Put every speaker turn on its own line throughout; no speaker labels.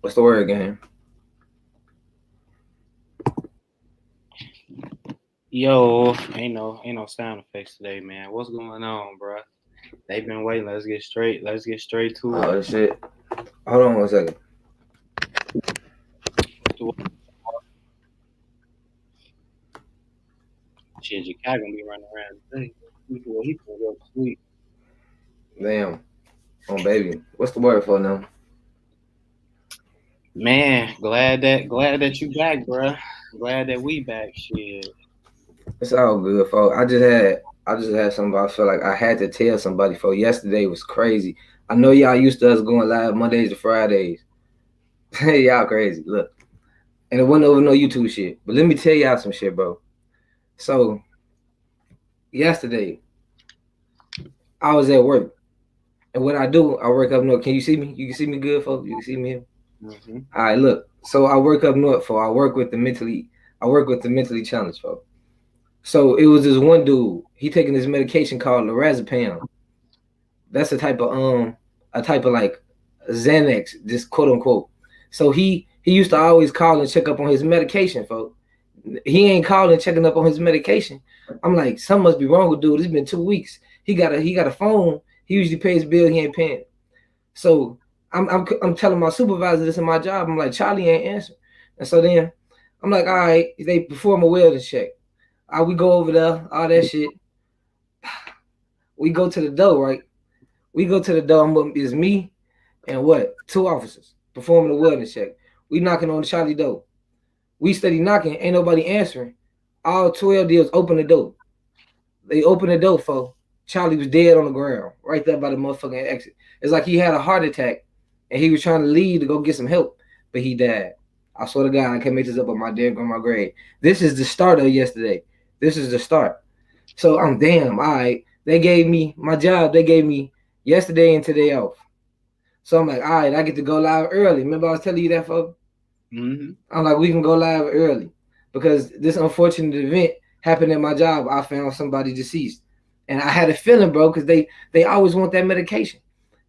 What's the word again?
Yo, ain't no sound effects today, man. What's going on, bro? They've been waiting. Let's get straight. Let's get straight to it.
Oh shit. Hold on 1 second.
What's the shit? Your cat gonna be running around today. He gonna go to sleep.
Damn. Oh baby. What's the word for now?
Man, glad that you back, bro. Glad that we back. Shit.
It's all good, folks. I just had something I feel like I had to tell somebody for yesterday was crazy. I know y'all used to us going live Mondays to Fridays. Y'all crazy. Look. And it wasn't over no YouTube shit. But let me tell y'all some shit, bro. So yesterday, I was at work. And what I do, I work up north. Can you see me? You can see me good, folks? You can see me?
Mm-hmm.
All right, look. So I work up north, for I work with the mentally challenged, folks. So it was this one dude. He taking this medication called lorazepam. That's a type of like Xanax, just quote unquote. So he used to always call and check up on his medication, folks. He ain't calling checking up on his medication. I'm like, something must be wrong with dude. It's been 2 weeks. He got a phone. He usually pays bill. He ain't paying. So I'm telling my supervisor this in my job. I'm like, Charlie ain't answering. And so then I'm like, all right, they perform a wellness check. We go over there, all that shit. We go to the door, right? We go to the door. It's me and what? Two officers performing the wellness check. We knocking on the Charlie door. We steady knocking. Ain't nobody answering. All 12 deals open the door. They open the door for Charlie was dead on the ground, right there by the motherfucking exit. It's like he had a heart attack and he was trying to leave to go get some help, but he died. I swear to God, I can't make this up on my dead grandma grave. This is the start of yesterday. This is the start. So I'm damn, all right. They gave me my job, they gave me yesterday and today off. So I'm like, all right, I get to go live early. Remember I was telling you that, folks?
Mm-hmm.
I'm like, we can go live early because this unfortunate event happened at my job. I found somebody deceased, and I had a feeling, bro, because they always want that medication.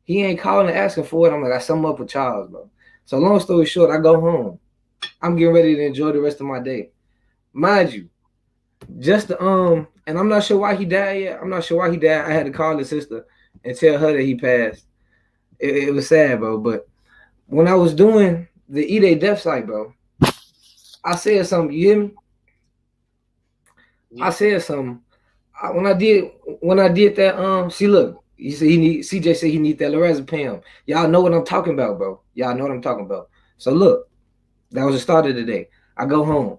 He ain't calling and asking for it. I'm like, I sum up with Charles, bro. So long story short, I go home. I'm getting ready to enjoy the rest of my day. Mind you, just and I'm not sure why he died yet. I'm not sure why he died. I had to call his sister and tell her that he passed. It was sad, bro. But when I was doing the E-Day death site, bro, I said something. You hear me?
Yeah.
I said something. When I did that. See, look. You see, CJ said he need that lorazepam. Y'all know what I'm talking about, bro. Y'all know what I'm talking about. So look, that was the start of the day. I go home.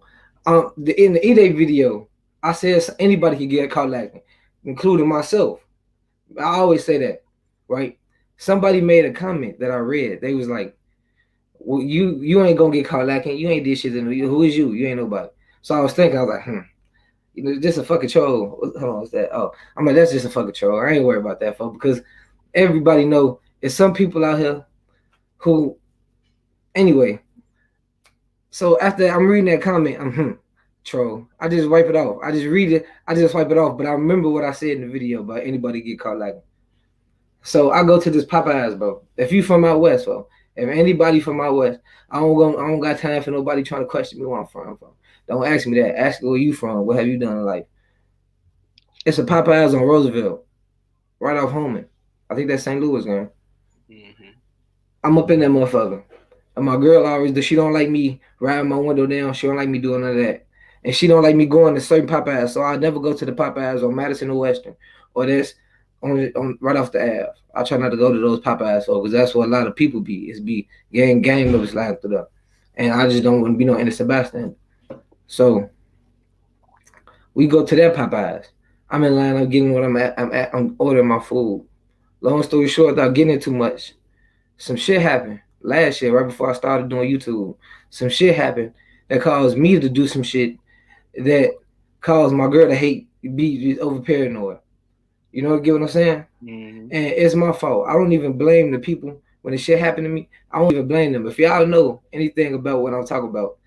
In the E-Day video, I said anybody could get caught lacking, including myself. I always say that, right? Somebody made a comment that I read. They was like, "Well, you ain't gonna get caught lacking. You ain't did shit. Who is you? You ain't nobody." So I was thinking, I was like, just a fucking troll. Hold on, what's that? Oh, I'm like, that's just a fucking troll. I ain't worried about that, folks, because everybody know there's some people out here who, anyway. So after I'm reading that comment, I'm troll. I just wipe it off. I just read it. I just wipe it off. But I remember what I said in the video about anybody get caught like. So I go to this Popeyes, bro. If you from out west, bro, if anybody from out west, I don't got time for nobody trying to question me where I'm from. Don't ask me that. Ask where you from. What have you done in life? It's a Popeyes on Roosevelt, right off Homan. I think that's St. Louis, man.
Mm-hmm.
I'm up in that motherfucker. And my girl always does. She don't like me riding my window down. She don't like me doing none of that. And she don't like me going to certain Popeyes. So I never go to the Popeyes on Madison or Western. Or that's on right off the Ave. I try not to go to those Popeyes because that's where a lot of people be. It's be gang members lying through there. And I just don't want to be no innocent bystander. So we go to that Popeyes. I'm in line. I'm getting what I'm ordering my food. Long story short, without getting into too much, some shit happened last year, right before I started doing YouTube. Some shit happened that caused me to do some shit that caused my girl to be over paranoid. You know, get what I'm saying?
Mm-hmm.
And it's my fault. I don't even blame the people when the shit happened to me. I don't even blame them. If y'all know anything about what I'm talking about,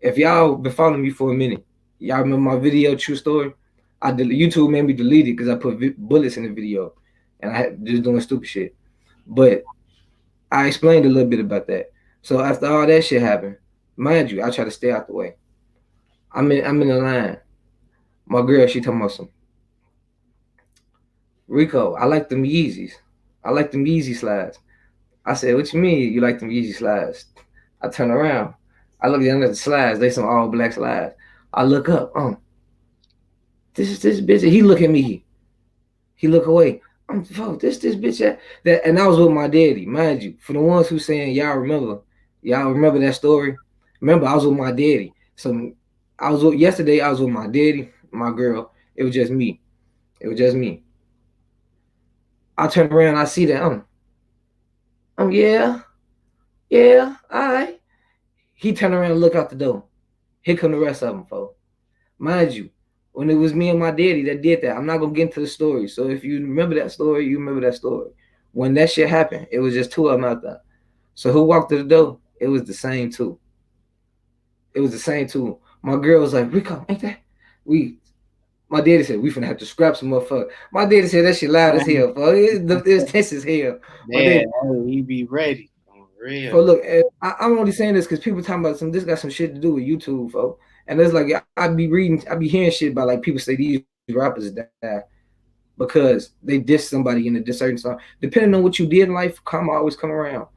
if y'all been following me for a minute, y'all remember my video, True Story? YouTube made me delete it because I put bullets in the video, and I had just doing stupid shit. But I explained a little bit about that. So after all that shit happened, mind you, I try to stay out the way. I'm in the line. My girl, she talking about some Rico. I like them Yeezys. I like them Yeezy slides. I said, what you mean you like them Yeezy slides? I turn around. I look down at the slides. They some all black slides. I look up. This is this bitch. He look at me. He look away. This bitch that, and I was with my daddy, mind you. For the ones who saying y'all remember that story. Remember, I was with my daddy. So I was with, yesterday. I was with my daddy, my girl. It was just me. It was just me. I turn around. I see that. Yeah, yeah, all right. He turned around and look out the door. Here come the rest of them, folks. Mind you, when it was me and my daddy that did that, I'm not gonna get into the story. So if you remember that story, you remember that story. When that shit happened, it was just two of them out there. So who walked to the door? It was the same two. It was the same two. My girl was like, Rico, ain't that? We My daddy said we finna have to scrap some motherfucker. My daddy said that shit loud as hell, folks. It's tense as hell. My
Yeah,
daddy.
he be ready. On
So
real.
look, I'm only saying this because people talking about some. This got some shit to do with YouTube, folks. And it's like I be hearing shit about like people say these rappers die because they diss somebody in a certain song. Depending on what you did in life, karma always come around.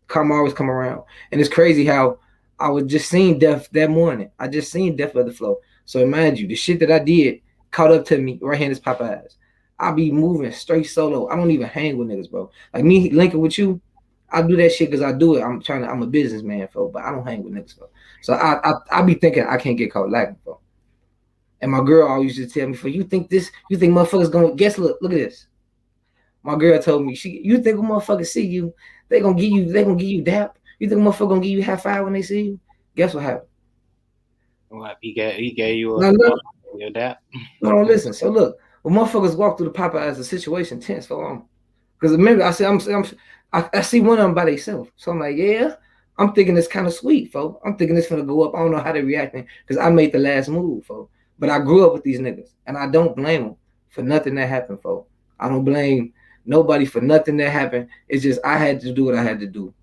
Karma always come around. And it's crazy how I was just seeing death that morning. I just seen death of the flow. So imagine you, the shit that I did caught up to me right hand is Popeyes. I be moving straight solo. I don't even hang with niggas, bro. Like me linking with you, I do that shit because I do it. I'm a businessman, folks, but I don't hang with niggas, folks. So I be thinking I can't get caught lacking, folks. And my girl always used to tell me, "For you think motherfuckers gonna guess? Look at this." My girl told me, you think a motherfucker see you, they gonna give you dap. You think a motherfucker gonna give you high five when they see you? Guess what happened?
What, he gave you
No, no,
your dap.
no, listen. So look, when motherfuckers walk through the Popeyes, the situation tense for them. Because remember, I said I see one of them by themselves. So I'm like, yeah. I'm thinking it's kind of sweet, folks. I'm thinking it's gonna go up. I don't know how they reacting because I made the last move, folks. But I grew up with these niggas, and I don't blame them for nothing that happened, folks. I don't blame nobody for nothing that happened. It's just I had to do what I had to do.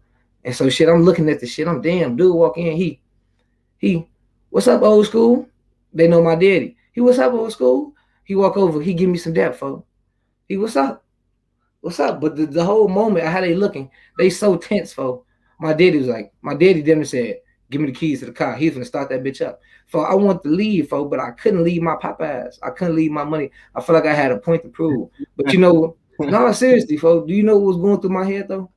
And so shit, I'm looking at the shit. I'm damn dude walk in. He what's up, old school? They know my daddy. He what's up, old school? He walk over, he give me some dap, folks. He what's up? What's up? But the whole moment, how they looking, they so tense, folks. My daddy then said, give me the keys to the car. He's gonna start that bitch up. For I want to leave, folks, but I couldn't leave my Popeyes. I couldn't leave my money. I felt like I had a point to prove. But you know, no, seriously, folks, do you know what was going through my head though?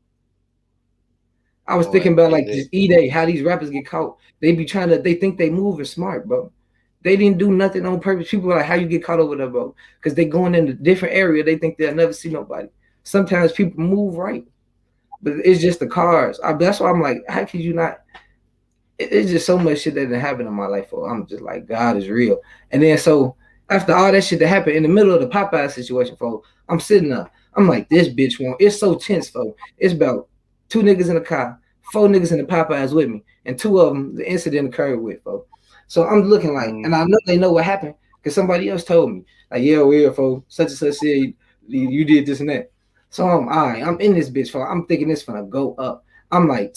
I was
What
thinking about
is
like
it?
this E-Day, how these rappers get caught. They think they moving smart, bro. They didn't do nothing on purpose. People are like, how you get caught over there, bro? Because they going in a different area. They think they'll never see nobody. Sometimes people move right, but it's just the cars. That's why I'm like, how could you not? It's just so much shit that didn't happen in my life. I'm just like, God is real. And then so after all that shit that happened in the middle of the Popeye situation, folks, I'm sitting up. I'm like, this bitch won't. It's so tense, folks. It's about two niggas in the car, four niggas in the Popeyes with me, and two of them the incident occurred with, folks. So I'm looking like, and I know they know what happened because somebody else told me. Like, yeah, we're folks. Such and such said you did this and that. So I'm all right. I'm in this bitch, folks. I'm thinking this gonna go up. I'm like,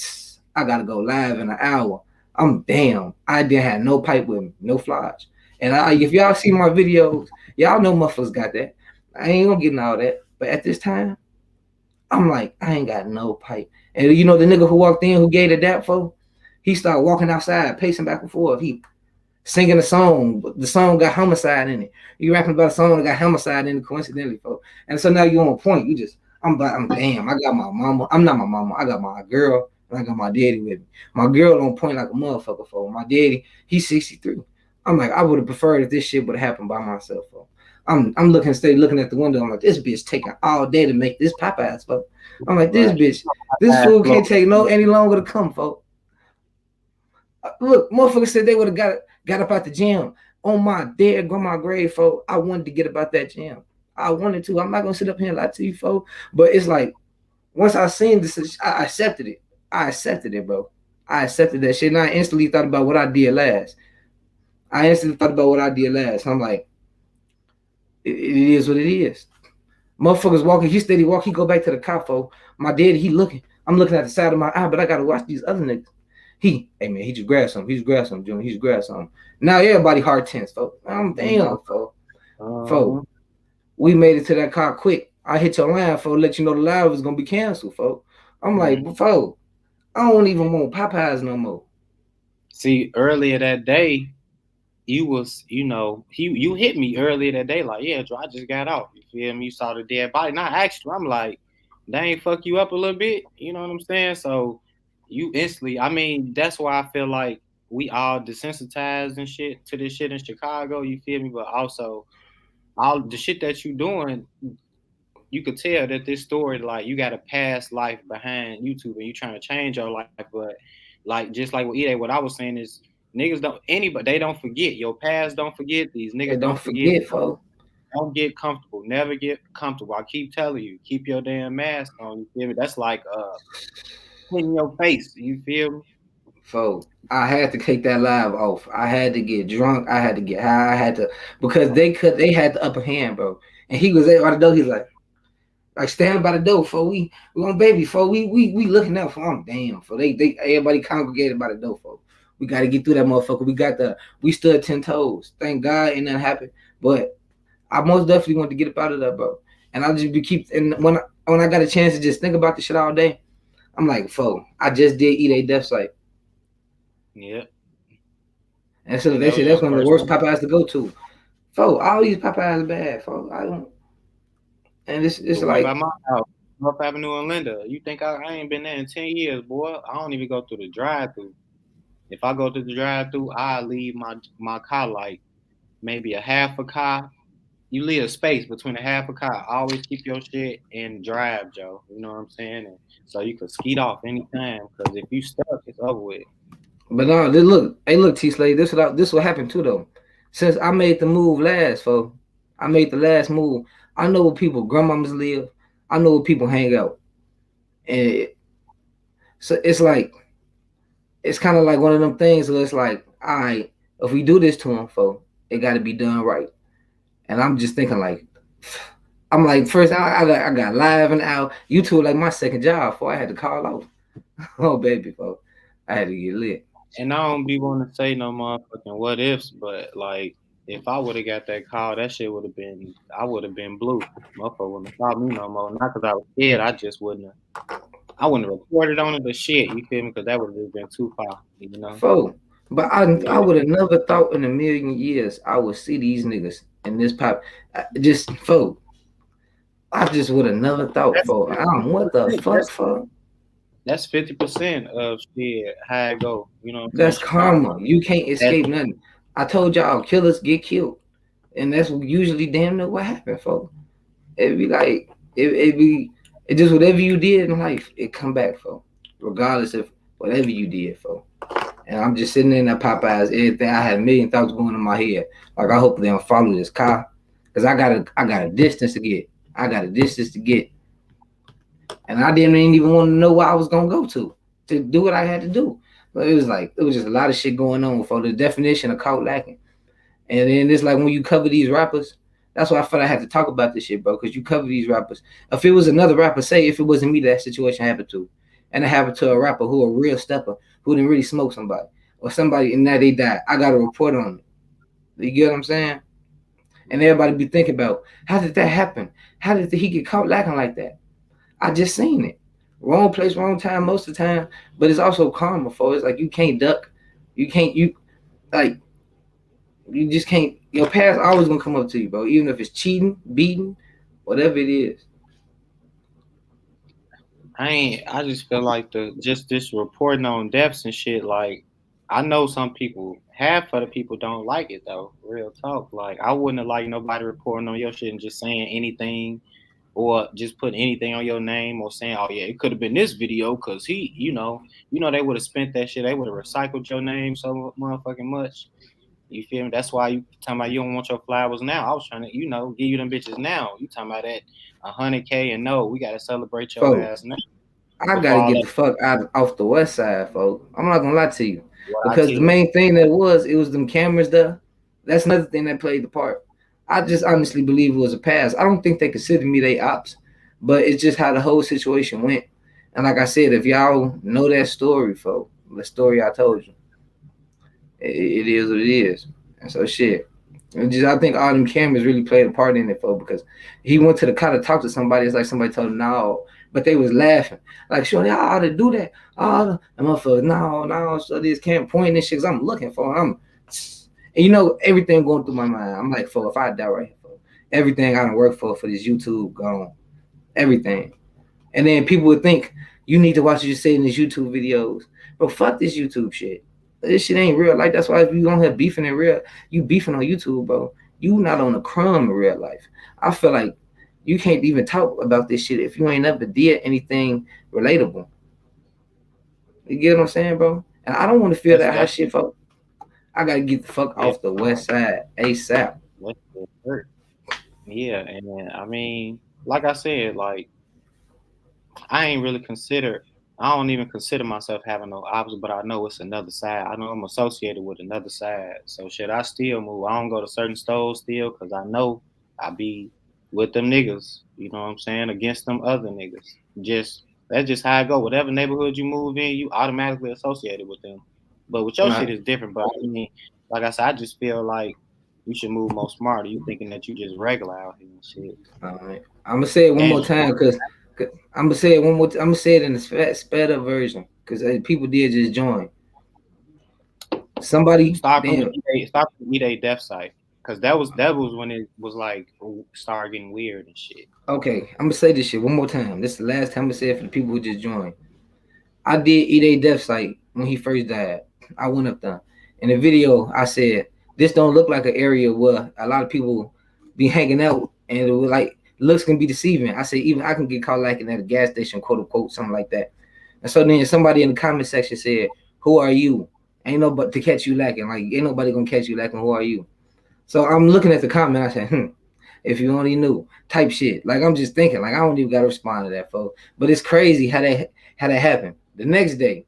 I gotta go live in an hour. I'm damn. I didn't have no pipe with me, no flies. And if y'all see my videos, y'all know motherfuckers got that. I ain't gonna get in all that. But at this time, I'm like, I ain't got no pipe. And you know the nigga who walked in who gave the dap for, he started walking outside, pacing back and forth. He singing a song, but the song got homicide in it. You rapping about a song that got homicide in it coincidentally, folks. And so now you on point. I'm damn, I got my mama. I'm not my mama. I got my girl and I got my daddy with me. My girl on point like a motherfucker, folks. My daddy, he's 63. I'm like, I would have preferred if this shit would have happened by myself, folks. I'm looking at the window. I'm like, this bitch taking all day to make this Popeyes, folks. I'm like,
Right.
this food can't take no any longer to come, folks. Look, motherfuckers said they would have got up out the gym on my dead grandma grave, folks. I wanted to get about that gym. I wanted to. I'm not gonna sit up here and lie to you, folks. But it's like once I seen this, I accepted it. I accepted it, bro. I accepted that shit, and I instantly thought about what I did last. I'm like, it is what it is. Motherfuckers walking, he steady walk, he go back to the cop, folks. My daddy, he looking. I'm looking at the side of my eye, but I gotta watch these other niggas. Hey man, he just grabbed something. He just grabbed something, Junior. He just grabbed something. Now everybody heart tense, folks. I'm damn, folks.
Uh-huh.
Folks, we made it to that car quick. I hit your line, folks, let you know the live was gonna be canceled, folks. I'm like,
Mhm.
folks, I don't even want Popeyes no more.
See, earlier that day, you was, you hit me earlier that day, like, yeah, Drew, I just got out. You feel me? You saw the dead body. And I asked you, I'm like, they ain't fuck you up a little bit. You know what I'm saying? So you instantly, I mean, that's why I feel like we all desensitized and shit to this shit in Chicago. You feel me? But also, all the shit that you doing, you could tell that this story, like, you got a past life behind YouTube and you trying to change your life. But like, just like what what I was saying is, niggas don't, anybody, they don't forget. Your past don't forget. These
Hey,
niggas
don't
don't forget.
forget, folks.
Don't get comfortable. Never get comfortable. I keep telling you, keep your damn mask on. You feel me? That's like in your face. You feel me?
Folks, I had to take that live off. I had to get drunk. I had to get high. I had to because they had the upper hand, bro. And he was there by the door. He's like stand by the door for we on baby for we looking out for them. Damn for they everybody congregated by the door for. We got to get through that motherfucker. We stood 10 toes. Thank God ain't nothing happened. But I most definitely want to get up out of that, bro. And I just be keep and when I got a chance to just think about this shit all day, I'm like, fo, I just did eat a death site.
Yeah.
And so
And
they
that
say
was
that's
your
one of the
first
worst
one.
Popeyes to go to. Fo, all these Popeyes are bad, fo. I don't and it's
The one by
like
my house, North Avenue in Linda. You think I ain't been there in 10 years, boy? I don't even go through the drive-through. If I go to the drive-through, I leave my car like maybe a half a car. You leave a space between a half a car. Always keep your shit and drive, Joe. You know what I'm saying? And so you could skeet off anytime. Because if you stuck, it's over with.
but no, look, hey look, T Slade, this what happened too though. Since I made the move last, fo. I made the last move. I know where people grandmamas live. I know where people hang out. And so it's like it's kind of like one of them things where it's like, all right, if we do this to them, folks, it got to be done right. And I'm just thinking like, I'm like, first I got live and out. YouTube like my second job, before I had to call off. Oh baby, folks, I had to get lit.
And I don't be wanting to say no motherfucking what ifs, but like if I would have got that call, that shit would have been, I would have been blue. Motherfucker wouldn't have called me no more. Not because I was scared. I just wouldn't have. I wouldn't have reported on it or shit. You feel me? Because that would have been too far. You know?
Folks, but I
Yeah.
would have never thought in a million years I would see these niggas in this pop. Just folks, I just would have never thought,
That's
folks. What the fuck,
that's
folks?
that's 50% of shit how it go. You know what I'm saying?
That's
Chicago.
karma. You can't
That's
escape nothing. I told y'all, killers get killed, and that's usually damn near what happened, folks. It be like it be it just whatever you did in life, it come back, folks. Regardless of whatever you did, folks. And I'm just sitting in that Popeyes, everything. I had a million thoughts going in my head. Like I hope they don't follow this car, cause I got a distance to get. I got a distance to get, and I didn't even want to know where I was gonna go to do what I had to do. But it was like it was just a lot of shit going on for the definition of caught lacking. And then it's like when you cover these rappers, that's why I felt I had to talk about this shit, bro. Because you cover these rappers. If it was another rapper, say if it wasn't me that situation happened to, and it happened to a rapper who a real stepper who didn't really smoke somebody or somebody and now they died, I got to report on it. You get what I'm saying? And everybody be thinking about how did that happen? How did he get caught lacking like that? I just seen it. Wrong place, wrong time most of the time. But it's also karma for it's like you can't duck. You like you just can't. Your past always gonna come up to you, bro. Even if it's cheating, beating, whatever it is.
I just feel like the just this reporting on deaths and shit, like I know some people, half of the people don't like it though. Real talk. Like I wouldn't have liked nobody reporting on your shit and just saying anything or just putting anything on your name or saying, oh yeah, it could have been this video because he, they would have spent that shit. They would have recycled your name so motherfucking much. You feel me? That's why you talking about you don't want your flowers now. I was trying to, give you them bitches now. You talking about that 100K and no, we gotta celebrate your
Folks,
ass now
I
before
gotta
all
get
that.
the fuck out off the west side, folks. I'm not gonna lie to you.
What I
Because
tell
the
you,
main thing that was it was them cameras there. That's another thing that played the part. I just honestly believe it was a pass. I don't think they considered me they ops, but it's just how the whole situation went. And like I said, if y'all know that story, folks, the story I told you, it is what it is. And so shit. And just, I think all them cameras really played a part in it, folks, because he went to the car to talk to somebody. It's like somebody told him no, but they was laughing. Like, sure, y'all ought to do that. Oh, and motherfucker, no, so this can't point this shit. Cause I'm looking for him. And you know, everything going through my mind. I'm like, if I die right here, everything I done worked for this YouTube gone. Everything. And then people would think you need to watch what you say in these YouTube videos. Bro, fuck this YouTube shit. This shit ain't real life. That's why if you don't have beefing in real, you beefing on YouTube, bro. You not on a crumb in real life. I feel like you can't even talk about this shit if you ain't never did anything relatable. You get what I'm saying, bro? And I don't want to feel that hot
That's
shit, folks. I gotta get the fuck
yeah.
off the west side ASAP.
That's hurt. Yeah, and I mean, like I said, like I ain't really consider. I don't even consider myself having no options, but I know it's another side. I know I'm associated with another side. So should I still move? I don't go to certain stores still because I know I be with them niggas. You know what I'm saying? Against them other niggas. Just that's just how I go. Whatever neighborhood you move in, you automatically associated with them. But with your shit
Right.
is different. But I mean, like I said, I just feel like you should move more smarter. You thinking that you just regular out here and shit.
All right. I'm gonna say it one more
And
time because I'm gonna say it one more. I'm gonna say it in the sped up version because people did just join. Somebody, damn.
start from E Day Death Site because that was when it was like started getting weird and shit.
Okay, I'm gonna say this shit one more time. This is the last time I'm gonna say it for the people who just joined. I did eat a death site when he first died. I went up there. In the video, I said, this don't look like an area where a lot of people be hanging out and it was like looks can be deceiving. I said even I can get caught lacking at a gas station, quote unquote, something like that. And so then somebody in the comment section said, who are you? Ain't nobody to catch you lacking. Like ain't nobody gonna catch you lacking. Who are you? So I'm looking at the comment. I said, if you only knew, type shit. Like I'm just thinking, like I don't even gotta respond to that, folks. But it's crazy how that happened. The next day,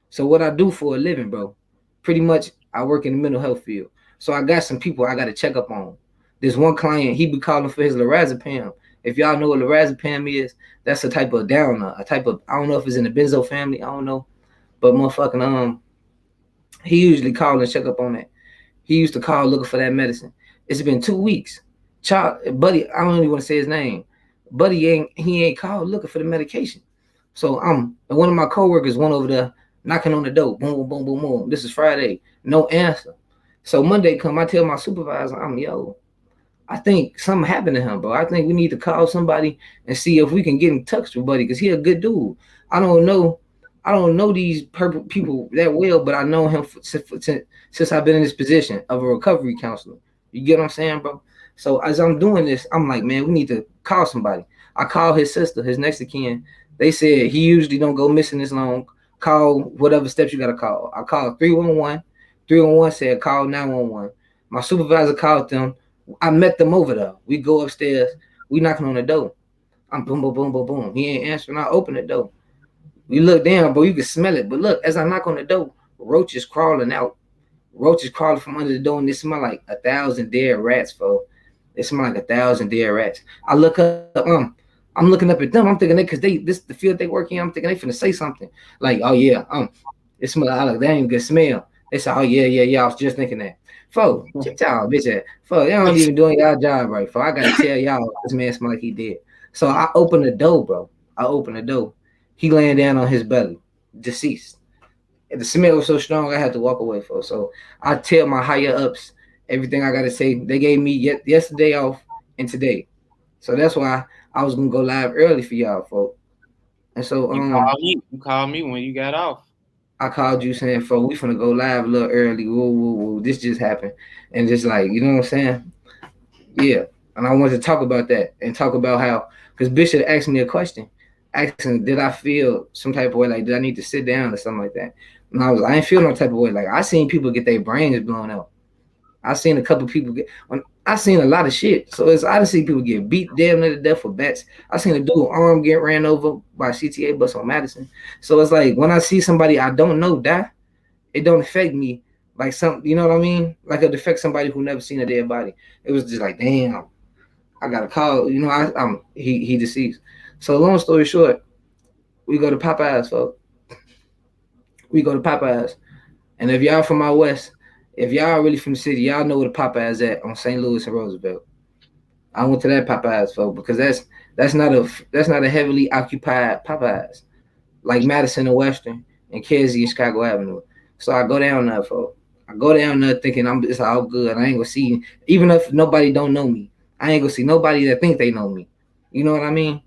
so what I do for a living, bro, pretty much I work in the mental health field. So I got some people I got to check up on. This one client, he be calling for his lorazepam. If y'all know what lorazepam is, that's a type of downer, a type of I don't know if it's in the benzo family, I don't know, but motherfucking he usually call and check up on that. He used to call looking for that medicine. It's been 2 weeks. Child, buddy, I don't even want to say his name. Buddy he ain't called looking for the medication. So and one of my coworkers went over there knocking on the door. Boom, boom, boom, boom, boom. This is Friday. No answer. So Monday come, I tell my supervisor, yo, I think something happened to him, bro. I think we need to call somebody and see if we can get in touch with Buddy because he a good dude. I don't know. I don't know these people that well, but I know him since I've been in this position of a recovery counselor. You get what I'm saying, bro? So as I'm doing this, I'm like, man, we need to call somebody. I called his sister, his next of kin. They said he usually don't go missing this long. Call whatever steps you got to call. I called 311. 311 said call 911. My supervisor called them. I met them over there. We go upstairs. We knocking on the door. I'm boom, boom, boom, boom, boom. He ain't answering. I open the door. We look down, bro. You can smell it. But look, as I knock on the door, roaches crawling out. Roaches crawling from under the door, and it smell like 1,000 dead rats, folks. It smell like 1,000 dead rats. I look up, I'm looking up at them. I'm thinking because this the field they work in. I'm thinking they finna say something like, oh yeah, it smell like that ain't good smell. They say, oh yeah. I was just thinking that. Folks, check y'all, bitch ass. Folks, y'all don't even doing y'all job right. Folks, I gotta tell y'all this man smell like he did. So I open the door, bro. I open the door. He laying down on his belly, deceased. And the smell was so strong, I had to walk away, folks. So I tell my higher ups everything I gotta say. They gave me yesterday off and today. So that's why I was gonna go live early for y'all, folks. And so
You call me. You call me when you got off.
I called you saying, "Folks, we finna go live a little early. Whoa, whoa, whoa! This just happened," and just like you know what I'm saying, yeah. And I wanted to talk about that and talk about how because Bishop asked me a question, asking did I feel some type of way, like did I need to sit down or something like that, and I ain't feel no type of way. Like I seen people get their brains blown out. I seen a couple people get when I seen a lot of shit. So it's I done see people get beat damn near to death for bets. I seen a dude arm get ran over by a CTA bus on Madison. So it's like when I see somebody I don't know die, it don't affect me like some you know what I mean? Like it affects somebody who never seen a dead body. It was just like, damn, I got a call, he deceased. So long story short, We go to Popeyes, folks. We go to Popeyes. And if y'all from out west, if y'all really from the city, y'all know where the Popeyes at on St. Louis and Roosevelt. I went to that Popeyes, folks, because that's not a heavily occupied Popeyes like Madison and Western and Kersey and Chicago Avenue. So I go down there, folks. I go down there thinking it's all good. I ain't gonna see, even if nobody don't know me, I ain't gonna see nobody that think they know me. You know what I mean?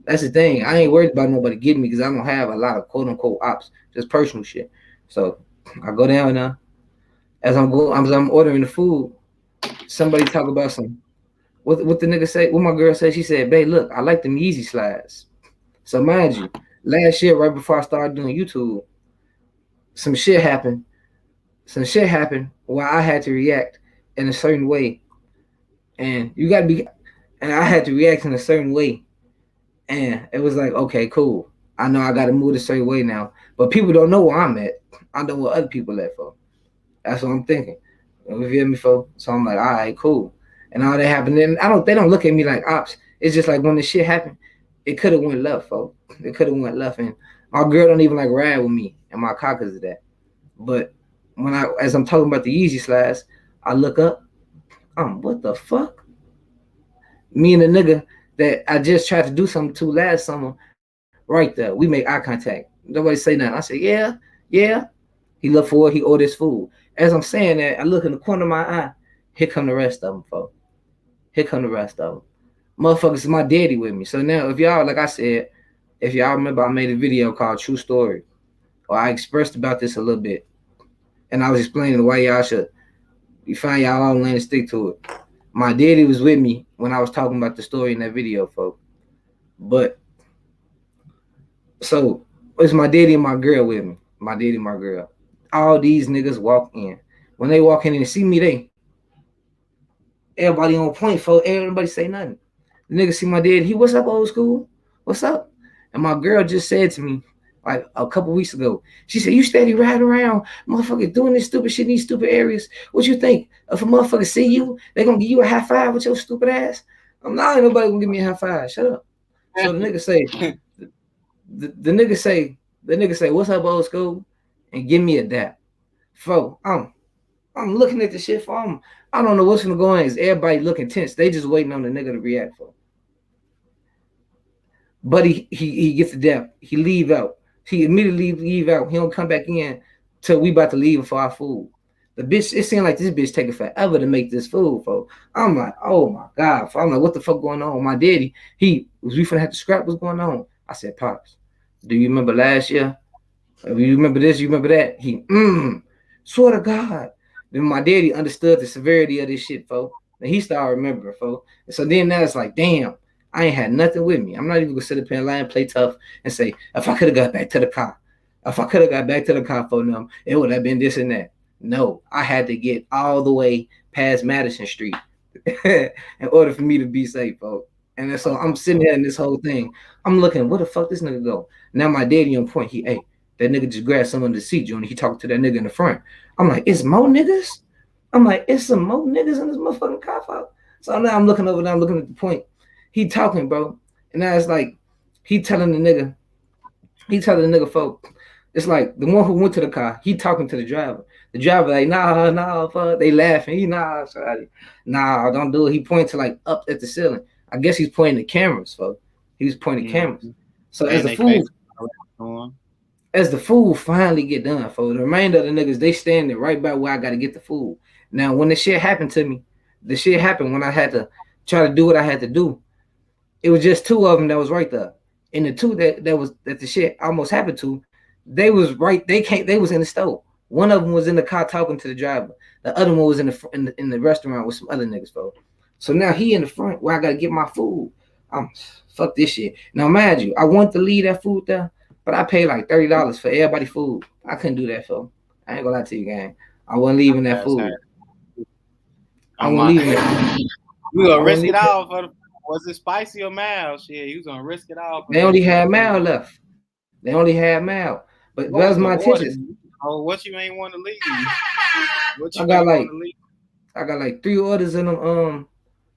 That's the thing. I ain't worried about nobody getting me because I don't have a lot of quote unquote ops, just personal shit. So I go down there as I'm ordering the food. Somebody talk about some what the nigga say? What my girl said? She said, "Babe, look, I like them Yeezy slides." So mind you, last year right before I started doing YouTube, some shit happened. Some shit happened where I had to react in a certain way, and you got to be, and I had to react in a certain way, and it was like, okay, cool. I know I got to move a certain way now, but people don't know where I'm at. I know where other people at for. That's what I'm thinking. You feel me, folks? So I'm like, all right, cool. And all that happened. And they don't look at me like ops. It's just like when the shit happened, it could have went left, folks. It could have went left. And my girl don't even like ride with me and my car because of that. But as I'm talking about the Yeezy slides, I look up. What the fuck? Me and the nigga that I just tried to do something to last summer, right there, we make eye contact. Nobody say nothing. I said, yeah. He looked forward. He ordered his food. As I'm saying that, I look in the corner of my eye. Here come the rest of them, folks. Here come the rest of them. Motherfuckers, my daddy with me. So now, if y'all, like I said, if y'all remember, I made a video called True Story, or I expressed about this a little bit, and I was explaining why y'all should you find y'all own lane and stick to it. My daddy was with me when I was talking about the story in that video, folks. But so it's my daddy and my girl with me. My daddy and my girl. All these niggas walk in. When they walk in and see me, everybody on point, folks. Everybody say nothing. The nigga see my dad. What's up, old school? What's up? And my girl just said to me, like a couple weeks ago, she said, "You steady riding around, motherfucker, doing this stupid shit in these stupid areas. What you think? If a motherfucker see you, they gonna give you a high five with your stupid ass? I'm not ain't nobody gonna give me a high five. Shut up." So the nigga say, the nigga say, "What's up, old school?" And give me a dap. Fo, I'm looking at the shit for him. I don't know what's gonna go on. Is everybody looking tense? They just waiting on the nigga to react for. But he gets the dap. He leave out. He immediately leave out. He don't come back in till we about to leave for our food. The bitch, it seemed like this bitch taking forever to make this food, folks. I'm like, oh my God. I'm like, what the fuck going on? My daddy, we finna have to scrap what's going on. I said, Pops, do you remember last year? You remember this? You remember that? Swear to God. Then my daddy understood the severity of this shit, folks. And he started remembering, folks. And so then now it's like, damn, I ain't had nothing with me. I'm not even gonna sit up here and lie and play tough and say, if I could have got back to the car, for them, it would have been this and that. No, I had to get all the way past Madison Street in order for me to be safe, folks. And so I'm sitting here in this whole thing. I'm looking, where the fuck this nigga go? Now my daddy on point. That nigga just grabbed someone to the seat, Junior. He talked to that nigga in the front. I'm like, it's more niggas? I'm like, it's some more niggas in this motherfucking car, folks. So now I'm looking over there, I'm looking at the point. He talking, bro. And now it's like, he telling the nigga, folk, it's like the one who went to the car, he talking to the driver. The driver like, nah, fuck. They laughing. Nah, don't do it. He pointing to like up at the ceiling. I guess he's pointing the cameras, folks. He was pointing cameras. So as the food finally get done, for the remainder of the niggas, they standing right by where I got to get the food. Now, when the shit happened to me, the shit happened when I had to try to do what I had to do. It was just two of them that was right there, and the two that the shit almost happened to, they was right. They was in the store. One of them was in the car talking to the driver. The other one was in the restaurant with some other niggas, folks. So now he in the front where I got to get my food. Fuck this shit. Now, mind you, I want to leave that food there. But I paid like $30 for everybody food. I couldn't do that, for. I ain't gonna lie to you, gang. I wasn't leaving that food. I wasn't leaving that.
You gonna risk it all for the? Was it spicy or mild? Shit, you was gonna risk it all.
They only had mild left. But that was my intentions.
Oh, what you ain't want to leave?
I got like 3 orders in them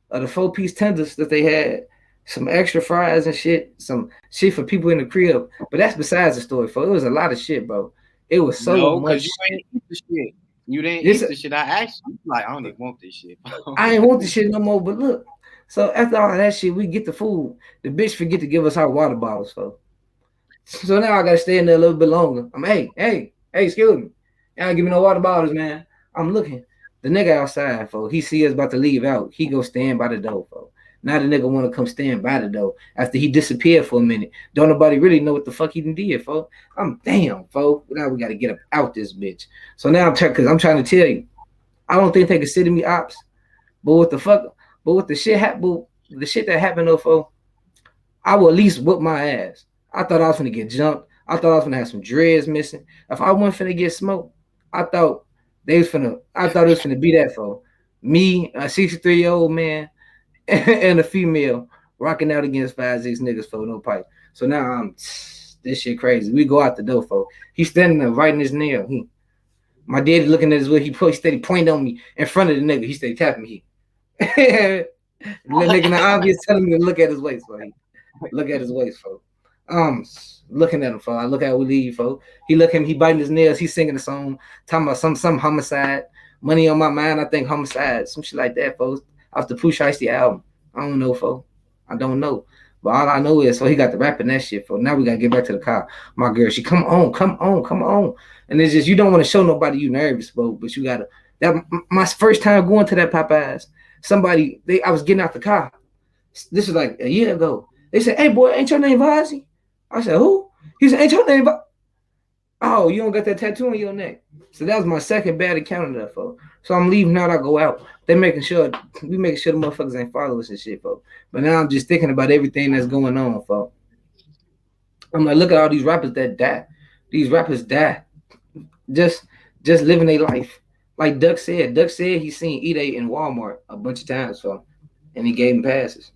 of the 4-piece tenders that they had. some extra fries and shit, some shit for people in the crib. But that's besides the story, folks. It was a lot of shit, bro. It was so
No,
much
cause you
shit.
ain't eat the shit. You didn't
This
eat the shit. I asked you, like, I don't even want this shit.
I ain't want the shit no more. But look, so after all that shit, we get the food. The bitch forget to give us our water bottles, folks. So now I gotta stay in there a little bit longer. I'm hey, excuse me. Y'all ain't give me no water bottles, man. I'm looking. The nigga outside, folks. He see us about to leave out. He go stand by the door, folks. Now the nigga wanna come stand by the door after he disappeared for a minute. Don't nobody really know what the fuck he did, folks. I'm damn, folks. Now we gotta get up out this bitch. So now cause I'm trying to tell you, I don't think they consider me ops. But what the fuck? But what the shit happened? The shit that happened though, folks, I will at least whoop my ass. I thought I was gonna get jumped. I thought I was gonna have some dreads missing. If I wasn't finna get smoked, I thought they was finna. I thought it was finna be that for me, a 63-year-old man, and a female rocking out against 5'6" niggas for no pipe. So now I'm this shit crazy. We go out the door, for he's standing there writing his nail. My daddy looking at his way. He steady pointing on me in front of the nigga. He steady tapping me. The nigga the obvious telling me to look at his waist, for look at his waist, folks. Looking at him, folks. I look at we leave, folks. He look at him, he biting his nails, he's singing a song, talking about some homicide, money on my mind, I think homicide, some shit like that, folks. Off the Pooh Shiesty album. I don't know, folks. I don't know. But all I know is so he got the rapping that shit, folks. Now we gotta get back to the car. My girl, she come on. And it's just you don't want to show nobody you nervous, folks, but you gotta that my first time going to that Popeyes, I was getting out the car. This was like a year ago. They said, "Hey boy, ain't your name Vazi?" I said, "Who?" He said, "Ain't your name Oh, you don't got that tattoo on your neck." So that was my second bad encounter there, folks. So I'm leaving out, I go out. They making sure the motherfuckers ain't follow us and shit, folks. But now I'm just thinking about everything that's going on, folks. I'm like, look at all these rappers that die. These rappers die. Just just living their life. Like Duck said. Duck said he seen E-Day in Walmart a bunch of times, folks. And he gave him passes.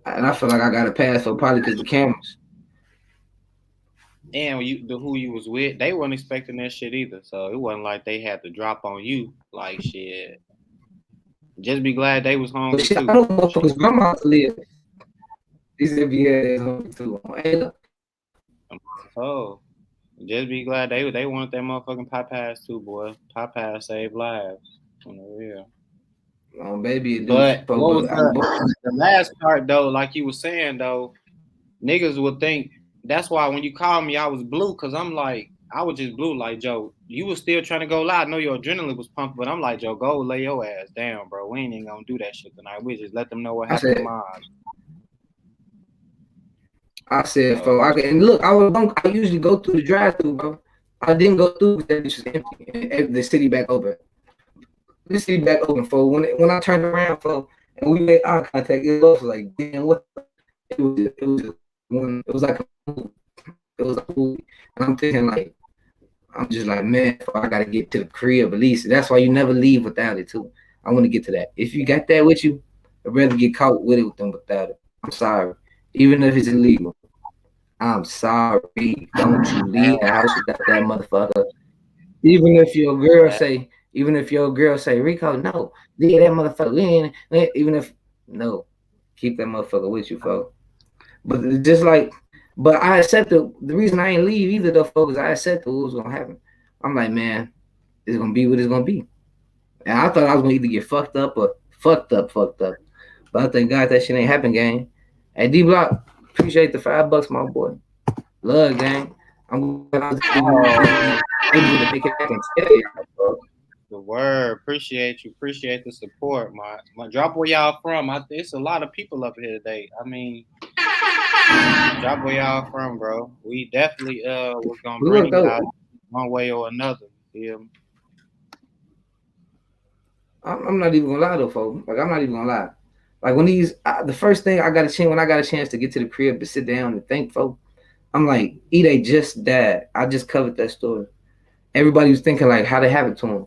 And I feel like I got a pass for probably because the cameras.
And who you was with, they weren't expecting that shit either. So it wasn't like they had to drop on you like shit. Just be glad they was
But
hungry
shit, I
too.
know motherfuckers grandma live. These NBA home too. Hey, look,
Oh, just be glad they wanted that motherfucking Popeyes too, boy. Popeyes save lives. On the real.
baby, it do.
But what was
But
the last part though? Like you was saying though, niggas would think that's why when you called me, I was blue because I'm like I was just blue. Like Joe, you was still trying to go live. I know your adrenaline was pumping, but I'm like Joe, go lay your ass down, bro. We ain't even gonna do that shit tonight. We just let them know what
I
happened
said,
tomorrow.
for
So
and look, I usually go through the drive-through, bro. I didn't go through because that bitch was empty. And the city back open. The city back open, for when I turned around, for and we made eye contact, it was like, damn, what? It was like a movie. It was a movie, and I'm thinking like, I'm just like, man, I gotta get to the crib at least. That's why you never leave without it too. I want to get to that. If you got that with you, I'd rather get caught with it than without it. I'm sorry, even if it's illegal. I'm sorry. Don't you leave the house without that motherfucker. Even if your girl
that
say, Rico, no, leave that motherfucker in. Even if no, keep that motherfucker with you, folks. But just like, but I accept the reason I ain't leave either though, folks. I accept what was gonna happen. I'm like, man, it's gonna be what it's gonna be. And I thought I was gonna either get fucked up or fucked up. But I thank God that shit ain't happen, gang. Hey D Block, appreciate the $5, my boy. Love, gang. I'm glad I was
oh,
able to make it back and tell you, bro.
the word. Appreciate you. Appreciate the support. My drop where y'all from. It's a lot of people up here today. I mean, drop where y'all from, bro. We definitely was gonna
We
bring
look
you
though.
out one way or another. Yeah.
I'm not even gonna lie though, folks. Like I'm not even gonna lie. Like when the first thing I got a chance when I got a chance to get to the crib to sit down and think, folks. I'm like, E-Day just died. I just covered that story. Everybody was thinking like how they have it to him.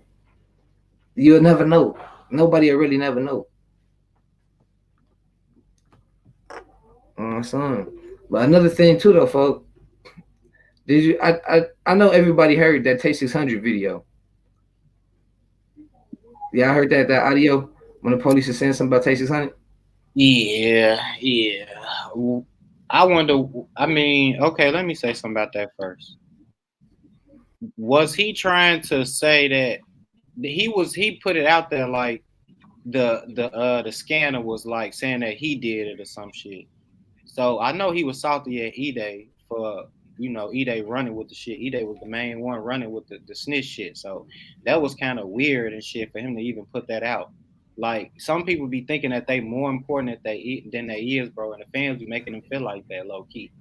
You'll never know. Nobody will really never know. Son. But another thing too though, folks. Did you I know everybody heard that Take 600 video. Yeah, I heard that audio when the police is saying something about Take 600.
Yeah. I wonder. I mean, okay, let me say something about that first. Was he trying to say that he put it out there like the scanner was like saying that he did it or some shit. So I know he was salty at E-Day for E-Day running with the shit. E-Day was the main one running with the snitch shit. So that was kind of weird and shit for him to even put that out. Like some people be thinking that they more important than they is, bro, and the fans be making them feel like that low key.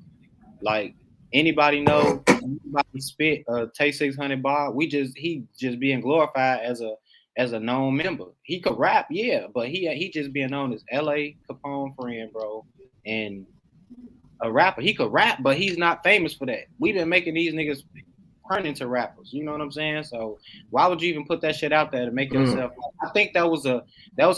Like anybody know anybody spit Tay 600 bar? He just being glorified as a known member. He could rap, yeah, but he just being known as LA Capone friend, bro, and a rapper. He could rap, but he's not famous for that. We've been making these niggas turn into rappers. You know what I'm saying? So why would you even put that shit out there to make yourself? I think that was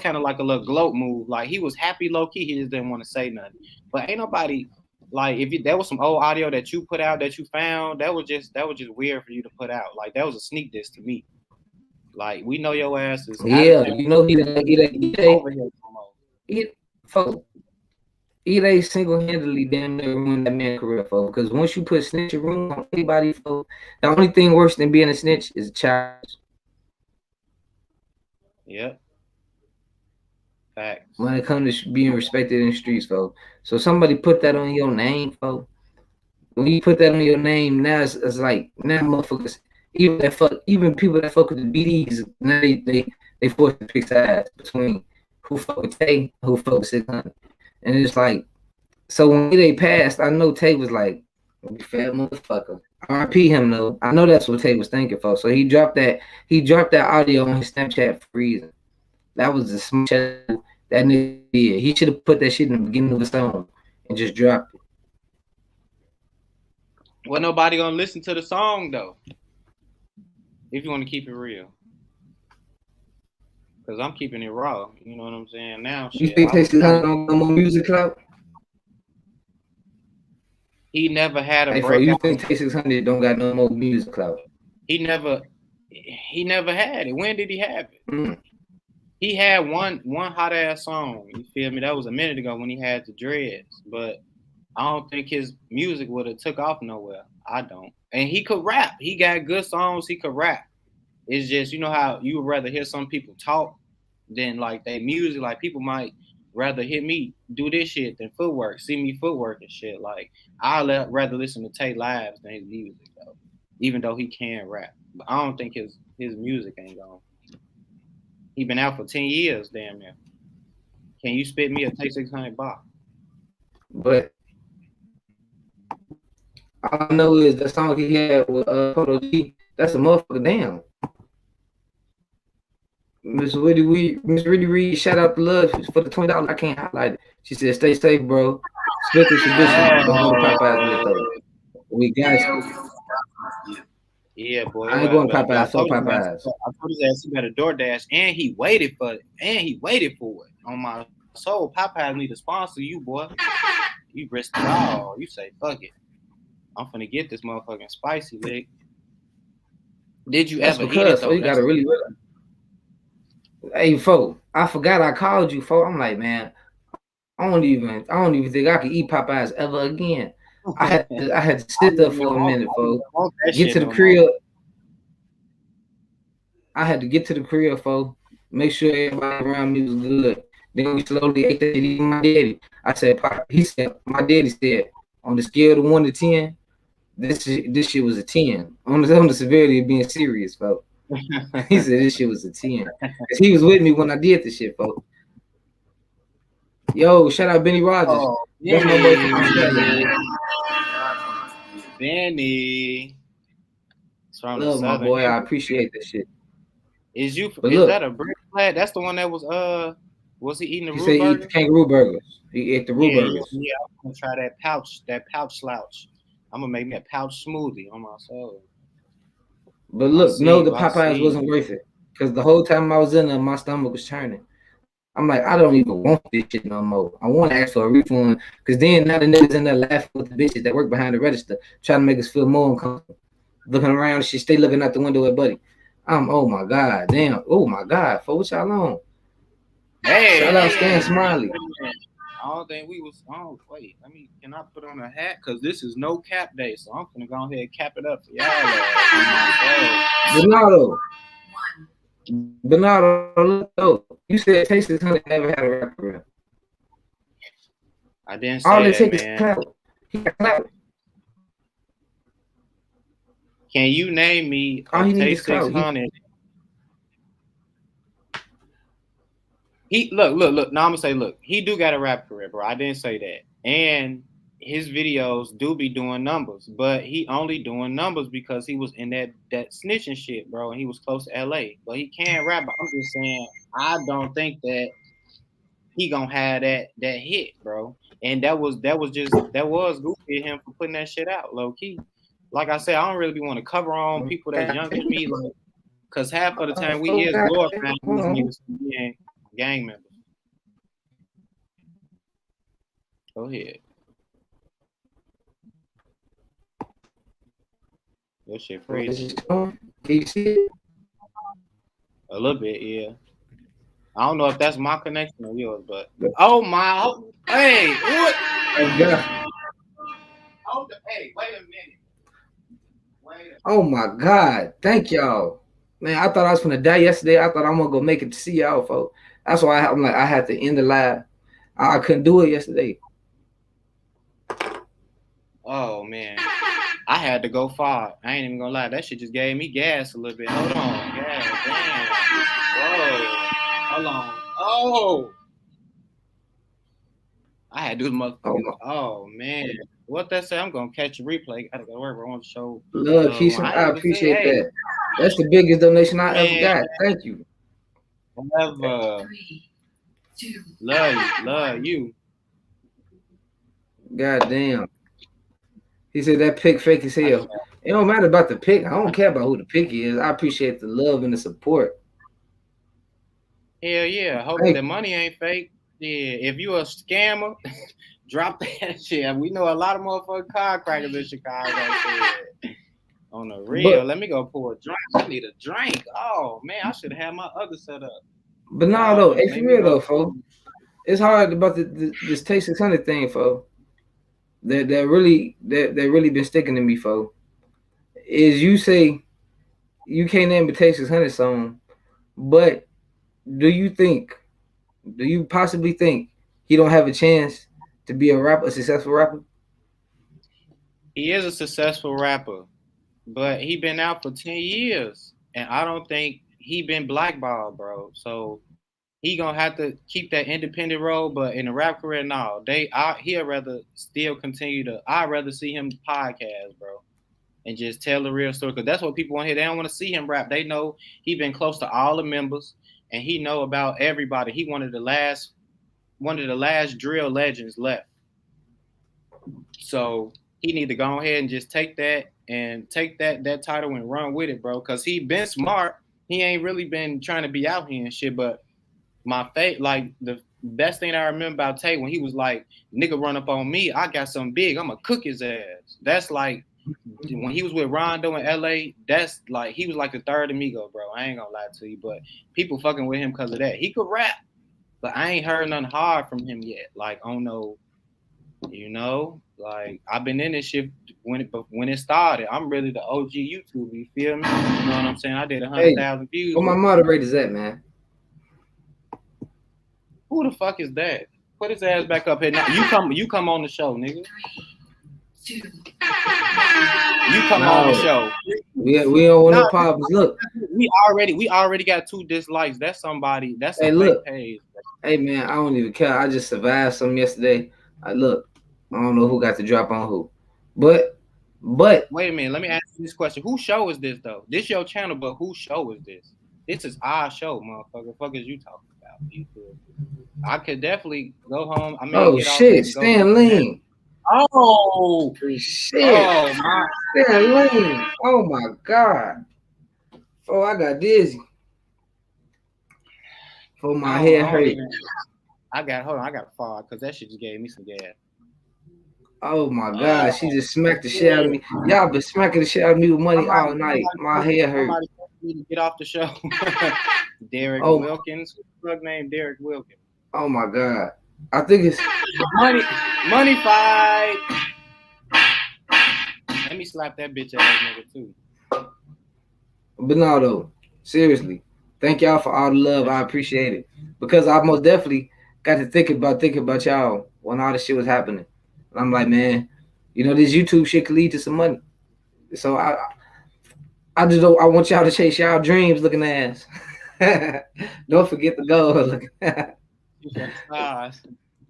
kind of like a little gloat move. Like he was happy low key. He just didn't want to say nothing. But ain't nobody like there was some old audio that you put out that you found that was just weird for you to put out. Like that was a sneak diss to me. Like we know your ass is out of
Yeah,
town.
you know
Over here no more.
he folks, Ele single-handedly damn near ruined that man's career, folks. Because once you put snitch room on anybody, folks, the only thing worse than being a snitch is a child.
Yep. Facts.
When it comes to being respected in the streets, folks. So somebody put that on your name, folks. When you put that on your name, now it's like now motherfuckers, even people that fuck with the BDs, now they forced to pick sides between who fuck with Tay, who fuck with 600, and it's like so when they passed, I know Tay was like, "You fat motherfucker." RP him though. I know that's what Tay was thinking for. So he dropped that. He dropped that audio on his Snapchat for a reason. That was the smart that nigga did. He should have put that shit in the beginning of the song and just dropped it.
Well, nobody gonna listen to the song though. If you want to keep it real, because I'm keeping it raw. You know what I'm saying? Now,
You
shit.
think Tay 600 don't got more music clout?
He never had a
Hey, for you
breakout.
think Tay 600 don't got no more music clout?
He never. He never had it. When did he have it?
Mm.
He had one hot ass song. You feel me? That was a minute ago when he had the dreads. But I don't think his music would have took off nowhere. I don't. And he could rap. He got good songs. He could rap. It's just how you would rather hear some people talk than like they music. Like people might rather hear me do this shit than footwork, see me footwork and shit. Like rather listen to Tay lives than his music though, even though he can rap. But I don't think his music ain't gone. He been out for 10 years, damn near. Can you spit me a Tay 600 bar?
But all I know is the song he had with Photo G. That's a motherfucker. Damn. Miss Really Reed, shout out to Love for the $20. I can't highlight it. She said, "Stay safe, bro. Split the tradition. Don't go to Popeyes with it though. We got you.
Yeah, boy,
I ain't going to
I
Popeyes. Fuck
told his ass.
Popeyes.
I told his ass he better DoorDash, and he waited for it, and he waited for it. On my soul, Popeyes need to sponsor you, boy. You risk it all. You say fuck it. I'm finna get this motherfucking spicy leg. Did you
That's
ever eat it
because,
though?
you gotta really. Hey, folks, I forgot I called you, folks. I'm like, man, I don't even think I could eat Popeyes ever again. I had to sit there for a minute, folks. Get to the crib. I had to get to the crib, folks. Make sure everybody around me was good. Then we slowly ate that shit. Even my daddy. I said, Pop. He said, my daddy said, on the scale of 1 to 10, this shit was a 10. On the severity of being serious, folks. He said this shit was a 10. Cause he was with me when I did this shit, folks. Yo, shout out Benny Rogers.
Oh,
That's my boy from Australia.
Benny.
Love my boy. I appreciate that shit.
Is
look,
that a brick flat? That's the one that was he eating the
He said he eat the kangaroo burgers. He ate the root burgers.
Yeah, I'm gonna try that pouch slouch. I'm gonna make me a pouch smoothie on my soul.
But look, no, the Popeyes wasn't worth it. Because the whole time I was in there, my stomach was turning. I'm like, I don't even want this shit no more. I want to ask for a refund. Because then now the niggas in there laughing with the bitches that work behind the register, trying to make us feel more uncomfortable. Looking around, she stay looking out the window at Buddy. Oh my God, damn. Oh my God, for what y'all on?
Hey,
Shout out
hey,
Stan
hey.
Smiley.
I don't think we was. Oh wait, let me. Can I put on a hat? Cause this is no cap day, so I'm gonna go ahead and cap it up for y'all.
Bernardo. Bernardo, look though. You said Texas Honey never had a rapper.
I didn't
All
say
it
that,
takes is
man.
Clout. He got Clout.
Can you name me
All
a
he need
Tay
is Clout.
600? He look. Now I'm gonna say, look, he do got a rap career, bro. I didn't say that, and his videos do be doing numbers, but he only doing numbers because he was in that snitching shit, bro, and he was close to LA. But he can't rap. I'm just saying, I don't think that he gonna have that hit, bro. And that was goofy of him for putting that shit out, low key. Like I said, I don't really want to cover on people that's younger than me, like, cause half of the time we is glorifying these niggas being gang members. Go ahead. Your shit freezing.
Can you see it?
A little bit, yeah. I don't know if that's my connection or yours, but oh my, hey, what?
Oh God.
Hey, wait a minute.
Oh my God. Thank y'all. Man, I thought I was gonna die yesterday. I thought I'm gonna go make it to see y'all, folks. That's why I'm like I had to end the live. I couldn't do it yesterday.
Oh man, I had to go far. I ain't even gonna lie. That shit just gave me gas a little bit. Hold on, gas. Damn. Whoa. Hold on. Oh. I had to do the motherfucker. Oh man. What that say? I'm gonna catch a replay. I gotta go wherever I want to show.
Love, Keisha. I appreciate
hey,
that. That's the biggest donation I
man,
ever got. Thank you.
Love you.
God damn. He said that pick fake as hell. It don't matter about the pick. I don't care about who the pick is. I appreciate the love and the support.
Hell yeah. Hope the money ain't fake. Yeah. If you a scammer, drop that shit. We know a lot of motherfucking car crackers in Chicago. On the real, let me go pour a drink. I need a drink. Oh man, I should have had my other setup.
But nah, though, hey, for real though, folks, it's hard about this Taste 600 thing, folks. That really been sticking to me, folks. Is you say you can't name a Taste 600 song, but do you possibly think he don't have a chance to be a successful rapper?
He is a successful rapper, but he been out for 10 years, and I don't think he been blackballed, bro. So he gonna have to keep that independent role, but in the rap career, no. He'll rather still continue to. I'd rather see him podcast, bro, and just tell the real story, because that's what people want to hear. They don't want to see him rap. They know he been close to all the members, and he know about everybody. He one of the last drill legends left. So he need to go ahead and just take that title and run with it, bro. Cause he been smart. He ain't really been trying to be out here and shit. But like the best thing I remember about Tay, when he was like, "Nigga, run up on me. I got something big. I'ma cook his ass." That's like when he was with Rondo in LA. That's like he was like the third amigo, bro. I ain't gonna lie to you, but people fucking with him because of that. He could rap, but I ain't heard nothing hard from him yet. Like, oh no. Like I've been in this shit when it started. I'm really the OG YouTuber. You feel me? You know what I'm saying? I did 100,000 views.
Where my moderator's at, man?
Who the fuck is that? Put his ass back up here. Now you come on the show, nigga. You come on the show.
We don't want no problems. Look,
we already got 2 dislikes. That's somebody. That's a fake page.
Hey man, I don't even care. I just survived some yesterday. Look, I don't know who got the drop on who, but wait
a minute. Let me ask you this question: whose show is this though? This your channel, but whose show is this? This is our show, motherfucker. Fuck is you talking about? I could definitely go home. I mean, get
shit, Stan Lean.
Oh
shit! Oh my Stan Lean! Oh my god! Oh, I got dizzy. For my head hurt.
I got to fall because that shit just gave me some gas.
Oh my god, she just smacked the shit out of me. Y'all been smacking the shit out of me with money all night. My head hurt.
Somebody need to get off the show. Derek
Oh,
Wilkins. Who's the fuck named Derek Wilkins?
oh my God. I think it's,
Money, money fight. Let me slap that bitch ass nigga too.
but no, though. Seriously. Thank y'all for all the love. I
That's
appreciate it. Because I most definitely got to thinking about y'all when all this shit was happening. And I'm like, man, this YouTube shit could lead to some money. So I just don't I want y'all to chase y'all dreams looking ass. Don't forget the goal. Look.
you for the stars.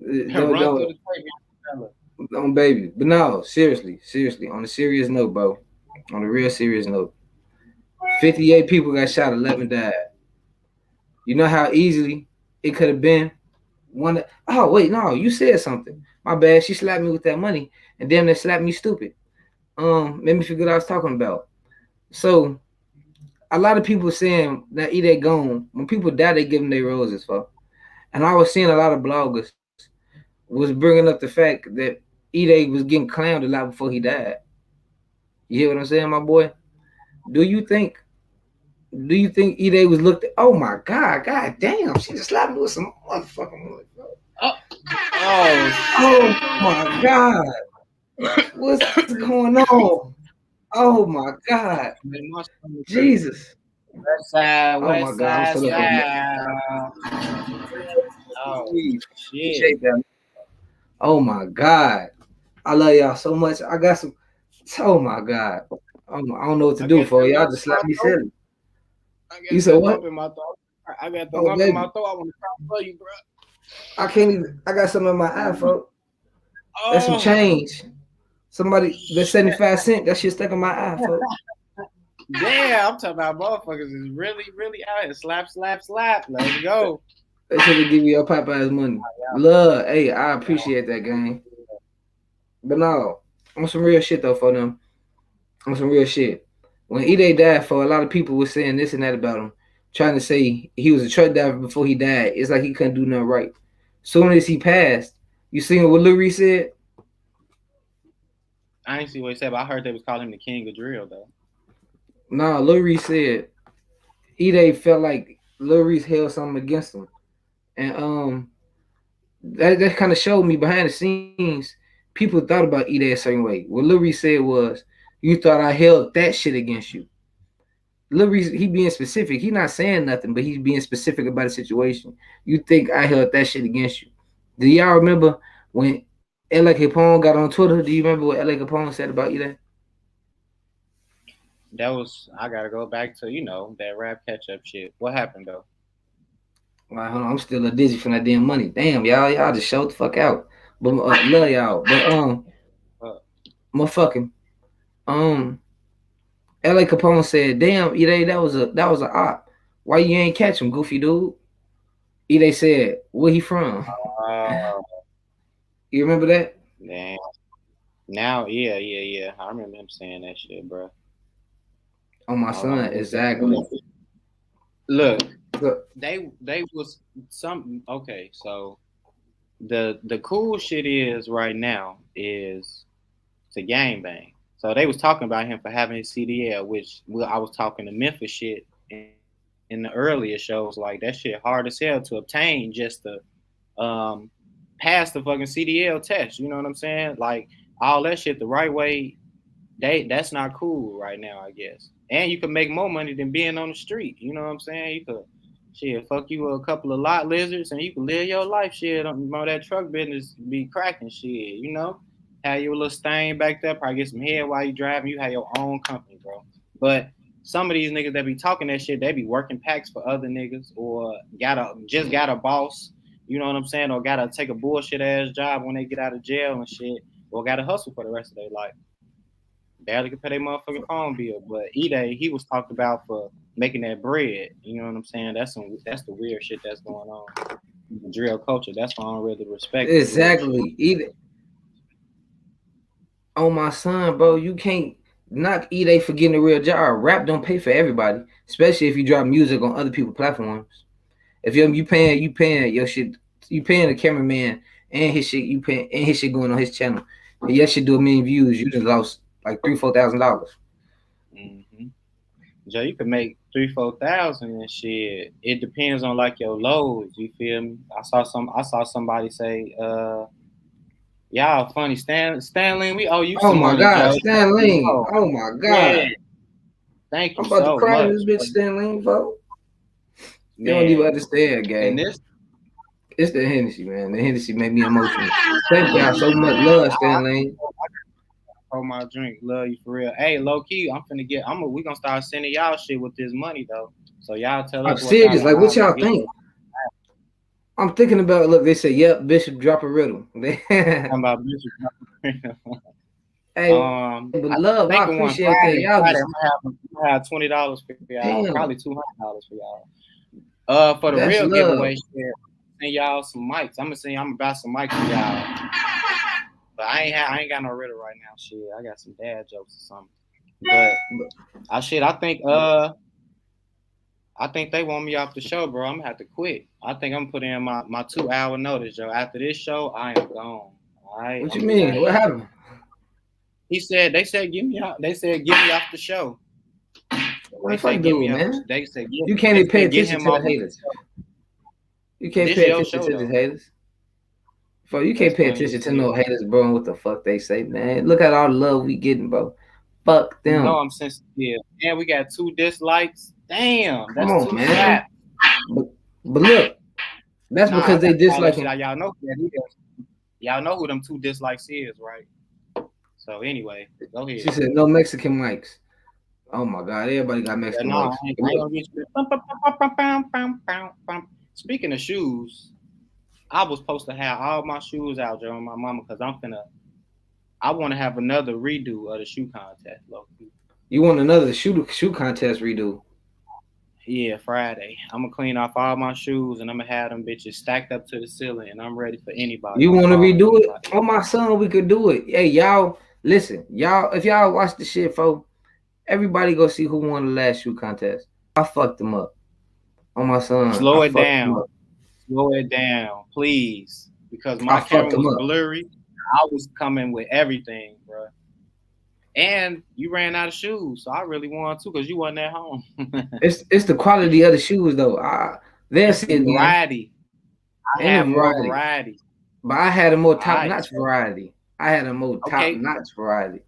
Run through
Don't
the tape,
don't baby. But no, seriously, on a serious note, bro. On a real serious note. 58 people got shot, 11 died. You know how easily it could have been one. Oh wait, no, you said something. My bad. She slapped me with that money, and then they slapped me stupid. Made me forget what I was talking about. So a lot of people saying that eat that gone. When people die, they give them their roses for. And I was seeing a lot of bloggers was bringing up the fact that Ide was getting clowned a lot before he died. You hear what I'm saying, my boy? Do you think? Do you think Ide was looked at? Oh my God damn! She just slapped me with some motherfucking money, bro.
Oh, oh,
Oh my God! What's going on? Oh my God!
man, my stomach hurt.
Jesus! Oh my
West
God! I'm
side,
still up on that.
side. Oh
Please
shit!
appreciate that. Oh my God! I love y'all so much. I got some. Oh my God! I don't know what to
I
do
got
for
that
y'all.
lump
Just
in my
slap me
throat.
silly.
I
You
got
said
that
what?
lump in my throat. I got the
Oh
lump in my
baby,
throat. I want to cry for you, bro.
I can't even. I got something in my eye, folks. That's some
Oh,
change. Somebody that 75 cents. That shit stuck in my eye, folks.
damn! I'm talking about motherfuckers is really, really out here. Slap, slap, slap. Let's go.
They should have give you your Popeyes money. Love, hey, I appreciate that, gang. But no, on some real shit though for them. On some real shit. When Ide died, for a lot of people was saying this and that about him, trying to say he was a truck driver before he died. It's like he couldn't do nothing right. Soon as he passed, you seen what Lil Reese said?
I ain't see what he said, but I heard they was calling him the king of drill though.
Nah, Lil Reese said Ide felt like Lil Reese held something against him. And that kind of showed me behind the scenes, people thought about Ide a certain way. What Lil Reese said was, "You thought I held that shit against you." Lil Reese, he being specific. He not saying nothing, but he's being specific about the situation. You think I held that shit against you? Do y'all remember when LA Capone got on Twitter? Do you remember what LA Capone said about Ide?
That was I gotta go back to that rap catch up shit. What happened though?
Well, hold on, I'm still a dizzy from that damn money. Damn, y'all just showed the fuck out. But love y'all. But
Uh,
motherfucking um LA Capone said, "Damn, Ide, that was a op. Why you ain't catch him, goofy dude?" Ide said, "Where he from?"
uh,
You remember that?
damn. Now, yeah. I remember him saying that shit, bro.
On my
Hold on,
son,
let me
exactly.
look.
Look,
They was some okay. So the cool shit is right now is to gang bang. So they was talking about him for having his CDL, which I was talking to Memphis shit in the earlier shows. Like that shit hard as hell to obtain just to pass the fucking CDL test. You know what I'm saying? Like all that shit the right way. That's not cool right now, I guess. And you can make more money than being on the street. You know what I'm saying? You could shit fuck you a couple of lot lizards and you can live your life shit on that truck business be cracking shit. Have your little stain back there, probably get some head while you driving. You have your own company, bro. But some of these niggas that be talking that shit, they be working packs for other niggas or got a boss. You know what I'm saying? Or gotta take a bullshit ass job when they get out of jail and shit, or gotta hustle for the rest of their life. Barely could pay their motherfucking phone bill. But E-Day, he was talked about for making that bread. You know what I'm saying? That's the weird shit that's going on. The drill culture. That's why I don't really respect the real shit.
exactly. Either on my son, bro, you can't knock Ide for getting a real job. Rap don't pay for everybody, especially if you drop music on other people's platforms. If you paying your shit, you paying the cameraman and his shit, you paying and his shit going on his channel. And your shit do 1 million views, you just lost like $3,000-4,000.
Mm-hmm. Joe, you could make 3-4 thousand and shit. It depends on like your loads. You feel me? I saw somebody say, y'all funny, Stanley. We owe you
Oh
some
my
money,
God,
Joe.
Stan Lean.
Oh,
Oh my
yeah.
God.
Thank
I'm
you
about to
so
cry in
much,
this bitch, Stan Lean, folks. You don't even
man.
understand,
And
gang.
this,
It's the Hennessy, man. The Hennessy made me emotional. Thank y'all so much. Love, Stan Lean.
oh my drink, love you for real. Hey, low key, we gonna start sending y'all shit with this money though. So y'all tell
I'm
us what y'all
serious.
want.
Like, what
I'll
y'all
get
think? I'm thinking about, look, they say, yep, Bishop, drop a riddle.
talking about Bishop.
Hey, but
I
love, I
thinking one
appreciate that.
Friday.
Y'all
Friday,
just,
I'm gonna have $20 for y'all.
damn,
Probably $200 for y'all. For the
that's
real
love.
giveaway, shit, send y'all some mics. I'm about some mics for y'all. But I ain't got no riddle right now. Shit, I got some dad jokes or something. But I think they want me off the show, bro. I'm gonna have to quit. I think I'm gonna put in my 2 hour notice, Joe. After this show, I am gone. All right,
What
I'm
you
gonna be
mean?
out
What
here.
happened?
They said get me out. They said get me off the show.
Man, fuck dude, man.
They said
You can't even pay
get
attention
him
to the
off.
haters. You can't
This
pay
your
attention
show
to the
though.
haters. You can't
That's
pay
funny
attention
as
to no
hell.
haters, bro, and what the fuck they say, man. Look at all the love we getting, bro. Fuck
You know
them.
I'm sensitive. And we got 2 dislikes. Damn,
Come
that's
on,
2
man.
slaps.
But look, that's
Nah, I
because they
gotta call that shit
disliking.
out. Y'all know who them 2 dislikes is, right? So anyway, go
She
ahead.
said no Mexican mics. Oh my God, everybody got
Yeah,
Mexican
no,
mics.
I ain't gonna get you. Speaking of shoes, I was supposed to have all my shoes out there on my mama because I want to have another redo of the shoe contest, low key.
You want another shoe contest redo?
Yeah, Friday. I'm gonna clean off all my shoes and I'm gonna have them bitches stacked up to the ceiling and I'm ready for anybody.
You
I'm
want to
calling
redo it?
anybody.
Oh my son, we could do it. Hey y'all, listen, y'all. If y'all watch the shit, folks, everybody go see who won the last shoe contest. I fucked them up. Oh my son, I
Slow it
fucked them
down.
up.
Slow it down, please. Because
I
my
fucked
camera
them
was
up.
blurry. I was coming with everything, bro. And you ran out of shoes, so I really wanted to because you wasn't at home.
It's the quality of the shoes though. They'll
It's
see
the
it again.
variety. I
Ain't a
have more
variety,
variety.
but I had a more
All
top
right.
notch variety. I had a more top
Okay.
notch variety.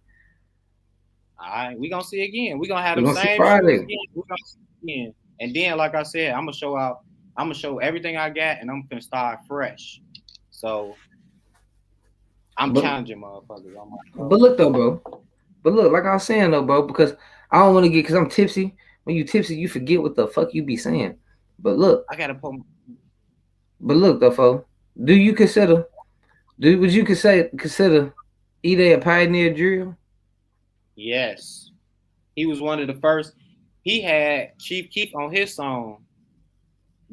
All right. We're gonna see again. We're gonna have
We're
them
gonna see
same shoes
Friday.
again. We're gonna see again. And then, like I said, I'm gonna show everything I got and I'm gonna start fresh. So I'm
But
challenging motherfuckers on my
but
show.
look though, bro. But look, like I was saying though, bro, because I don't want to get because I'm tipsy. When you tipsy, you forget what the fuck you be saying. But look,
I gotta put
though, folks. Do you consider? Would you consider Ide a pioneer drill?
yes. He was one of the first. He had Chief Keef on his song.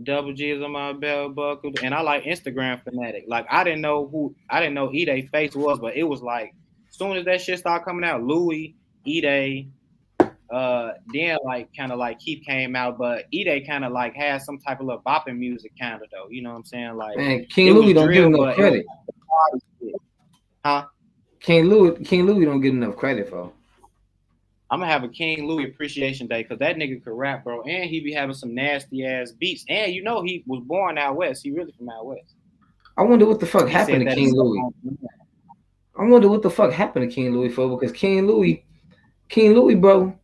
Double G's on my belt buckle, and I like Instagram fanatic. Like I didn't know Ide face was, but it was like as soon as that shit started coming out, Louis, Ide, then like kind of like Keith came out, but Ide kind of like had some type of little bopping music kind of though. You know what I'm saying? Like
Man,
it
King
was
Louis don't get
drill,
enough
but it was
credit.
party shit. Huh?
King Louis don't get enough credit for.
I'm gonna have a King Louis appreciation day because that nigga could rap, bro, and he be having some nasty ass beats. And you know he was born out west. He really from out west.
I wonder what the fuck
He
happened
said
to
that
King
himself.
Louis. I wonder what the fuck happened to King Louis for because King Louis, bro.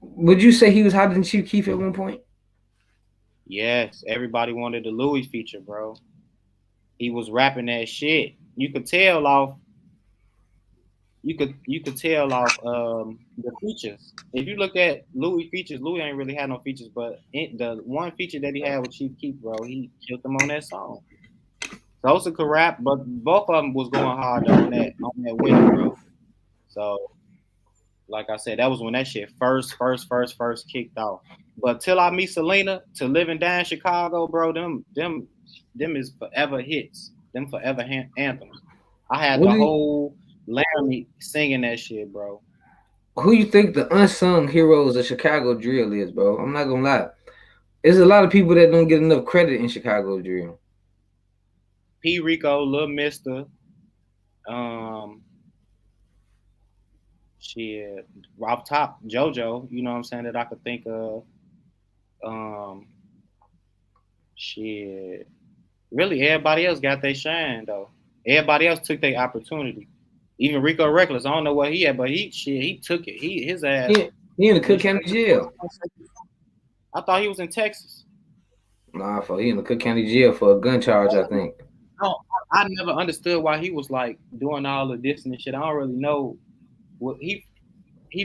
Would you say he was hotter than Chief Keef at one point?
Yes, everybody wanted the Louis feature, bro. He was rapping that shit. You could tell off the features. If you look at Louis features, Louis ain't really had no features, but the one feature that he had with Chief Keef, bro, he killed them on that song. Sosa could rap, but both of them was going hard on that winner, bro. So, like I said, that was when that shit first kicked off. But till I meet Selena, to living down Chicago, bro, them is forever hits. Them forever anthems. I had
What
the
do you,
whole Laramie singing that shit, bro.
who you think the unsung heroes of Chicago drill is, bro? I'm not gonna lie. There's a lot of people that don't get enough credit in Chicago drill.
P. Rico, Lil Mister, um, shit, off top, JoJo. You know what I'm saying that I could think of. Um, shit. Really, everybody else got their shine though. Everybody else took their opportunity. Even Rico Reckless, I don't know what he had, but he took it. His ass
He in the Cook
went
County
straight to court.
jail.
I thought he was in Texas.
Nah, for he in the Cook County jail for a gun charge, I think.
No, I never understood why he was like doing all of this and shit. I don't really know what he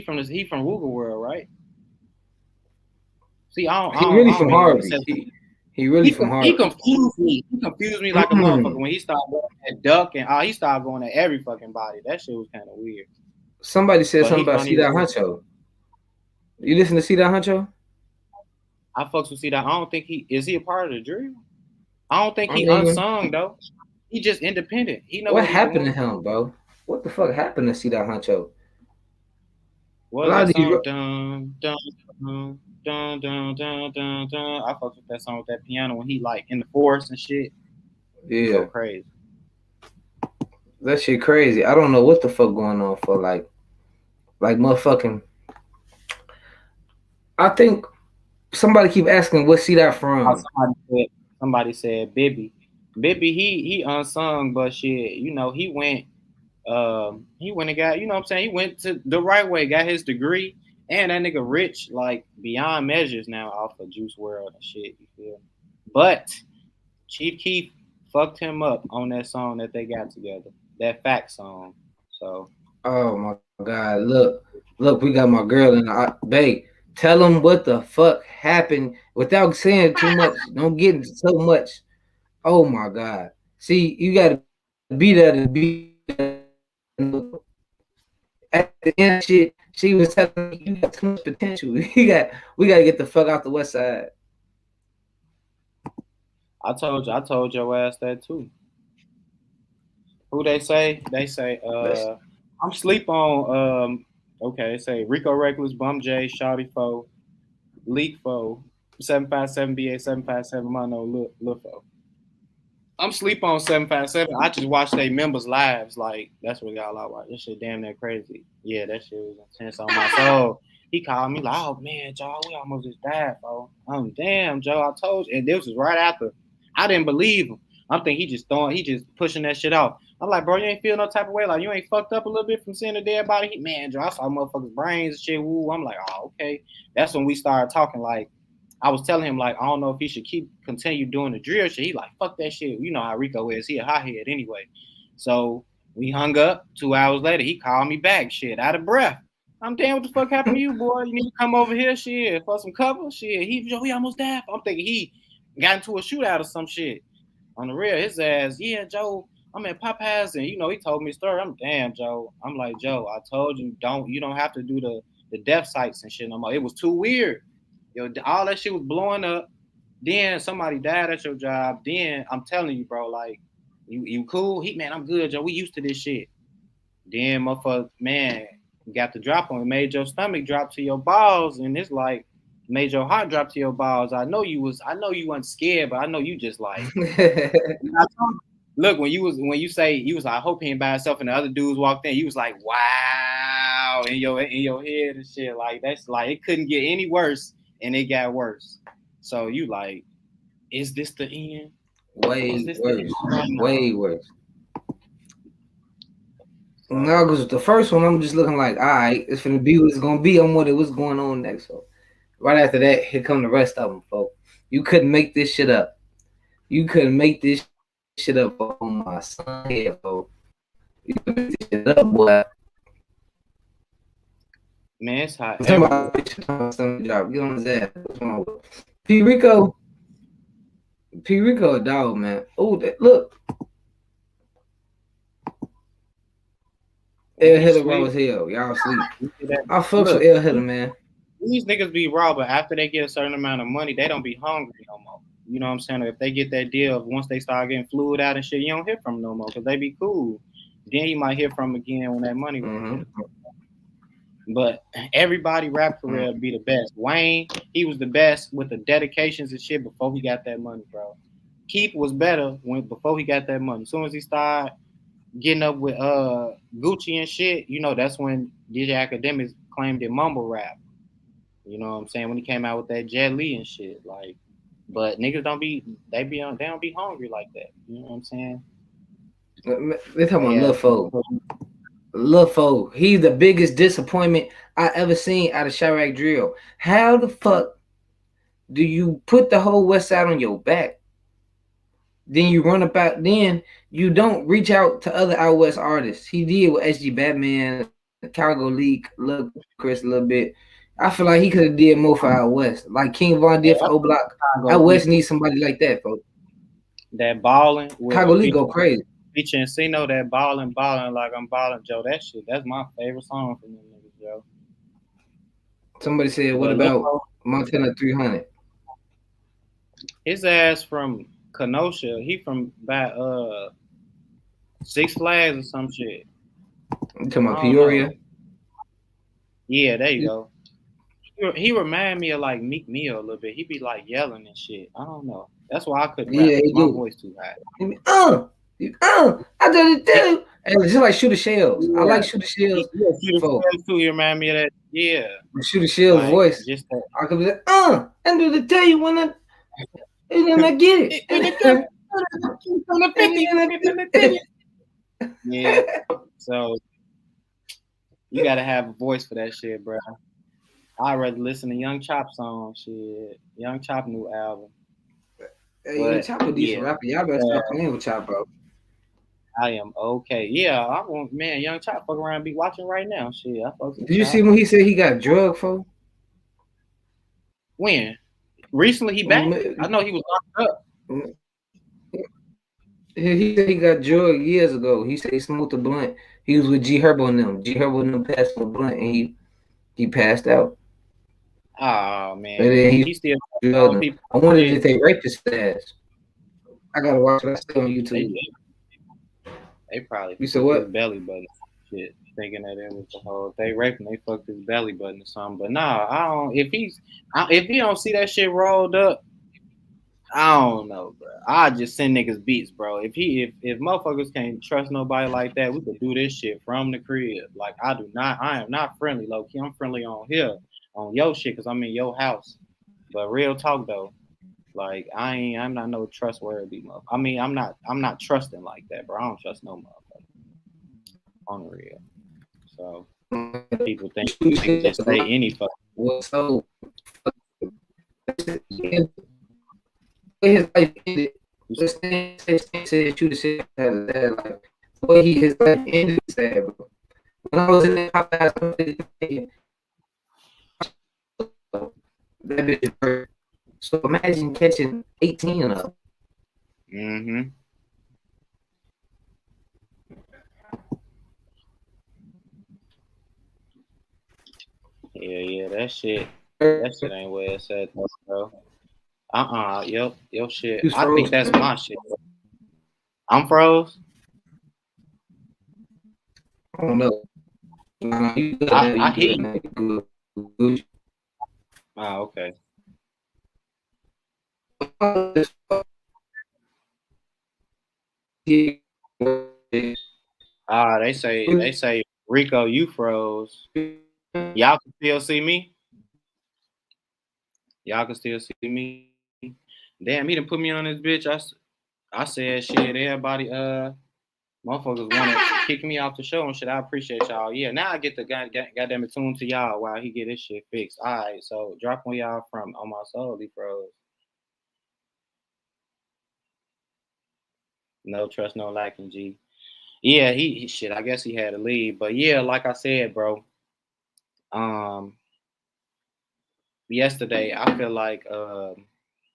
from Ruger World, right? See,
He really
I don't
from
really know. He
Harvey.
said
He really from
he
Harvey.
confused me. He confused me like a motherfucker
Mm.
when he started going at Duck and he started going at every fucking body. That shit was kind of weird.
Somebody said
But he
something about
funny
See
as
That Huncho. You listen to See That Huncho?
I fucks with see that. I don't think he is he a part of the drill. I don't think
I
he
mean,
unsung though. He just independent. He know
what
what he
happened to
doing.
him, bro? What the fuck happened to See That Huncho? A
What is
lot
that
of these,
song? Dun dun dun dun dun dun dun dun. I fucks with that song with that piano when he like in the forest and shit. Go
yeah,
crazy.
that shit crazy. I don't know what the fuck going on for like motherfucking. I think somebody keep asking what See That
How
from.
somebody said Bibby. Bibby he unsung, but shit, you know, he went and got, you know what I'm saying? He went to the right way, got his degree, and that nigga rich like beyond measures now off of Juice World and shit, you feel me? But Chief Keef fucked him up on that song that they got together, that Fact song. So
Oh my god! Look, we got my girl in the babe. Tell them what the fuck happened without saying too much. Don't get into so much. Oh my god! See, you got to be there to be at the end. She was telling me you got too much potential. We got to get the fuck out the west side.
I told your ass that too. Who they say? They say,
Let's,
I'm sleep on okay, they say Rico Reckless, Bum J, Shawty Foe, Leak Foe, 757 BA 757 Mono Lil Foe. I'm sleep on 757. I just watch they members lives. Like that's what y'all I watch. This shit damn near crazy. Yeah, that shit was intense on my soul. He called me like, oh man, Joe, we almost just died, bro. I'm damn, Joe. I told you. And this was right after. I didn't believe him. I'm thinking he just pushing that shit off. I'm like, bro, you ain't feel no type of way. Like you ain't fucked up a little bit from seeing the dead body. Man, Joe, I saw motherfuckers' brains and shit. Woo. I'm like, oh, okay. That's when we started talking like I was telling him like I don't know if he should continue doing the drill shit. He like fuck that shit. You know how Rico is. He a hothead anyway. So we hung up. 2 hours later, he called me back. Shit, out of breath. I'm damn what the fuck happened to you, boy. You need to come over here, shit, for some cover. Shit, he almost died. I'm thinking he got into a shootout or some shit. On the real, his ass, yeah, Joe. I'm at Popeyes, and you know he told me a story. I'm damn, Joe. I'm like, Joe, I told you you don't have to do the death sites and shit no more. It was too weird. Yo, all that shit was blowing up. Then somebody died at your job. Then I'm telling you, bro, like you cool. Man, I'm good, Joe. We used to this shit. Then motherfucker, man, got the drop on it. Made your stomach drop to your balls, and it's like made your heart drop to your balls. I know you wasn't scared, but I know you just like look when you say you was like, I hope he ain't by himself, and the other dudes walked in, you was like, wow, in your head and shit. Like that's like it couldn't get any worse, and it got worse. So you like, is this the end? Is
way
this the
worse,
end right now?
way worse.
So
No, because the first one, I'm just looking like, all right, it's gonna be what it's gonna be. I'm what's going on next. So right after that, here come the rest of them, folks. You couldn't make this shit up. You couldn't make this shit up on my son head, folks. You couldn't make this shit up, boy.
man, it's hot
Somebody
everywhere.
stomach drop. Get on his ass. What's wrong with P Rico? P Rico a dog, man. Oh, look.
And
L
he
Hitter raw as
sleep.
hell. Y'all sleep.
You see that?
I fucks with
Look,
L Hitter, man.
these niggas be raw, but after they get a certain amount of money, they don't be hungry no more. You know what I'm saying? If they get that deal, once they start getting fluid out and shit, you don't hear from them no more because they be cool. Then you might hear from them again when that money right
Mm-hmm.
there. But everybody rap
Mm.
career be the best. Wayne, he was the best with the dedications and shit before he got that money, bro. Keith was better when before he got that money. As soon as he started getting up with Gucci and shit, you know, that's when DJ Academics claimed it mumble rap. You know what I'm saying? When he came out with that Jet Li and shit, like, but niggas don't be they don't be hungry like that. You know what I'm saying?
They talking
But
about
yeah,
Lil Fo. Lil Fo. He's the biggest disappointment I ever seen out of Chirac Drill. How the fuck do you put the whole West Side on your back? Then you run about. Then you don't reach out to other out West artists. He did with SG Batman, Cargo Leak, Lil Chris a little bit. I feel like he could have did more for out West, like King Von did for O Block. Out West needs somebody like that, folks.
that balling with
Cargo Leak go crazy.
featuring Encino, that balling like I'm balling, Joe. That shit, that's my favorite song from them niggas, Joe.
Somebody said, "What
But
about
look,
Montana 300?"
his ass from Kenosha, he from by Six Flags or some shit.
You talking
I
about
don't know.
Peoria?
Yeah, there you go. He remind me of like Meek Mill a little bit. He be like yelling and shit. I don't know. That's why I couldn't rap
Yeah,
because
he
my
do.
voice too high.
I did it too. And it's just like Shooter Shells. I
Yeah,
like Shooter Shells
yeah, Shooter
for
Shells too. You remind me of that. Yeah,
Shooter Shells
like
voice.
just that.
I could be like, and do the tell you when I get it.
In the gun, on the 50, yeah. So you gotta have a voice for that shit, bro. I'd rather listen to Young Chop song shit. Young Chop new album.
Hey, Young
But
Chop a decent
yeah,
rapper. Y'all better stop playing with Chop, bro.
I am okay. Yeah, I want man, Young Chop fuck around and be watching right now. Shit, I fuck with
Did you
Chop.
see when he said he got drugged for?
When? Recently he back? I know he was locked up.
He said he got drugged years ago. He said he smoked a blunt. He was with G Herbo and them. G Herbo and them passed him a blunt and he passed out.
Oh
And
man,
then he
he still
drugged
calling
him.
people
I wondered
shit.
if they raped his ass. I gotta watch it. I still on
They,
YouTube.
they probably
You said
fucked his
what?
belly button. Shit, thinking that it was the whole. If they raped him, they fucked his belly button or something. But nah, I don't. If he don't see that shit rolled up, I don't know, bro. I just send niggas beats, bro. If motherfuckers can't trust nobody like that, we could do this shit from the crib. Like I am not friendly, low key. I'm friendly on here, on your shit, cause I'm in your house. But real talk though, like I'm not no trustworthy motherfucker. I mean, I'm not trusting like that, bro. I don't trust no motherfucker on the real. So people think they can just say any fuck.
Well, so his life ended. Said shoot shit had a sad life. Boy, his life ended sad, bro. When I was in that Popeyes, that bitch hurt. So imagine catching 18 and up.
Mm-hmm. Yeah, that shit ain't where it's at, bro. Your shit.
You
I think
froze.
that's my shit. Bro. I'm froze.
I don't know. Nah, you good now.
I
You
hear
good
you.
now. You good.
Okay. They say Rico, you froze. Y'all can still see me. Y'all can still see me. Damn, he done put me on this bitch. I said shit. Everybody motherfuckers want to kick me off the show and shit. I appreciate y'all. Yeah, now I get the goddamn it tune to y'all while he get his shit fixed. All right, so drop on y'all from On My Soul, he froze. No trust, no lacking, G. Yeah, he shit. I guess he had to leave, but yeah, like I said, bro. Um, yesterday I feel like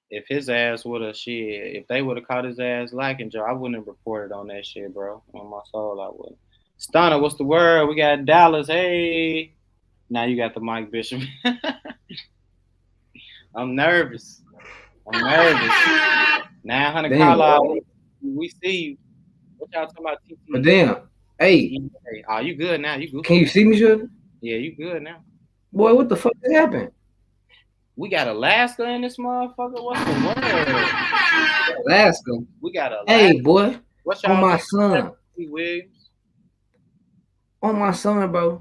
if his ass would have shit, if they would have caught his ass lacking, Joe, I wouldn't have reported on that shit, bro. On my soul, I wouldn't. Stunner, what's the word? We got Dallas. Hey, now you got the Mike Bishop. I'm nervous. 900 call out. We see you. What y'all talking about? TT?
But damn, hey,
oh, you good now? You good?
Can you see me, Shadon?
Yeah, you good now.
Boy, what the fuck just happened?
We got Alaska in this motherfucker. What's the word?
Alaska.
We got Alaska.
Hey, boy.
What's
y'all? Oh, my
name?
son.
T. Williams.
On my son, bro.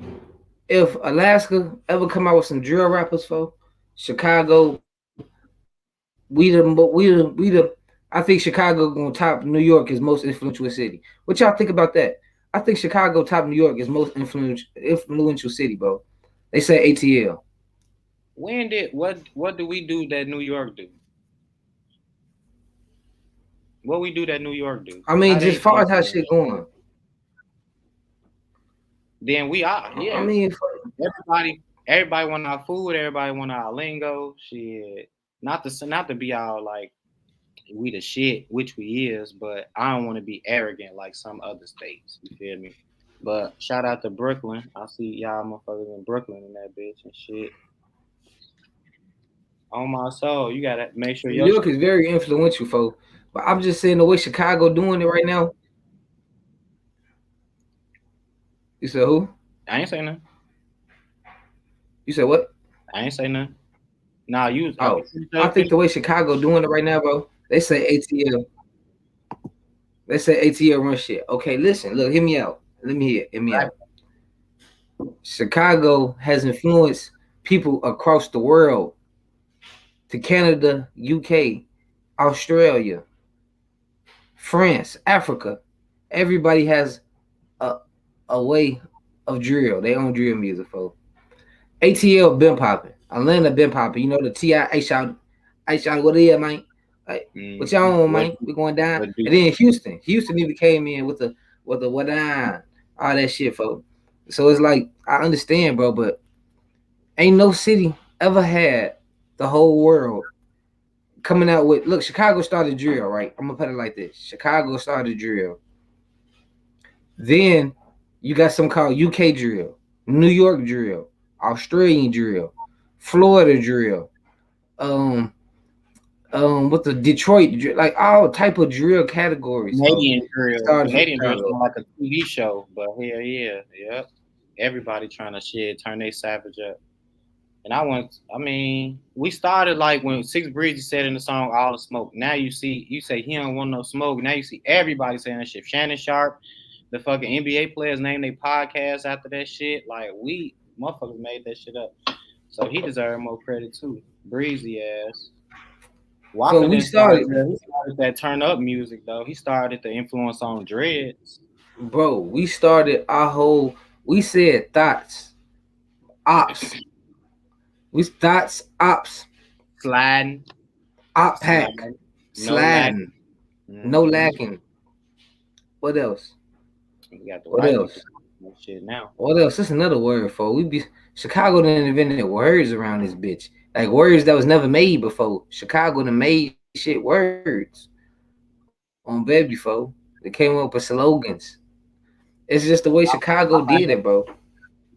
If Alaska ever come out with some drill rappers, for Chicago, we the. I think Chicago gonna top New York as most influential city. What y'all think about that? I think Chicago top New York is most influential city, bro. They say ATL.
When did what do we do that New York do? What we do that New York do?
I mean,
How
just
they
far as how
influence?
shit going.
Then we are,
I
yeah.
mean,
Everybody want our food. Everybody want our lingo. Shit. Not to be all like we the shit, which we is, but I don't want to be arrogant like some other states. You feel me? But shout out to Brooklyn. I see y'all motherfuckers in Brooklyn in that bitch and shit. On my soul, you gotta make sure
New
your
York
shit.
is very influential, folks. But I'm just saying the way Chicago doing it right now. You said who?
I ain't say nothing.
You said what?
I ain't say nothing. Nah, you was
Oh, I think
finish.
the way Chicago doing it right now, bro. They say ATL. They say ATL run shit. Okay, listen, look, hear me out. Let me hear me out. Chicago has influenced people across the world to Canada, UK, Australia, France, Africa. Everybody has a, a way of drill. They own drill music, folks. ATL been popping. Atlanta been popping. You know the Ti I shot what is, man? Like, what
Mm-hmm.
y'all on, man? We going down.
What do?
And then Houston even came in with the what down, all that shit, folks. So it's like I understand, bro, but ain't no city ever had the whole world coming out with. Look, Chicago started drill, right? I'm gonna put it like this: Chicago started drill. Then you got some called UK drill, New York drill, Australian drill, Florida drill, um, with the Detroit drill, like all type of drill categories. So
Canadian drill.
started from
Canadian drill
Chicago.
sound like a TV show, but hell yeah, yep. Everybody trying to shit, turn they savage up. And I mean, we started like when Six Breezy said in the song All the Smoke. Now you say he don't want no smoke. Now you see everybody saying that shit. Shannon Sharp, the fucking NBA players name their podcast after that shit. Like we motherfuckers made that shit up. So he deserved more credit too. Breezy ass.
So
Walker
we
didn't start
started,
that. He started that turn up music though. He started the influence on dreads.
bro. We started our whole. We said thoughts, ops. We thoughts, ops,
Sliding.
op pack,
Sliding. No lack.
sliding, no
Mm-hmm.
lacking. What else?
We got the
What
white people
else?
doing that shit now.
What else? That's another word for we be Chicago done invented words around this bitch. Like words that was never made before. Chicago done made shit words on baby before. They came up with slogans. It's just the way Chicago did it, bro.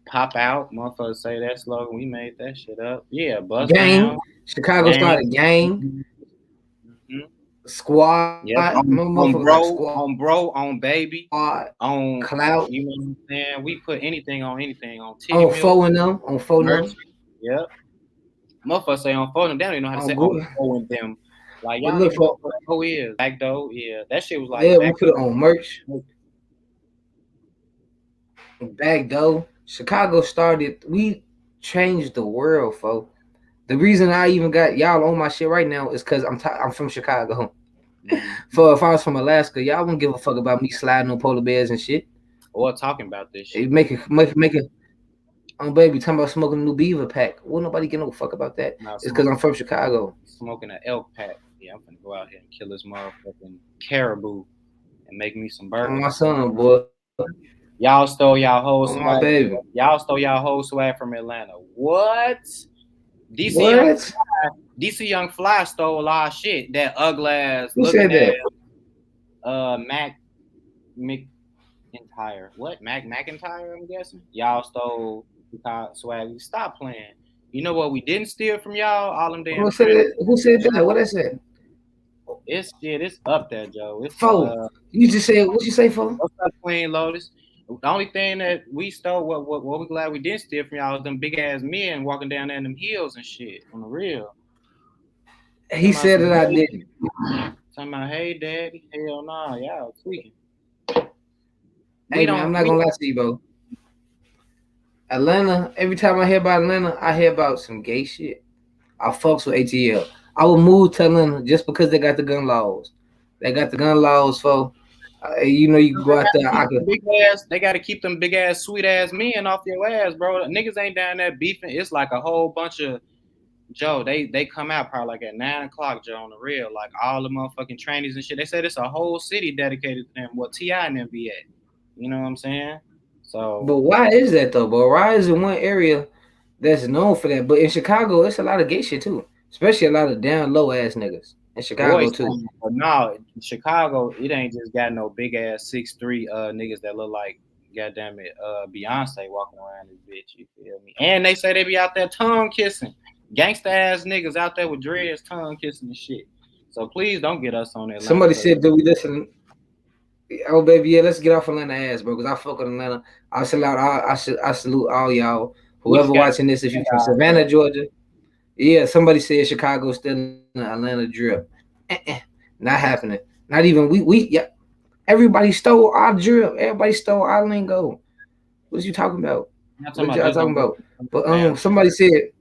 Pop out, motherfuckers say that slogan. We made that shit up. Yeah, bust
Gang.
down,
Chicago
gang.
started gang,
Mm-hmm.
squad.
Yep,
Remember motherfuckers like
on baby,
squad,
on
clout,
you know what I'm saying. We put anything on titty
on
milk,
four and them, on four and
merch.
them,
Yep, motherfuckers say on phone them. They don't even know how to
on
say
group.
on phone them. Like
But
y'all don't
look
even know
for
what O is. Back though, yeah, that shit was like
yeah, we
back.
put it on merch. Back though, Chicago started. We changed the world, folks. The reason I even got y'all on my shit right now is because I'm from Chicago.
Mm-hmm.
For if I was from Alaska, y'all wouldn't give a fuck about me sliding on polar bears and shit.
Or talking about this
It
shit.
make it on baby talking about smoking a new beaver pack. Will nobody give no fuck about that?
Now
It's because I'm from Chicago.
smoking an elk pack. Yeah, I'm finna go out here and kill this motherfucking caribou and make me some
On
burgers.
my son, boy.
Y'all stole y'all whole
On my
swag.
baby.
Y'all stole y'all whole swag from Atlanta. What? DC Young
What?
DC Young Fly stole our shit. That ugly ass
Who said
looking
that?
ass Mac McIntyre. What? Mac McIntyre, I'm guessing. Y'all stole the swag. Stop playing. You know what we didn't steal from y'all? All them damn
Who said
prints.
it? Who said that? What I said?
It's shit, it's up there, Joe. It's
Fo. You just said what you say, Fo?
what's up, Queen Lotus? The only thing that we stole, what we glad we didn't steal from y'all, was them big ass men walking down there in them hills and shit. On the real.
He said that I didn't.
Talking about, hey daddy, hell nah, y'all tweaking. We
Hey man, I'm
don't.
not
We
gonna lie to you, bro. Atlanta. Every time I hear about Atlanta, I hear about some gay shit. I fucks with ATL. I would move to Atlanta just because they got the gun laws. They got the gun laws for. You know, you can go out there. I
keep
could.
them big ass. They got to keep them big ass, sweet ass men off your ass, bro. Niggas ain't down there beefing. It's like a whole bunch of Joe. They come out probably like at 9 o'clock, Joe, on the real. Like all the motherfucking trainees and shit. They said it's a whole city dedicated to them. What T.I. and them be at. You know what I'm saying? So
But why is that though, bro? Why is it one area that's known for that? But in Chicago, it's a lot of gay shit too, especially a lot of down low ass niggas in Chicago
boys,
too.
but no, Chicago, it ain't just got no big ass 6'3" niggas that look like goddamn it Beyonce walking around this bitch. You feel me? And they say they be out there tongue kissing, gangsta ass niggas out there with dreads, tongue kissing and shit. So please don't get us on Atlanta,
Somebody
cause
said, "Do we listen?" Oh baby, yeah, let's get off Atlanta ass, bro. Cause I fuck with Atlanta. I salute all y'all.
we just
Whoever
got
watching this, if you from
to
Savannah, Georgia, yeah. Somebody said Chicago still in the Atlanta drip. Not happening. Not even we yeah. Everybody stole our drip. Everybody stole our lingo. What you talking about?
I'm talking
What
about
y'all
just
talking
don't go
about? But
down.
somebody said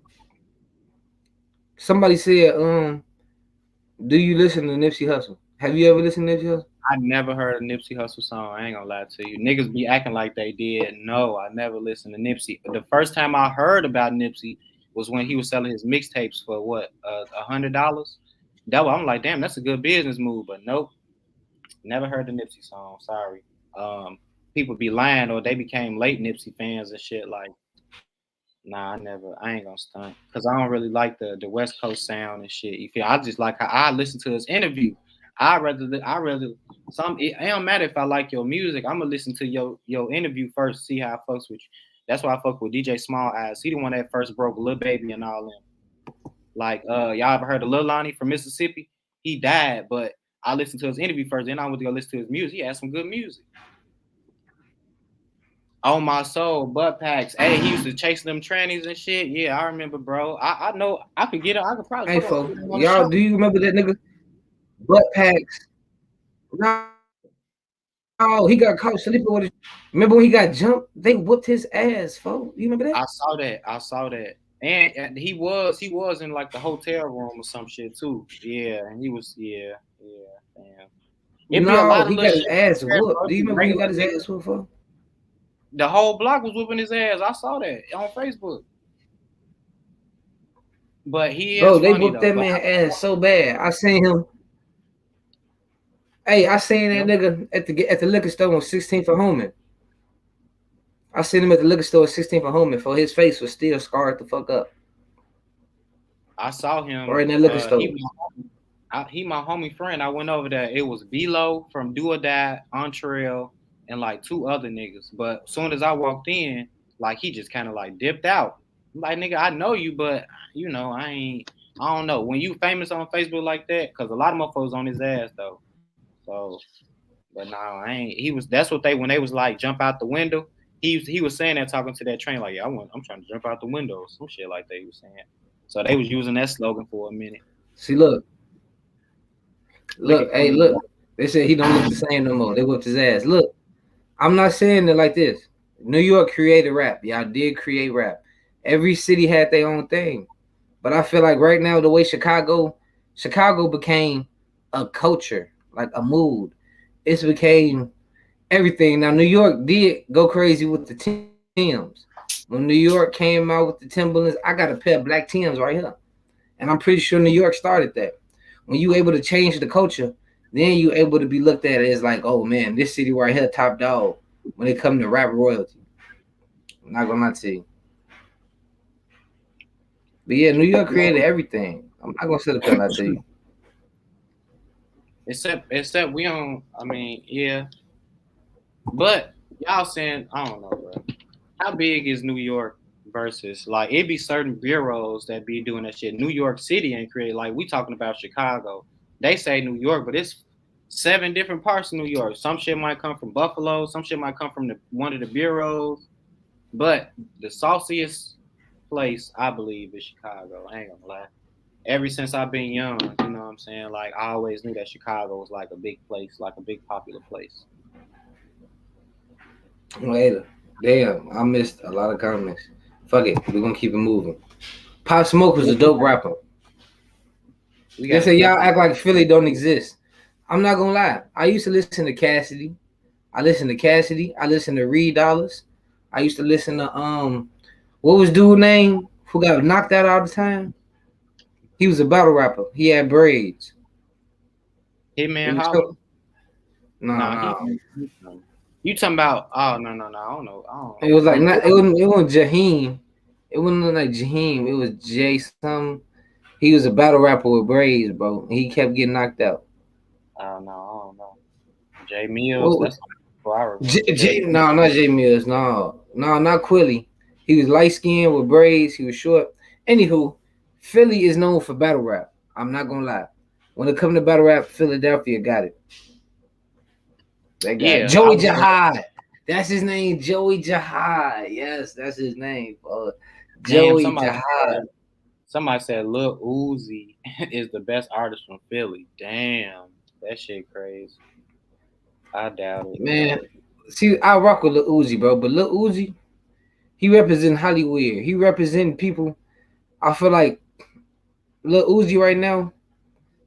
do you listen to Nipsey Hussle? Have you ever listened to Nipsey Hussle?
I never heard a Nipsey Hussle song. I ain't gonna lie to you. Niggas be acting like they did. No, I never listened to Nipsey. The first time I heard about Nipsey was when he was selling his mixtapes for what, $100. I'm like, damn, that's a good business move. But nope, never heard the Nipsey song. Sorry. Um, People be lying or they became late Nipsey fans and shit. Like, nah, I never. I ain't gonna stunt because I don't really like the West Coast sound and shit. You feel? I just like how I listen to his interview. I rather some. It don't matter if I like your music. I'm gonna listen to your interview first, see how I fucks with you. That's why I fuck with DJ Small Eyes. He the one that first broke Lil Baby and all them. Like y'all ever heard of Lil Lonnie from Mississippi? He died, but I listened to his interview first. Then I went to go listen to his music. He had some good music. On my soul, butt packs. Hey, he used to chase them trannies and shit. Yeah, I remember, bro. I know I could get it. I could probably
Hey,
put him
folks,
on the show.
y'all, do you remember that nigga butt packs? No, he got caught sleeping with his. Remember when he got jumped? They whooped his ass, folks. You remember that?
I saw that. I saw that. And he was in like the hotel room or some shit too. Yeah, and he was yeah. Damn. It'd be a
No,
lot of
he
little
got his
shit like
ass
that, bro.
whooped. Do
It'd
you
be
remember when he
regular
got his
niggas.
ass whooped for?
The whole block was whooping his ass. I saw that on Facebook. But he is
Bro, they
funny
whooped
though.
that
But
man ass so bad. I seen him. Hey, I seen that
yeah,
nigga at the liquor store on 16th for Homan. I seen him at the liquor store at 16th for Homan. For his face was still scarred the fuck up.
I saw
Or
him.
in that liquor store.
He my homie friend. I went over there. It was Bilo from Do or Die, Entrell, and like two other niggas. But as soon as I walked in, like he just kind of like dipped out. I'm like, nigga, I know you, but I ain't. I don't know. When you famous on Facebook like that, because a lot of motherfuckers on his ass though. So, but no, I ain't. He was. That's what they when they was like jump out the window. He was saying that talking to that train like, yeah, I'm trying to jump out the window, some shit like that. He was saying. So they was using that slogan for a minute.
See, look,
Looking
hey,
clean.
look. They said he don't look the same no more. They whooped his ass. Look, I'm not saying it like this. New York created rap. Y'all did create rap. Every city had their own thing. But I feel like right now the way Chicago became a culture, like a mood. It's became everything. Now New York did go crazy with the Tims. When New York came out with the Timberlands, I got a pair of black Tims right here. And I'm pretty sure New York started that. When you able to change the culture, then you able to be looked at as like, oh man, this city right here top dog when it come to rap royalty. I'm not gonna lie to you. But yeah, New York created everything. I'm not gonna sit up here and lie to you.
Except we don't. I mean, yeah, but y'all saying I don't know, bro. How big is New York versus like it be certain bureaus that be doing that shit. New York City ain't created like we talking about Chicago. They say New York, but it's seven different parts of New York. Some shit might come from Buffalo. Some shit might come from one of the bureaus. But the sauciest place I believe is Chicago. I ain't gonna lie. Ever since I've been young, you know what I'm saying? Like I always knew that Chicago was like a big place, like a big popular place.
Later. Damn, I missed a lot of comments. Fuck it, we're gonna keep it moving. Pop Smoke was a dope rapper.
We
They
gotta
say y'all
separate.
act like Philly don't exist. I'm not gonna lie. I used to listen to Cassidy. I listened to Cassidy. I listened to Reed Dollars. I used to listen to what was dude name who got knocked out all the time? He was a battle rapper. He had braids. He
Hitman
was
Holler.
so no
Nah,
no.
you talking about? Oh no, I don't know. I don't.
It was like
From
not it wasn't Jaheim. It wasn't like Jaheim. It was Jay some. He was a battle rapper with braids, bro. He kept getting knocked out.
oh no, I don't know. Jay Mills.
What
That's who I remember. Jay.
No, not Jay Mills. No, no, not Quilly. He was light skinned with braids. He was short. Anywho, Philly is known for battle rap. I'm not gonna lie. When it comes to battle rap, Philadelphia got it. They got it.
Yeah, I
Joey
was saying.
Jihad. That's his name, Joey Jihad. Yes, that's his name.
Damn,
Joey Jihad.
somebody said Lil Uzi is the best artist from Philly. Damn, that shit crazy. I doubt it.
Man, see, I rock with Lil Uzi, bro. But Lil Uzi, he represent Hollywood. He represent people. I feel like Lil Uzi right now,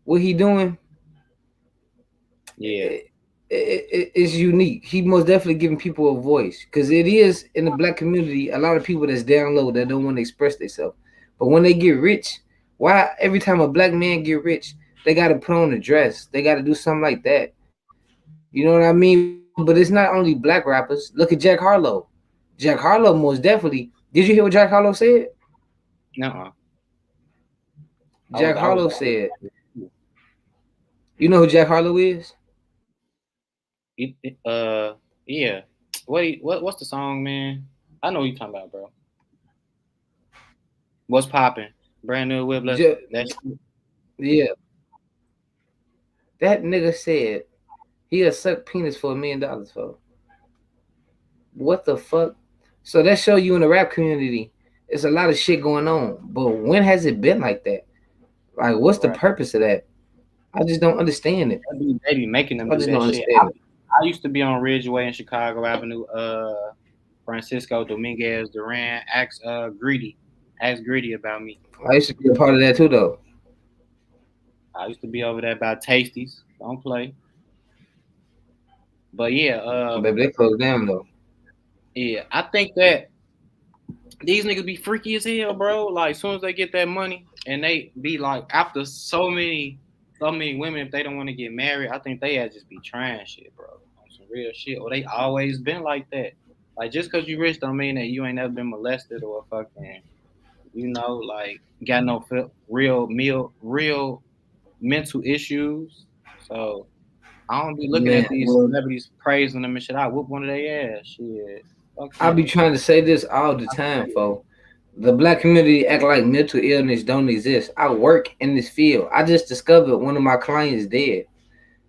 what he doing,
Yeah,
it's unique. He most definitely giving people a voice because it is in the black community a lot of people that's down low that don't want to express themselves. But when they get rich, why every time a black man get rich, they got to put on a dress, they got to do something like that. You know what I mean? But it's not only black rappers. Look at Jack Harlow. Jack Harlow most definitely. Did you hear what Jack Harlow said?
no,
Jack
I was.
Harlow said, "You know who Jack Harlow is?"
Yeah. What's the song, man? I know what you're talking about, bro. What's popping? Brand new whip.
Ja-
That's
yeah, that nigga said he'll suck penis for $1 million for. What the fuck? So that show you in the rap community, it's a lot of shit going on. But when has it been like that? Like, what's the
right.
purpose of that? I just don't understand it.
They be making them
I
do
just
that
don't
shit.
understand it.
I used to be on Ridgeway in Chicago Avenue. Francisco Dominguez Duran. Ask Greedy about me.
I used to be a part of that too, though.
I used to be over there by Tasties. Don't play. But yeah,
Baby, they closed down though.
yeah. I think that these niggas be freaky as hell, bro. Like, as soon as they get that money and they be like, after so many women, if they don't want to get married, I think they just be trying shit, bro. On some real shit. Or they always been like that. Like, just because you rich don't mean that you ain't never been molested or fucking, like, got no real mental issues. So, I don't be looking
Man,
at these
well,
celebrities praising them and shit. I whoop one of their ass. Shit. Fuck
I be
them.
trying to say this all the time, folks. The black community act like mental illness don't exist. I work in this field. I just discovered one of my clients dead.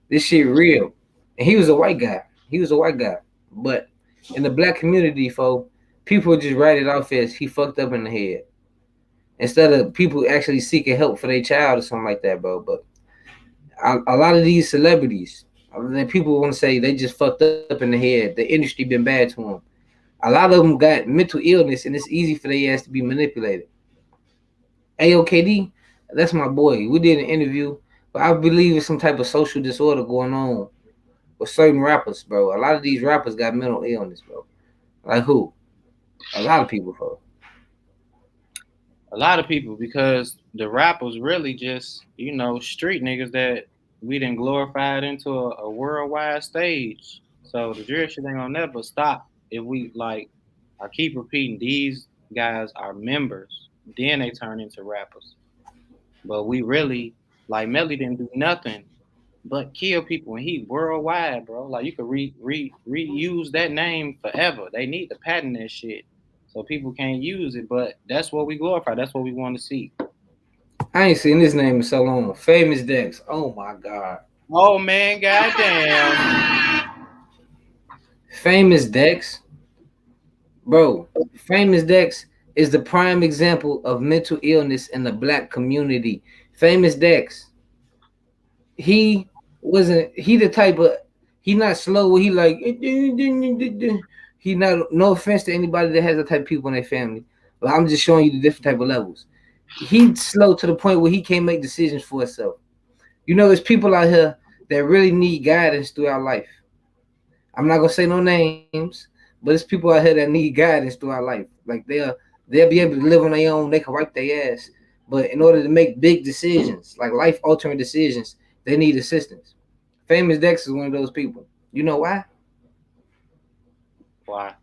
This shit real. And he was a white guy. He was a white guy. But in the black community, folks, people just write it off as he fucked up in the head. Instead of people actually seeking help for their child or something like that, bro. But a lot of these celebrities, people want to say they just fucked up in the head. The industry been bad to them. A lot of them got mental illness, and it's easy for their ass to be manipulated. AOKD, that's my boy. We did an interview, but I believe it's some type of social disorder going on with certain rappers, bro. A lot of these rappers got mental illness, bro. Like who? A lot of people, bro.
A lot of people, because the rappers really just street niggas that we done glorified into a worldwide stage. So the drill shit ain't gonna never stop if we like. I keep repeating, these guys are members, then they turn into rappers. But we really, like, Melly didn't do nothing but kill people, and he worldwide, bro. Like, you could reuse that name forever. They need to patent that shit so people can't use it. But that's what we glorify. That's what we want to see.
I ain't seen this name in so long. Famous Dex. Oh my god.
Oh man, goddamn.
Famous Dex, bro. Famous Dex is the prime example of mental illness in the black community. Famous Dex, he wasn't. He the type of. He not slow. He like. He not no offense to anybody that has that type of people in their family, but I'm just showing you the different type of levels. He's slow to the point where he can't make decisions for himself. You know, there's people out here that really need guidance throughout life. I'm not gonna say no names, but it's people out here that need guidance throughout life. Like they'll be able to live on their own. They can wipe their ass, but in order to make big decisions, like life altering decisions, they need assistance. Famous Dex is one of those people. You know why?
Why?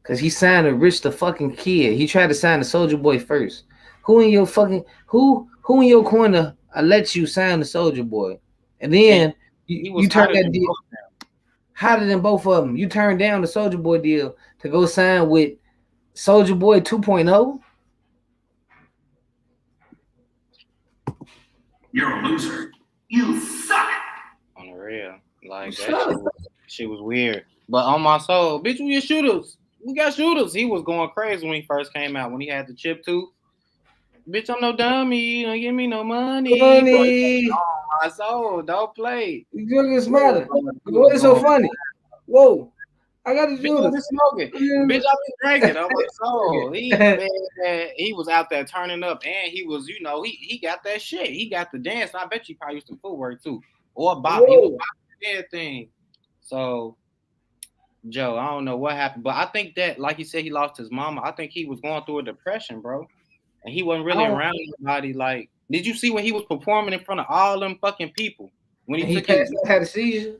Cause he signed a rich the fucking kid. He tried to sign the Soldier Boy first. Who in your corner let you sign the Soldier Boy, and
And
then
he
you
was
turn
hotter
that
than
deal
both.
hotter than both of them. You turned down the Soldier Boy deal to go sign with Soldier Boy 2.0.
You're a loser. You suck.
On the real. Like
What's
that
up?
shit was weird. But on my soul, bitch, we get shooters. We got shooters. He was going crazy when he first came out, when he had the chip tooth. Bitch, I'm no dummy. You don't give me no money. Bro,
Funny.
my soul, don't play.
You drinking
He was
smarter.
going, he
What
was
is so
going.
funny? Whoa, I got to
Bitch,
do
I be
this.
smoking. Bitch, I be drinking on my soul. Man, he was out there turning up, and he was, he got that shit. He got the dance. I bet you probably used some footwork too, or bop. He was
Whoa.
bopping everything. So Joe, I don't know what happened, but I think that, like he said, he lost his mama. I think he was going through a depression, bro, and he wasn't
I
really
don't,
around anybody. Like, did you see when he was performing in front of all them fucking people when he
and he
took his?
passed out, had a seizure.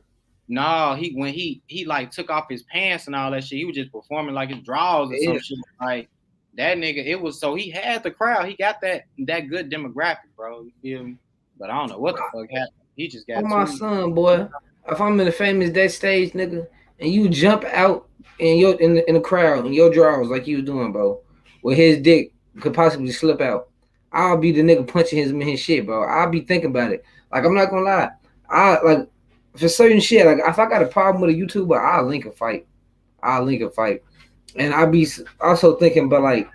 No, he like took off his pants and all that shit. He was just performing like his drawers or some
Yeah.
shit. Like that nigga, it was so he had the crowd. He got that good demographic, bro. You feel me? But I don't know what the fuck happened. He just
On
got
my
too.
son, boy. If I'm in a famous death stage, nigga, and you jump out in the crowd in your drawers like you was doing, bro, where his dick could possibly slip out, I'll be the nigga punching his shit, bro. I'll be thinking about it. Like I'm not gonna lie, I like for certain shit. Like if I got a problem with a YouTuber, I'll link a fight. I'll link a fight, and I'll be also thinking about like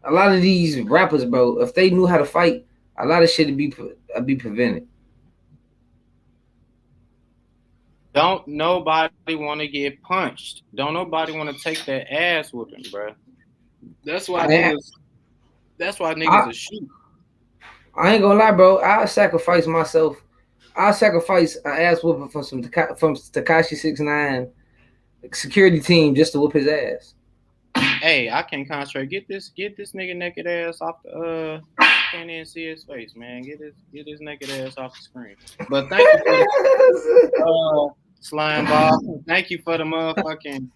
a lot of these rappers, bro. If they knew how to fight, a lot of shit would be prevented.
Don't nobody want to get punched. Don't nobody want to take that ass whooping, bro. That's why
I,
niggas. That's why niggas
I,
are shoot.
I ain't gonna lie, bro. I'll sacrifice myself. I'll sacrifice an ass whooping from Takashi 69 security team just to whoop his ass.
Hey, I can't concentrate. Get this nigga naked ass off the can't even see his face, man. Get his naked ass off the screen. But thank you for the slime ball. Thank you for the motherfucking.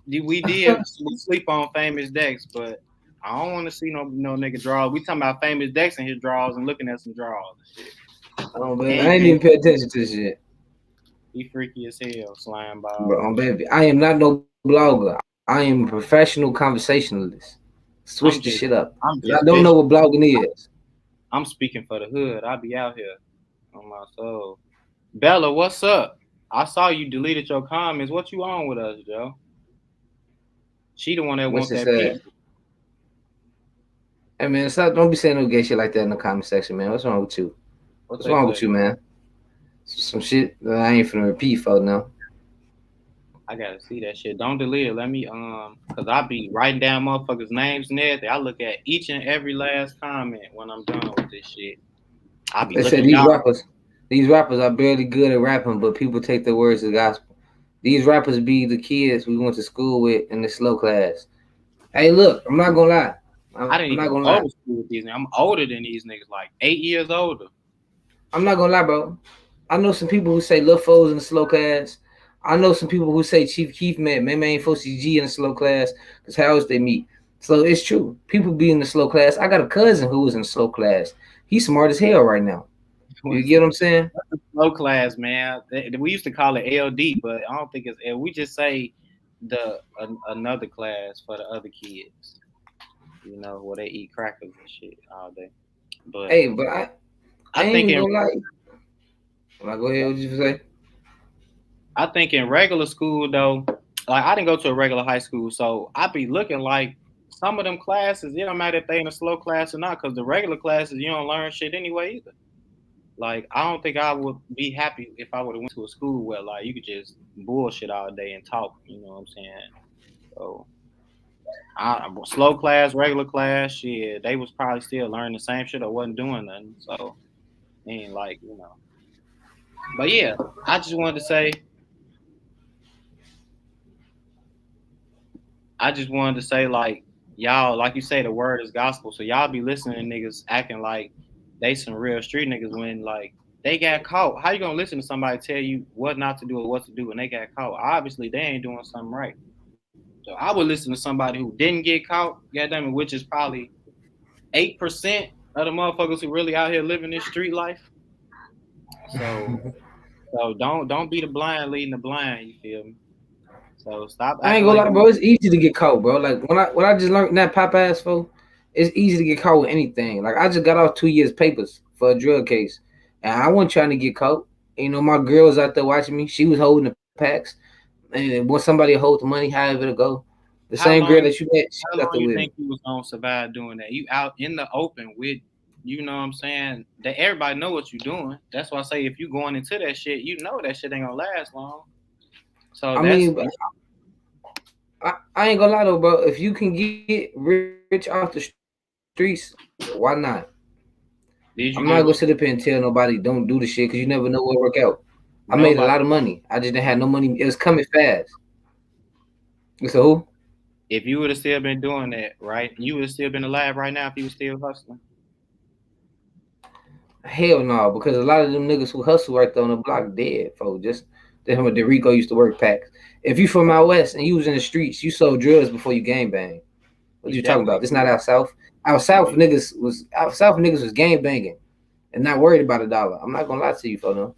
We did sleep on famous Dex, but I don't want to see no nigga draw. We talking about famous Dex and his draws and looking at some draws and shit.
Oh, baby. I ain't
And
even pay attention to this shit.
he freaky as hell, slime
But
ball.
baby, I am not no blogger. I am a professional conversationalist. Switch the
I'm
shit
just
up.
I'm
'Cause I
just
don't know
visual.
what blogging is.
I'm speaking for the hood. I be out here on my soul. Bella, what's up? I saw you deleted your comments. What you on with us, Joe? She the one that
What's
want
this
that
at?
piece.
Hey man, stop! Don't be saying no gay shit like that in the comment section, man. What's wrong with you?
What
What's
they
wrong with
say?
you, man? Some shit that I ain't finna repeat for now.
I gotta see that shit. Don't delete it. Let me cause I be writing down motherfuckers' names and everything. I look at each and every last comment when I'm done with this shit. I be
They said
looking y'all.
these rappers are barely good at rapping, but people take their words as gospel. These rappers be the kids we went to school with in the slow class. Hey, look, I'm not gonna lie.
I
I'm
didn't
not
even
gonna
go
lie.
to school with these niggas. I'm older than these niggas, like 8 years older.
I'm not gonna lie, bro. I know some people who say Lil Foes in the slow class. I know some people who say Chief Keef met Man Fosi G in the slow class because how else they meet. So it's true. People be in the slow class. I got a cousin who was in the slow class. He's smart as hell right now. You get what I'm saying?
Slow class, man. We used to call it LD, but I don't think it's L. We just say another class for the other kids. You know, where they eat crackers and shit all day. But
Hey, but I
I
ain't
think
even
in
gonna lie. Like, go ahead, what you say?
I think in regular school though, like I didn't go to a regular high school, so I be looking like some of them classes. It don't matter if they in a slow class or not, because the regular classes you don't learn shit anyway either. Like I don't think I would be happy if I would have went to a school where like you could just bullshit all day and talk. You know what I'm saying? So slow class, regular class, shit, they was probably still learning the same shit or wasn't doing nothing. So ain't like But yeah, I just wanted to say, like y'all, like you say, the word is gospel. So y'all be listening to niggas acting like they some real street niggas when like they got caught. How you gonna listen to somebody tell you what not to do or what to do when they got caught? Obviously, they ain't doing something right. So I would listen to somebody who didn't get caught, goddamn it, which is probably 8% of the motherfuckers who really out here living this street life. So don't be the blind leading the blind. You feel me? So stop
I ain't
acting
gonna
like
lie, bro. It's easy to get caught, bro. Like when I just learned that Popeyes, for, it's easy to get caught with anything. Like I just got off 2 years papers for a drug case, and I wasn't trying to get caught. You know, my girl was out there watching me. She was holding the packs, and when somebody hold the money, however it go. The
how
same girl
long
that you met, she
how
was out
long
there
you
with me.
think you was gonna survive doing that? You out in the open with you know what I'm saying? That everybody know what you're doing. That's why I say if you going into that shit, you know that shit ain't gonna last long. So
I
that's
mean, I ain't gonna lie though, bro. If you can get rich off the streets, why not? I'm not gonna sit
did
up
you
here and
get
tell nobody don't do the shit because you never know what work out. I made a lot of
nobody?
money. I just didn't have no money. It was coming fast. So who?
If you would have still been doing that, right? You would have still been alive right now if you was still hustling.
Hell no, because a lot of them niggas who hustle right there on the block dead, folks. Just them what Rico used to work packs. If you from out west and you was in the streets, you sold drugs before you gang bang. What
You
you talking about?
definitely
This not out south. Out south niggas was gang banging and not worried about a dollar. I'm not gonna lie to you, folks.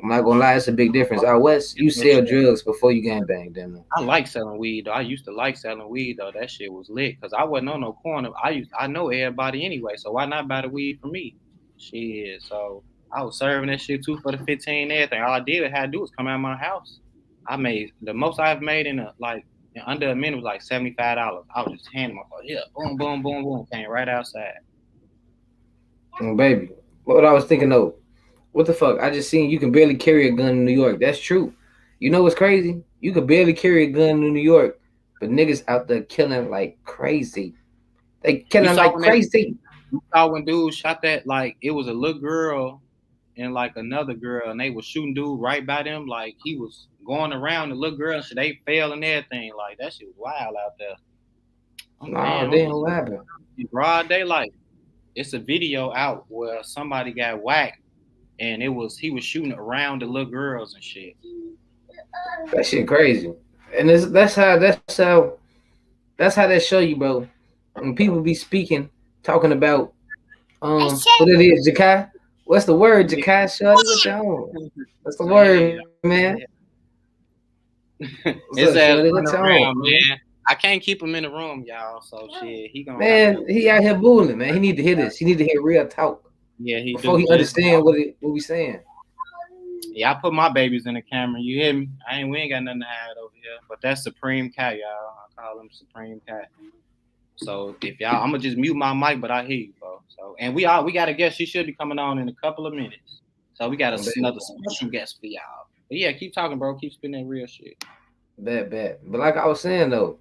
I'm not gonna lie, it's a big difference. Out west,
it's
you
no
sell
shit.
drugs before you gang bang, damn.
I like selling weed though. I used to like selling weed though. That shit was lit because I wasn't on no corner. I know everybody anyway, so why not buy the weed for me? Shit. So I was serving that shit too for the 15 and everything. All I did had to do was come out of my house. I made the most I've made in under a minute was like $75. I was just handing my phone. Yeah, boom, boom, boom, boom, came right outside.
Baby, what I was thinking though, what the fuck? I just seen you can barely carry a gun in New York. That's true. You know what's crazy? You could barely carry a gun in New York, but niggas out there killing like crazy. They
You
killing
saw
like
when they
crazy.
you saw when dude shot that like it was a little girl and like another girl, and they was shooting dude right by them. Like he was going around the little girl, so they fell and everything. Like that shit was wild out there.
Nah,
I'm
damn, what happened?
in broad daylight. It's a video out where somebody got whacked, and he was shooting around the little girls and shit.
That shit crazy. And that's how that show you, bro. When people be speaking, talking about what it is, Jakai. What's the word,
Yeah,
Jakai? Shorty, what y'all? What's the
yeah,
word, man? What's up,
his
Shorty?
ass
What
running
y'all?
around, man. I can't keep him in the room, y'all. So shit, he gonna have to.
Man, he out here bullying, man. He need to hear this. He need to hear real talk
Yeah, he
before
do.
he
Just
understand what we saying.
yeah, I put my babies in the camera. You hear me? We ain't got nothing to hide over here. But that's Supreme Cat, y'all. I call him Supreme Cat. So if y'all, I'm gonna just mute my mic, but I hear you, bro. So and we got a guest. She should be coming on in a couple of minutes. So we got another special guest for y'all. But yeah, keep talking, bro. Keep spinning that real shit.
Bad. But like I was saying though,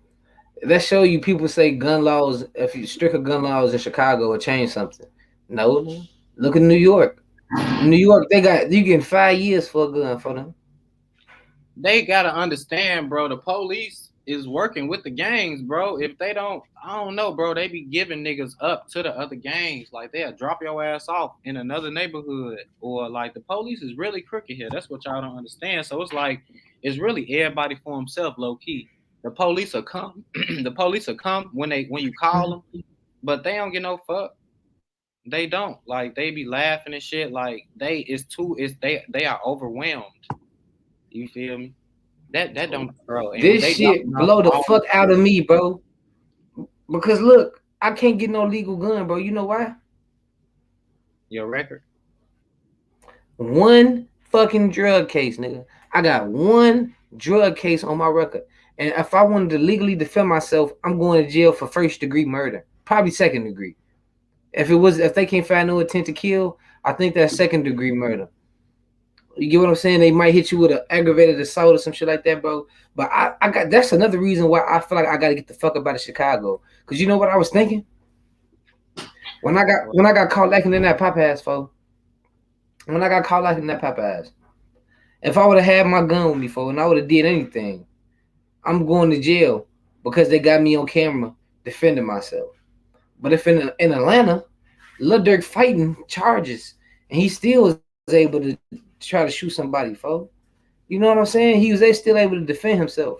that show you people say gun laws. If you stricter gun laws in Chicago will change something. No, look at New York. In New York, they got you getting 5 years for a gun for them.
They gotta understand, bro. The police is working with the gangs, bro. If they don't, I don't know, bro. They be giving niggas up to the other gangs. Like they'll drop your ass off in another neighborhood, or like the police is really crooked here. That's what y'all don't understand. So it's like it's really everybody for himself, low key. The police will come. The police will come when you call them, but they don't get no fuck. They don't like they be laughing and shit. Like they are overwhelmed. You feel me? That don't bro. And
This
they
shit
dropping off
blow the
all
fuck out of me, bro. Because look, I can't get no legal gun, bro. You know why?
your record.
One fucking drug case, nigga. I got one drug case on my record. And if I wanted to legally defend myself, I'm going to jail for first degree murder. Probably second degree. If they can't find no intent to kill, I think that's second degree murder. You get what I'm saying? They might hit you with an aggravated assault or some shit like that, bro. But I got that's another reason why I feel like I gotta get the fuck up out of Chicago. Cause you know what I was thinking? When I got caught lacking in that Popeyes, fo. When I got caught lacking in that Popeyes, if I would have had my gun with me, fo, and I would have did anything, I'm going to jail because they got me on camera defending myself. But if in Atlanta, Lil Durk fighting charges, and he still was able to try to shoot somebody, fo. You know what I'm saying? He was still able to defend himself.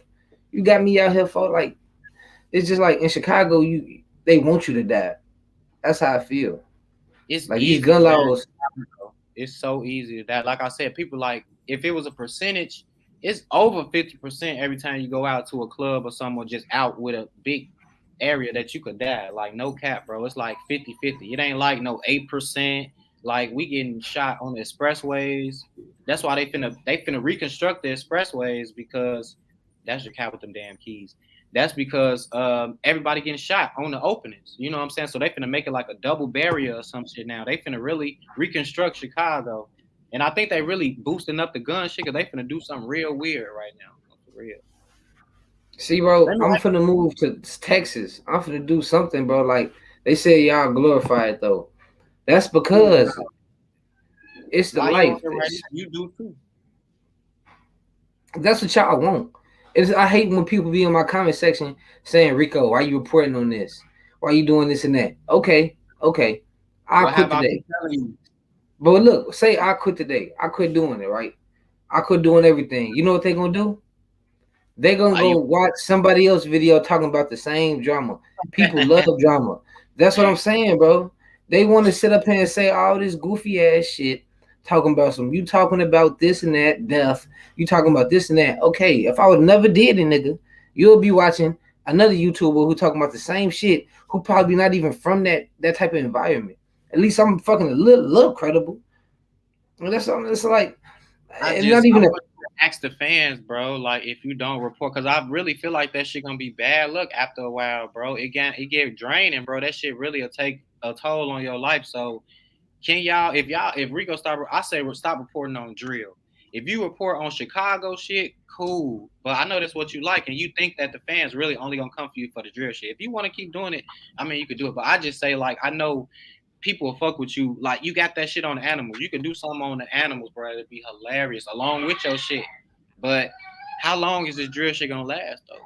You got me out here, fo. Like it's just like in Chicago, they want you to die. That's how I feel.
It's
Like these
easy,
gun
man.
laws.
It's so easy that, like I said, people like if it was a percentage, it's over 50% every time you go out to a club or someone just out with a big area that you could die. Like no cap, bro. It's like 50-50. It ain't like no 8%. Like we getting shot on the expressways. That's why they finna reconstruct the expressways because that's your cat with them damn keys. That's because everybody getting shot on the openings. You know what I'm saying? So they finna make it like a double barrier or some shit now. They finna really reconstruct Chicago. And I think they really boosting up the gun shit because they finna do something real weird right now. For real.
See, bro, I'm finna move to Texas. I'm finna do something, bro. Like they say, y'all glorified though. That's because it's the
Why
life.
you do too.
That's what y'all want. I hate when people be in my comment section saying, Rico, why you reporting on this? Why you doing this and that? Okay. I'll quit today. But look, say I quit today. I quit doing it, right? I quit doing everything. You know what they gonna do? They gonna go watch somebody else's video talking about the same drama. People love drama. That's what I'm saying, bro. They want to sit up here and say all this goofy ass shit, talking about you talking about this and that, death. You talking about this and that. Okay, if I would never did it, nigga, you'll be watching another YouTuber who talking about the same shit, who probably not even from that type of environment. At least I'm fucking a little credible. And that's something. It's like, not even
ask the fans, bro. Like if you don't report, because I really feel like that shit gonna be bad luck after a while, bro. It get draining, bro. That shit really will take a toll on your life. So can if Rico I say stop reporting on drill. If you report on Chicago shit, cool. But I know that's what you like, and you think that the fans really only gonna come for you for the drill shit. If you want to keep doing it, I mean you could do it. But I just say like I know people will fuck with you. Like you got that shit on the animals. You can do something on the animals, bro. It'd be hilarious along with your shit. But how long is this drill shit gonna last though?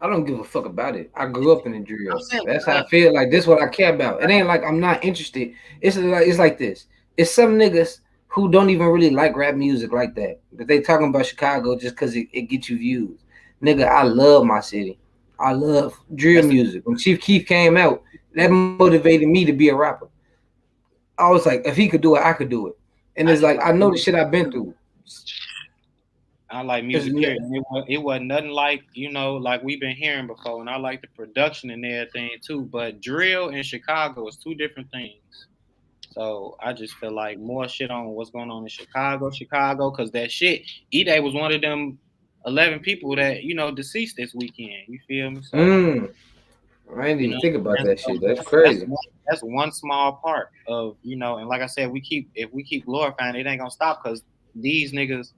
I don't give a fuck about it. I grew up in the drill. That's how I feel. Like this is what I care about. It ain't like I'm not interested. It's like this. It's some niggas who don't even really like rap music like that. But they talking about Chicago just because it gets you views. Nigga, I love my city. I love drill music. When Chief Keef came out, that motivated me to be a rapper. I was like, if he could do it, I could do it. And it's like I know the shit I've been through.
I like music here. It wasn't nothing like, like we've been hearing before. And I like the production and everything too. But drill in Chicago is two different things. So I just feel like more shit on what's going on in Chicago, because that shit, E-Day was one of them 11 people that, deceased this weekend. You feel me? So,
I didn't even think about that shit. That's crazy.
That's one small part of, and like I said, if we keep glorifying, it ain't gonna stop because these niggas,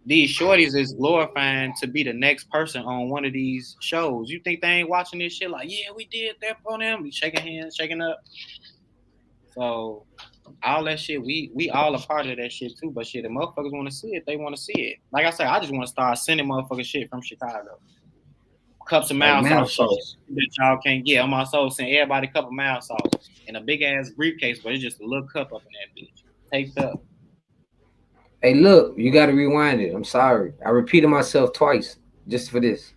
these shorties is glorifying to be the next person on one of these shows. You think they ain't watching this shit? Like, yeah, we did that for them. We shaking hands, shaking up. So all that shit, we all a part of that shit too. But shit, the motherfuckers want to see it. They want to see it. Like I said, I just want to start sending motherfuckers shit from Chicago. Cups of mouse sauce that y'all can't get on my soul. Send everybody a cup of mouse sauce in a big ass briefcase, but it's just a little cup up in that bitch. Taped up.
Hey, look, you got to rewind it. I'm sorry. I repeated myself twice just for this.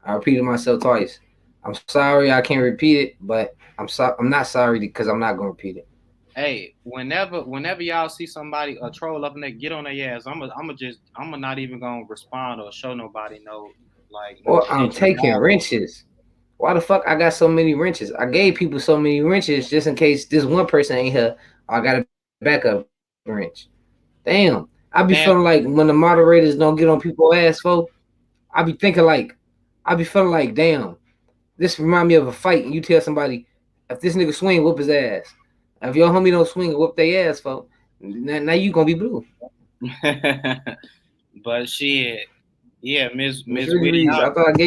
I repeated myself twice. I'm sorry I can't repeat it, but I'm not sorry because I'm not gonna repeat it.
Hey, whenever y'all see somebody a troll up in there, get on their ass. I'm not even gonna respond or show nobody no like.
Well, I'm taking wrenches. Why the fuck I got so many wrenches? I gave people so many wrenches just in case this one person ain't here. I got a backup wrench. Damn. I be feeling like when the moderators don't get on people's ass, folks, I be feeling like, damn, this remind me of a fight, and you tell somebody, if this nigga swing, whoop his ass. If your homie don't swing and whoop their ass, folks, now you gonna be blue.
But shit, yeah,
Miss
Miss
Rudy
Witty,
Reeves, I thought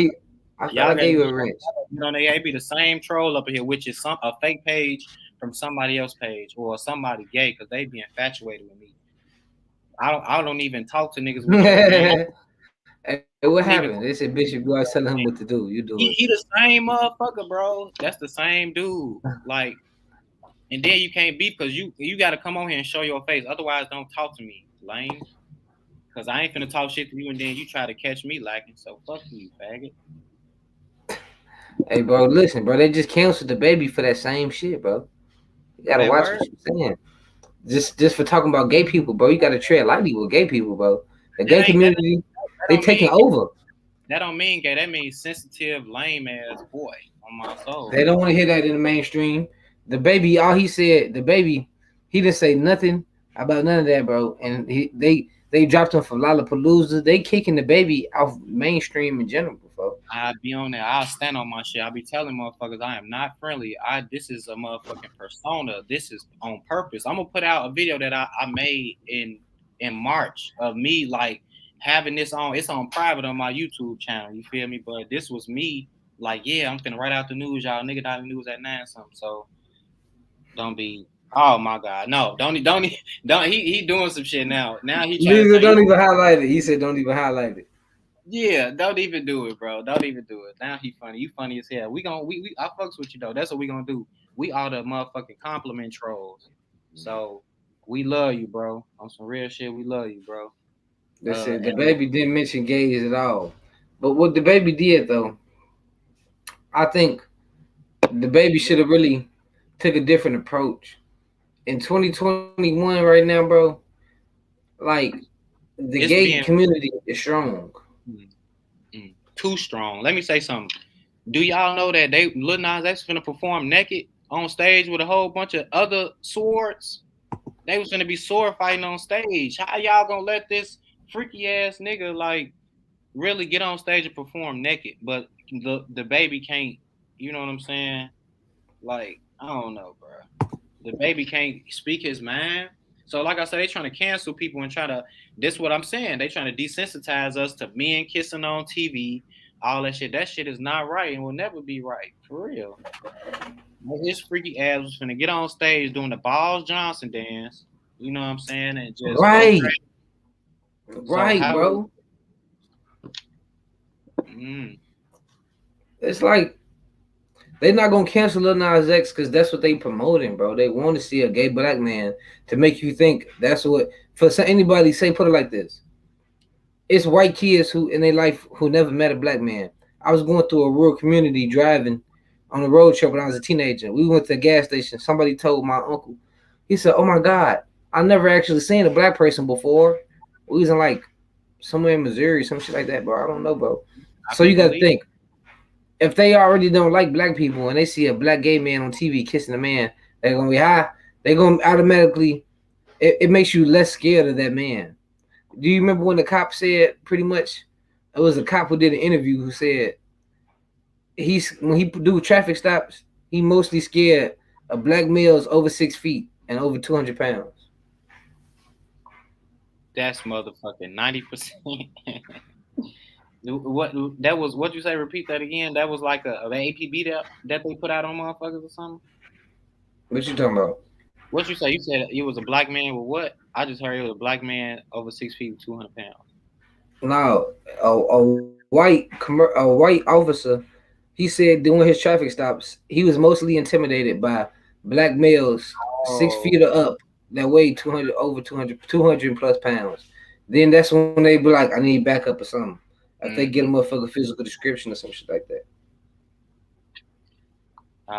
y'all
I
gotta
gave you
get
a wrench.
on there. It be the same troll up here, which is a fake page from somebody else's page or somebody gay because they be infatuated with me. I don't even talk to niggas with your name.
Hey, what
I don't
happened?
even.
They said Bishop, you always telling him what to do. You do it.
He the same motherfucker, bro. That's the same dude. Like, and then you can't beat because you got to come on here and show your face. Otherwise, don't talk to me, lame. Because I ain't finna talk shit to you and then you try to catch me lacking. So fuck you, faggot.
Hey, bro, listen, bro. They just canceled the baby for that same shit, bro. You gotta
That
watch
word?
what you're saying. Just for talking about gay people, bro. You gotta tread lightly with gay people, bro. The
That
gay
ain't that,
community,
that
they
don't
taking
mean
over.
that don't mean gay. That means sensitive, lame ass boy on my soul.
They don't want to hear that in the mainstream. The baby, all he said, the baby, he didn't say nothing about none of that, bro. And they dropped him from Lollapalooza. They kicking the baby off mainstream in general, bro.
I be on there. I'll stand on my shit. I'll be telling motherfuckers I am not friendly. This is a motherfucking persona. This is on purpose. I'm gonna put out a video that I made in March of me like having this on. It's on private on my YouTube channel. You feel me? But this was me. Like, yeah, I'm finna write out the news, y'all. Nigga got the news at 9 something. So don't be. Oh my God, no! Don't. He doing some shit now. Now he trying to
Lisa,
say,
don't even highlight it. He said, don't even highlight it.
yeah, don't even do it, bro. Don't even do it. Now he funny. You funny as hell. We I fucks with you though. That's what we gonna do. We are the motherfucking compliment trolls. So we love you, bro. On some real shit, we love you, bro.
They said the
And
baby didn't mention gays at all. But what the baby did though, I think the baby should have really took a different approach. In 2021 right now, bro, like the
it's
gay
being
community is strong.
too strong. Let me say something. Do y'all know that Lil Nas X finna perform naked on stage with a whole bunch of other swords? They was gonna be sword fighting on stage. How y'all gonna let this freaky ass nigga like really get on stage and perform naked, but the baby can't? You know what I'm saying? Like, I don't know, bro. The baby can't speak his mind. So, like I said, they trying to cancel people and try to. This what I'm saying. They trying to desensitize us to men kissing on TV, all that shit. That shit is not right and will never be right for real. His freaky ass was finna get on stage doing the Balls Johnson dance. You know what I'm saying? And just go
Right,
crazy. So
right,
how?
bro.
Mm,
It's like they're not gonna cancel Lil Nas X because that's what they promoting, bro. They want to see a gay black man to make you think that's what. Anybody say, put it like this: it's white kids who in their life who never met a black man. I was going through a rural community driving on a road trip when I was a teenager. We went to a gas station. Somebody told my uncle, he said, "Oh my God, I never actually seen a black person before." We was in like somewhere in Missouri, some shit like that, bro. I don't know, bro.
I
So
can
you got to
believe.
think if they already don't like black people and they see a black gay man on TV kissing a man, they're gonna be high. They're gonna automatically. It makes you less scared of that man. Do you remember when the cop said pretty much? It was a cop who did an interview who said when he do traffic stops, he mostly scared of black males over 6 feet and over 200 pounds.
That's motherfucking 90%. What that was? What you say? Repeat that again. That was like an APB that they put out on motherfuckers or something.
What you talking about?
What you say? You said it was a black man with what? I just heard it was a black man over 6 feet, 200 pounds.
No, a white officer. He said during his traffic stops, he was mostly intimidated by black males 6 feet
Oh,
or up that weigh 200 over 200 plus pounds. Then that's when they be like, I need backup or something. If they get a
mm-hmm.
motherfucker physical description or some shit like that.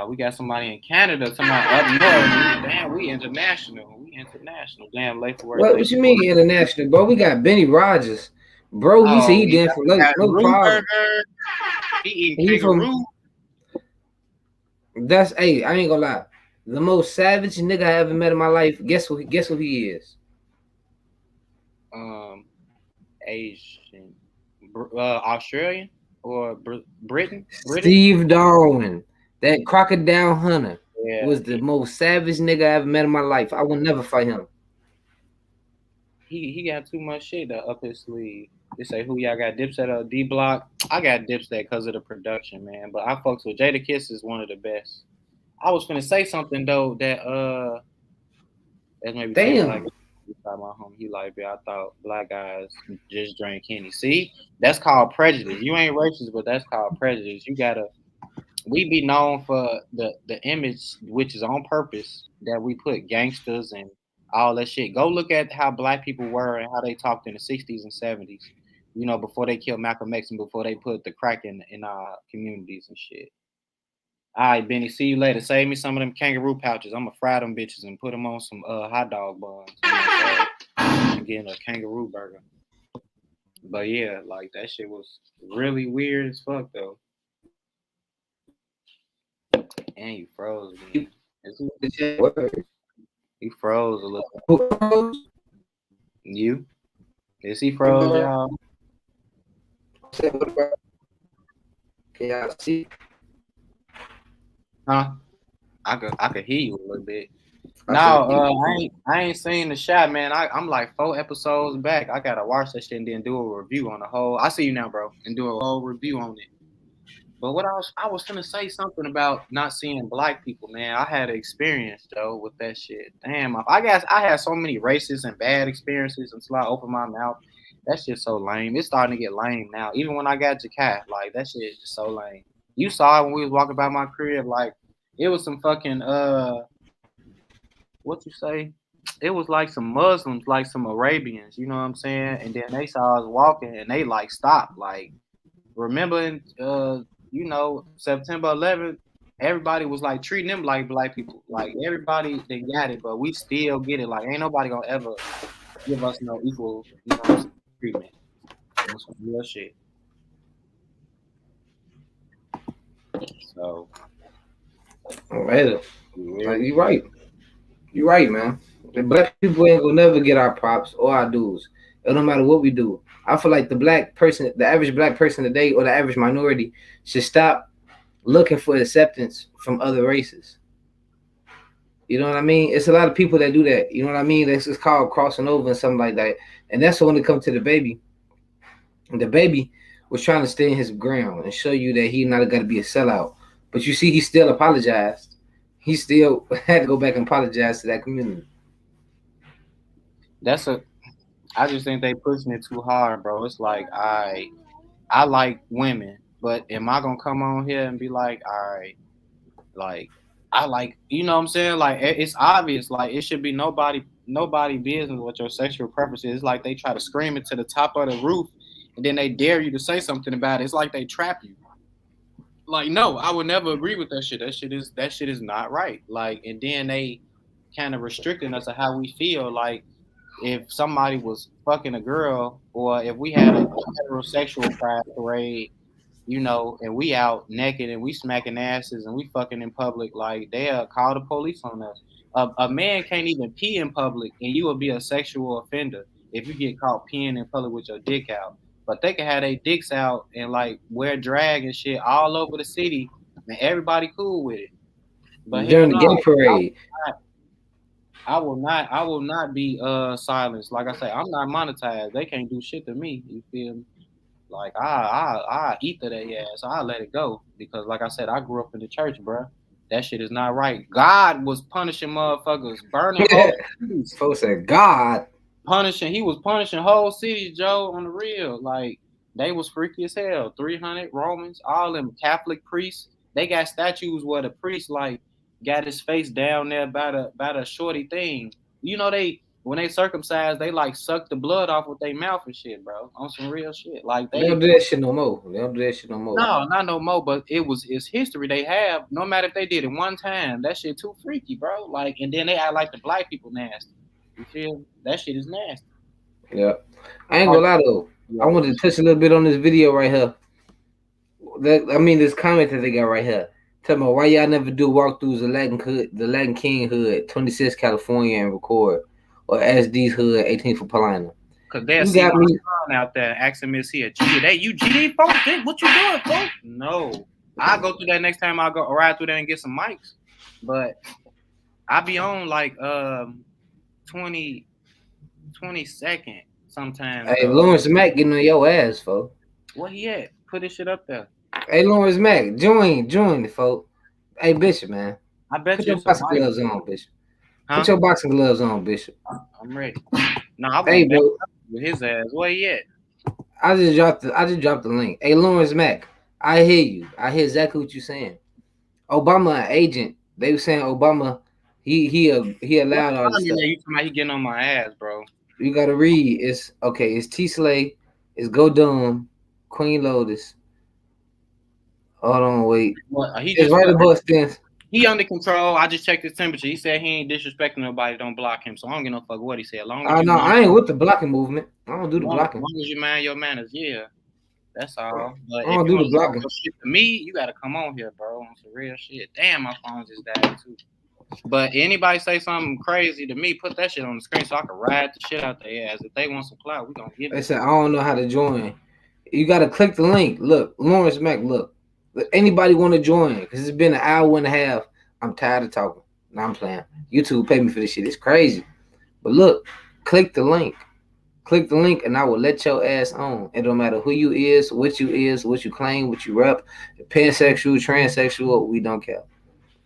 We got somebody in Canada, somebody up north. Damn, we international. We international. Damn, late for work.
What
Thank
you
you for.
mean international, bro? We got Benny Rogers, bro. He said
Oh,
he
he
did
got,
for
he got
no
root
problem.
burger. He eating
He from
kangaroo.
that's hey, I ain't gonna lie. The most savage nigga I ever met in my life. Guess who he is?
Um, Asian, Australian or Britain? British?
Steve Darwin, that crocodile hunter. was the most savage nigga I ever met in my life. I will never fight him.
He got too much shit up his sleeve. They say who y'all got Dipset or D Block. I got Dipset because of the production, man. But I fucks with Jada Kiss is one of the best. I was finna say something though that maybe say black. My homie, he like, I thought black guys just drink Henny. See, that's called prejudice. You ain't racist, but that's called prejudice. You gotta. We be known for the image, which is on purpose, that we put gangsters and all that shit. Go look at how black people were and how they talked in the 60s and 70s. You know, before they killed Malcolm X and before they put the crack in our communities and shit. All right, Benny, see you later. Save me some of them kangaroo pouches. I'm gonna fry them bitches and put them on some hot dog buns. I'm getting a kangaroo burger. But yeah, like that shit was really weird as fuck though. And you froze again. He froze a little.
Who froze?
You? Is he froze, y'all?
Can y'all see?
Huh? I could hear you a little bit. No, I ain't seen the shot, man. I'm like 4 episodes back. I gotta watch that shit and then do a review on the whole. I see you now, bro, and do a whole review on it. But what I was gonna say something about not seeing black people, man. I had an experience though with that shit. Damn, I guess I had so many racist and bad experiences until I opened my mouth. That shit's so lame. It's starting to get lame now. Even when I got Jakai, like that shit is just so lame. You saw it when we was walking by my crib, like it was some fucking what you say? It was like some Muslims, like some Arabians, you know what I'm saying? And then they saw us walking and they like stopped. Like remember you know, September 11th, everybody was like treating them like black people. Like everybody they got it, but we still get it. Like ain't nobody gonna ever give us no equal, you know, treatment. That's some real shit. So
You're right. You're right, man. The black people ain't gonna never get our props or our dues. It don't matter what we do. I feel like the average black person today, or the average minority, should stop looking for acceptance from other races. You know what I mean? It's a lot of people that do that. You know what I mean? That's just called crossing over and something like that. And that's when it comes to the baby. And the baby was trying to stand his ground and show you that he not got to be a sellout. But you see, he still apologized. He still had to go back and apologize to that community.
I just think they pushing it too hard, bro. It's like I like women, but am I gonna come on here and be like, all right, like I like, you know what I'm saying? Like it's obvious, like it should be nobody business what your sexual preference is. It's like they try to scream it to the top of the roof, and then they dare you to say something about it. It's like they trap you. Like no, I would never agree with that shit. That shit is not right. Like, and then they kind of restricting us of how we feel. Like if somebody was fucking a girl, or if we had a heterosexual pride parade, you know, and we out naked and we smacking asses and we fucking in public, like they'll call the police on us. A man can't even pee in public, and you will be a sexual offender if you get caught peeing in public with your dick out. But they can have their dicks out and like wear drag and shit all over the city, and everybody cool with it. But
during the gay parade,
I will not be silenced. Like I say, I'm not monetized. They can't do shit to me. You feel me? Like I eat to their ass. I let it go because, like I said, I grew up in the church, bro. That shit is not right. God was punishing motherfuckers, burning whole cities.
Folks said God
He was punishing whole cities, Joe, on the real. Like they was freaky as hell. 300 Romans, all them Catholic priests. They got statues where the priest like got his face down there by the shorty thing. You know when they circumcised, they like suck the blood off with their mouth and shit, bro. On some real shit. Like
they don't do that shit no more.
No, not no more. But it's history they have. No matter if they did it one time, that shit too freaky, bro. Like, and then they act like the black people nasty. You feel? That shit is nasty.
Yeah, I ain't gonna lie though. I wanted to touch a little bit on this video right here. This comment that they got right here. Tell me why y'all never do walkthroughs of the Latin King Hood, 26 California, and record, or SD's Hood, 18th for Paulina.
Cause they'll see my son out there asking me, "See a GD? You GD folks? What you doing, folks?" No, I'll go through that next time. I'll go ride through there and get some mics. But I be on like 22nd sometimes
Hey,
though.
Lawrence Mack getting on your ass, folks.
Where he at? Put this shit up there.
Hey, Lawrence Mack, join, folks. Hey, Bishop, man.
I bet
Put
you
your
it's a
boxing
mic.
gloves on, Bishop.
Huh?
Put your boxing gloves on, Bishop.
I'm ready. No, I
Hey,
want that
bro.
with his ass. Where he at?
I just dropped the link. Hey, Lawrence Mack, I hear you. I hear exactly what you're saying. Obama an agent. They were saying Obama, he allowed all
What
this
time in
stuff.
there? You talking about he getting on my ass, bro?
You gotta read. It's okay. It's T Slay. It's Go Dumb, Queen Lotus. Hold on, wait.
What? He
It's
just
right
put.
above Stance.
He under control. I just checked his temperature. He said he ain't disrespecting nobody. Don't block him. So I don't give no fuck what he said. As long as you
No,
mind,
I ain't with the blocking movement. I don't do the
as
blocking.
long as you mind your manners, yeah. That's all. But
I
if
don't
you
do
want
the
to talk
blocking.
your shit to me, you gotta come on here, bro. On some real shit. Damn, my phone just died too. But anybody say something crazy to me, put that shit on the screen so I can ride the shit out their ass. If they want some clout, we gonna give
They
it.
said I don't know how to join. You gotta click the link. Look, Lawrence Mack. Look, anybody want to join? Because it's been an hour and a half. I'm tired of talking. Now I'm playing. YouTube pay me for this shit. It's crazy. But look, click the link. Click the link and I will let your ass on. It don't matter who you is, what you claim, what you rep, pansexual, transsexual, we don't care.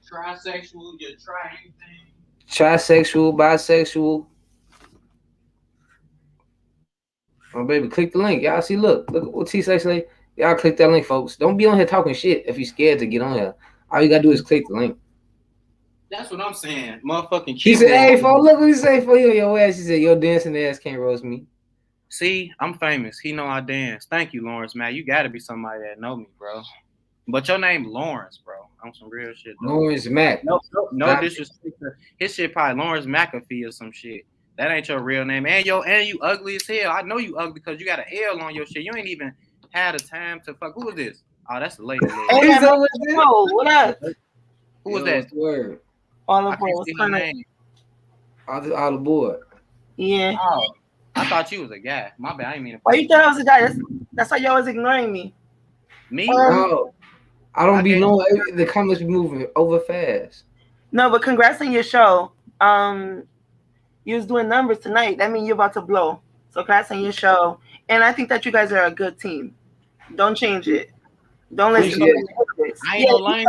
Trisexual, you try anything.
Trisexual, bisexual. Oh baby, click the link. Y'all see, look what T-Sex say. Y'all click that link, folks. Don't be on here talking shit if you scared to get on here. All you gotta do is click the link.
That's what I'm saying. Motherfucking
He said,
keyboard.
hey, folks, look what he say for you on your ass. He said, your dancing ass can't roast me.
See, I'm famous. He know I dance. Thank you, Lawrence, man. You gotta be somebody that know me, bro. But your name Lawrence, bro. I'm some real shit, though.
Lawrence Mack.
No disrespect. His shit probably Lawrence McAfee or some shit. That ain't your real name. And you ugly as hell. I know you ugly because you got an L on your shit. You ain't even had a time to fuck. Who is this? Oh, that's the lady.
Hey, man, what up?
Who was that?
Word.
All
I
aboard.
can't
What's
see her
going on?
name.
All aboard.
Yeah.
Oh, I thought you was a guy. My bad. I didn't mean to.
Why you thought I was a guy? That's why you always ignoring me.
Me?
No, I don't be
Okay.
knowing. The comments be moving over fast.
No, but congrats on your show. You was doing numbers tonight. That means you're about to blow. So congrats on your show. And I think that you guys are a good team. Don't change it. Don't listen to
Appreciate
I ain't no lame.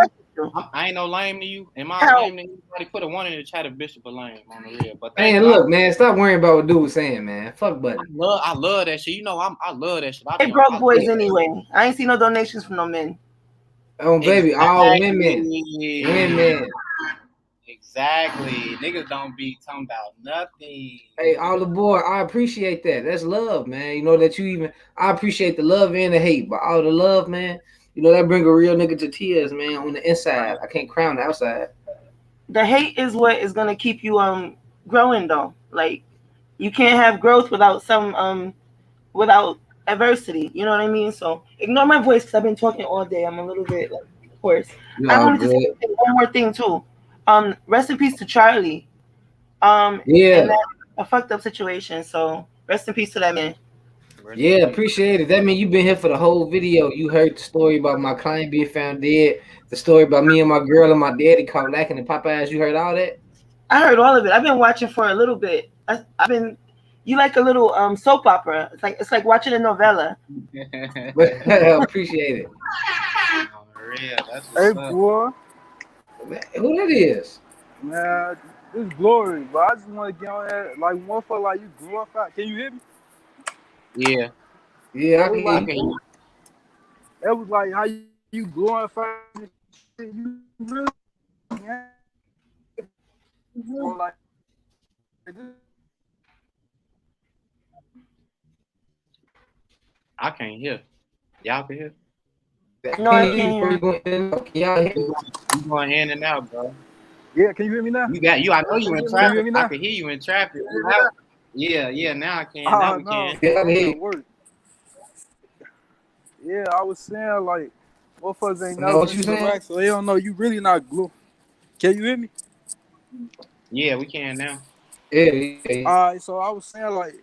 I ain't no lame to you. Am I lame to you? Somebody put a one in the chat if Bishop a lame on the real. But
Man, look, man, stop worrying about what dude was saying, man. Fuck buddy.
I love that shit. You know, I love that shit.
They broke boys anyway. I ain't seen no donations from no men.
Oh baby, all women.
Women. Exactly. Niggas don't be talking about nothing.
Hey, all aboard. I appreciate that. That's love, man. You know that you even. I appreciate the love and the hate, but all the love, man. You know that bring a real nigga to tears, man. On the inside, I can't cry on the outside.
The hate is what is gonna keep you growing though. Like you can't have growth without without adversity. You know what I mean? So ignore my voice because I've been talking all day. I'm a little bit like hoarse. I wanted to say one more thing too. Rest in peace to Charlie.
Yeah.
A fucked up situation. So rest in peace to that man.
Yeah, appreciate it. That means you've been here for the whole video. You heard the story about my client being found dead, the story about me and my girl and my daddy caught lacking in Popeyes. You heard all that?
I heard all of it. I've been watching for a little bit. You like a little soap opera. It's like watching a novella.
Appreciate it.
Hey boy.
Who that is?
Man, this Glory, but I just want to get on there like motherfucker like you glorified. Can you hear me?
Yeah.
Yeah, I can hear you.
It was like how you glorify you really like
I can't hear. Y'all can hear?
No, I can't hear.
You going in and out, bro.
Yeah, can you hear me now?
I know you in traffic. I can hear you in traffic. Yeah, now I can. Now we can.
Yeah, I was saying like motherfuckers ain't never been to the rack, so they don't know you really not glue. Can you hear me?
Yeah, we can now.
Yeah.
Alright, so I was saying like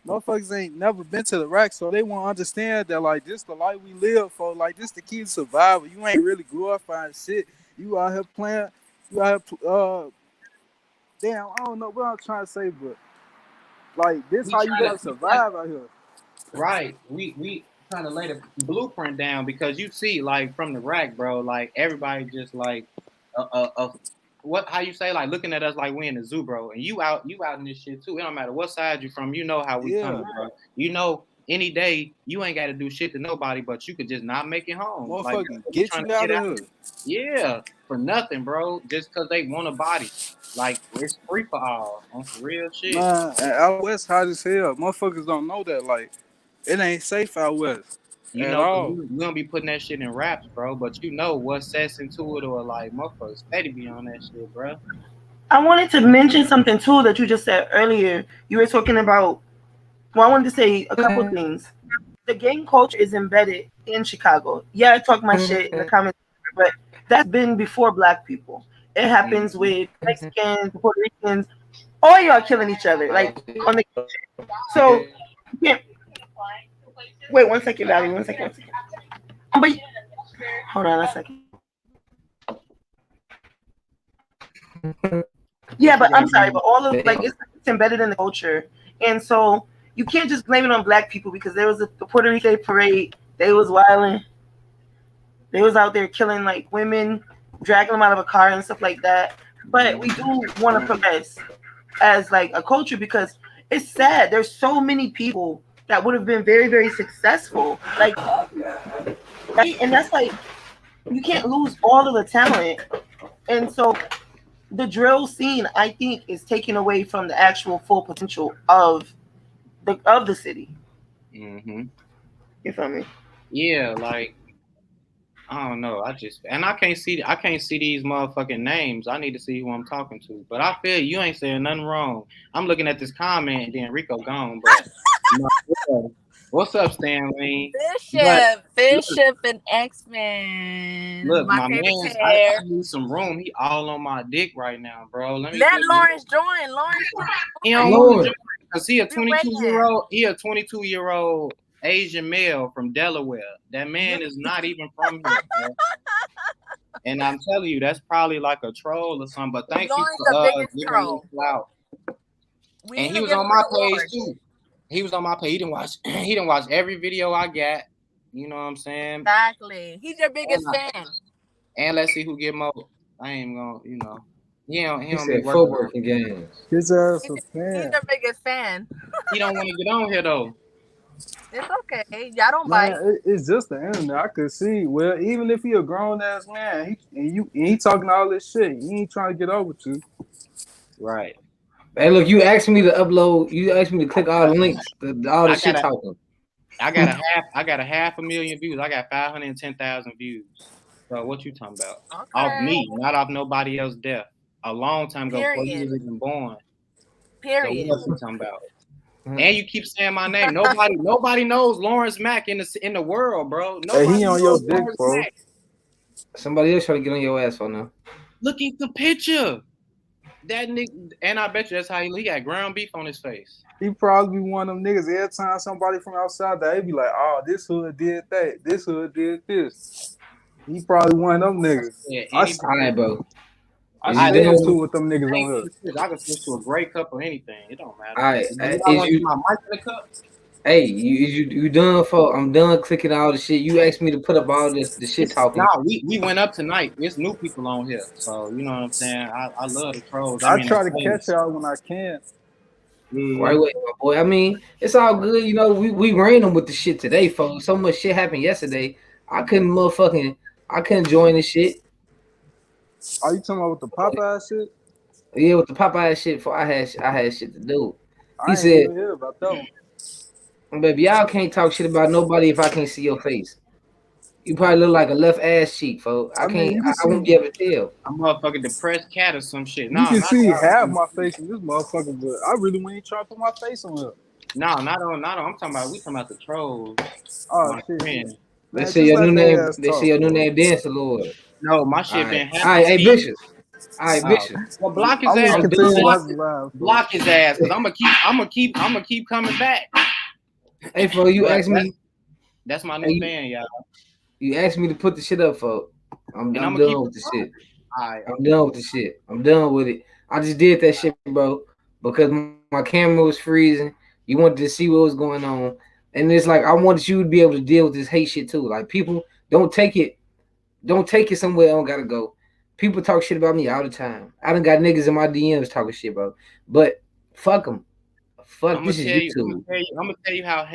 motherfuckers ain't never been to the rack, so they won't understand that like this the life we live for, like this the key to survival. You ain't really glorifying shit. You out here playing. You out here. Damn, I don't know what I'm trying to say, but like this, how you gotta survive out here.
Right. We trying to lay the blueprint down because you see, like from the rack, bro. Like everybody just like what how you say like looking at us like we in the zoo, bro. And you out in this shit too. It don't matter what side you from. You know how we coming, bro. You know. Any day, you ain't got to do shit to nobody, but you could just not make it home.
Motherfucker,
like,
get you out of here.
Yeah, for nothing, bro. Just because they want a body. Like, it's free for all on some real shit.
Man, and out west hot as hell. Motherfuckers don't know that. Like, it ain't safe out west.
You know, you gonna be putting that shit in raps, bro. But you know what sets into it, or like motherfuckers steady be on that shit, bro.
I wanted to mention something too that you just said earlier. You were talking about. Well, I wanted to say a couple things. The gang culture is embedded in Chicago. Yeah, I talk my shit in the comments, but that's been before Black people. It happens with Mexicans, Puerto Ricans. All y'all killing each other, like on the. So, yeah. Wait 1 second, Valley. 1 second. But hold on a second. Yeah, but I'm sorry, but all of like it's embedded in the culture, and so. You can't just blame it on Black people because there was the Puerto Rican parade. They was wilding. They was out there killing like women, dragging them out of a car and stuff like that. But we do want to progress as like a culture because it's sad. There's so many people that would have been very, very successful. Like, and that's like you can't lose all of the talent. And so the drill scene, I think, is taken away from the actual full potential of the city.
Mm-hmm.
You feel me?
Yeah, like I don't know. I can't see these motherfucking names. I need to see who I'm talking to. But I feel you ain't saying nothing wrong. I'm looking at this comment and then Rico gone. But what's up, Stanley?
Bishop and X-Men.
Look, my man, I need some room. He all on my dick right now, bro.
Let Lawrence join. Lawrence,
he don't want to join because he a 22-year-old. He a 22-year-old Asian male from Delaware. That man is not even from here, bro. And I'm telling you, that's probably like a troll or something. But thank you for giving me Clout. And he was on my page too. He was on my page. He didn't watch every video I got. You know what I'm saying?
Exactly. He's your biggest fan.
And let's see who get more. I ain't gonna, you know. He don't
be working games.
His ass a fan.
He's your biggest fan.
He don't want to get on here though.
It's okay. Y'all don't bite.
It's just the internet. I could see. Well, even if he a grown ass man, he talking all this shit. He ain't trying to get over to.
Right.
Hey, look, you asked me to upload. You asked me to click all the links. All the shit talking.
I got a 500,000 views. I got 510,000 views. So what you talking about? Okay. Off me, not off nobody else death. A long time ago, before you was even born.
Period.
So what you talking about? And you keep saying my name. Nobody knows Lawrence Mack in the world, bro.
Hey, he on your dick, bro.
Mack. Somebody else trying to get on your ass for now.
Look at the picture. That nigga, and I bet you that's how he got ground beef on his face.
He probably be one of them niggas. Every time somebody from outside that, he be like, "Oh, this hood did that. This hood did this." He probably one of them niggas.
Yeah,
bro.
I did too with them niggas on here.
I can switch to a gray cup or anything. It don't matter.
All right,
is my mic in the cup?
Hey, you done for? I'm done clicking all the shit. You asked me to put up all the shit talking.
No, we went up tonight. There's new people on here, so you know what I'm saying. I love the trolls.
I try to catch y'all when I can.
Right away, my boy. I mean, it's all good. You know, we ran them with the shit today, folks. So much shit happened yesterday. I couldn't join the shit.
Are you talking about with the Popeyes shit?
Yeah, with the Popeyes shit. I had shit to do.
He said, even hear about that one.
Baby, y'all can't talk shit about nobody if I can't see your face. You probably look like a left ass cheek, folks. I won't be able to tell.
I'm a motherfucking depressed cat or some shit.
You can see half my face in this motherfucker, but I really wouldn't try to put my face on her.
No, not on. I'm talking about the trolls.
Oh shit.
They say your new name. They say your new name, Dance the Lord.
No, my shit been happening.
All right, hey Bishop. All right, Bishop.
Well, block his ass. Block his ass, because I'm gonna keep coming back.
Hey, for you asked me.
That's my new fan, y'all.
You asked me to put the shit up, folks. I'm done with the shit.
Alright,
I'm done with the shit. I'm done with it. I just did that shit, bro, because my camera was freezing. You wanted to see what was going on, and it's like I wanted you to be able to deal with this hate shit too. Like people don't take it somewhere I don't gotta go. People talk shit about me all the time. I done got niggas in my DMs talking shit, bro. But fuck them. Fuck,
I'm gonna
this is
tell you.
YouTube.
I'm gonna tell you how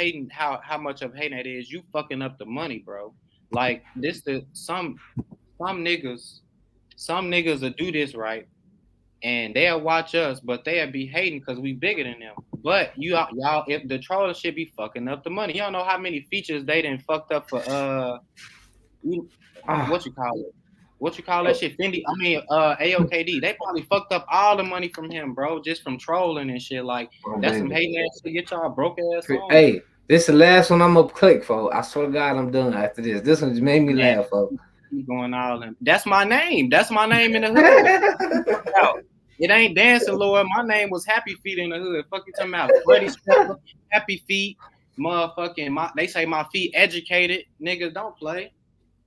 much of hating that is. You fucking up the money, bro. Like this, some niggas will do this right, and they'll watch us, but they'll be hating because we bigger than them. But y'all, if the trolling should be fucking up the money, y'all know how many features they done fucked up for what you call it? What you call that shit? Fendi. I mean, AOKD. They probably fucked up all the money from him, bro, just from trolling and shit. Like that's some hating ass shit. Get y'all broke ass on.
Hey, this is the last one I'm gonna click for. I swear to God, I'm done after this. This one just made me laugh, folks.
Going all in. That's my name. That's my name in the hood. It ain't Dancing Lord. My name was Happy Feet in the hood. Fuck you talking about? Freddie Stepper, Happy Feet, motherfucking. They say my feet educated. Niggas don't play.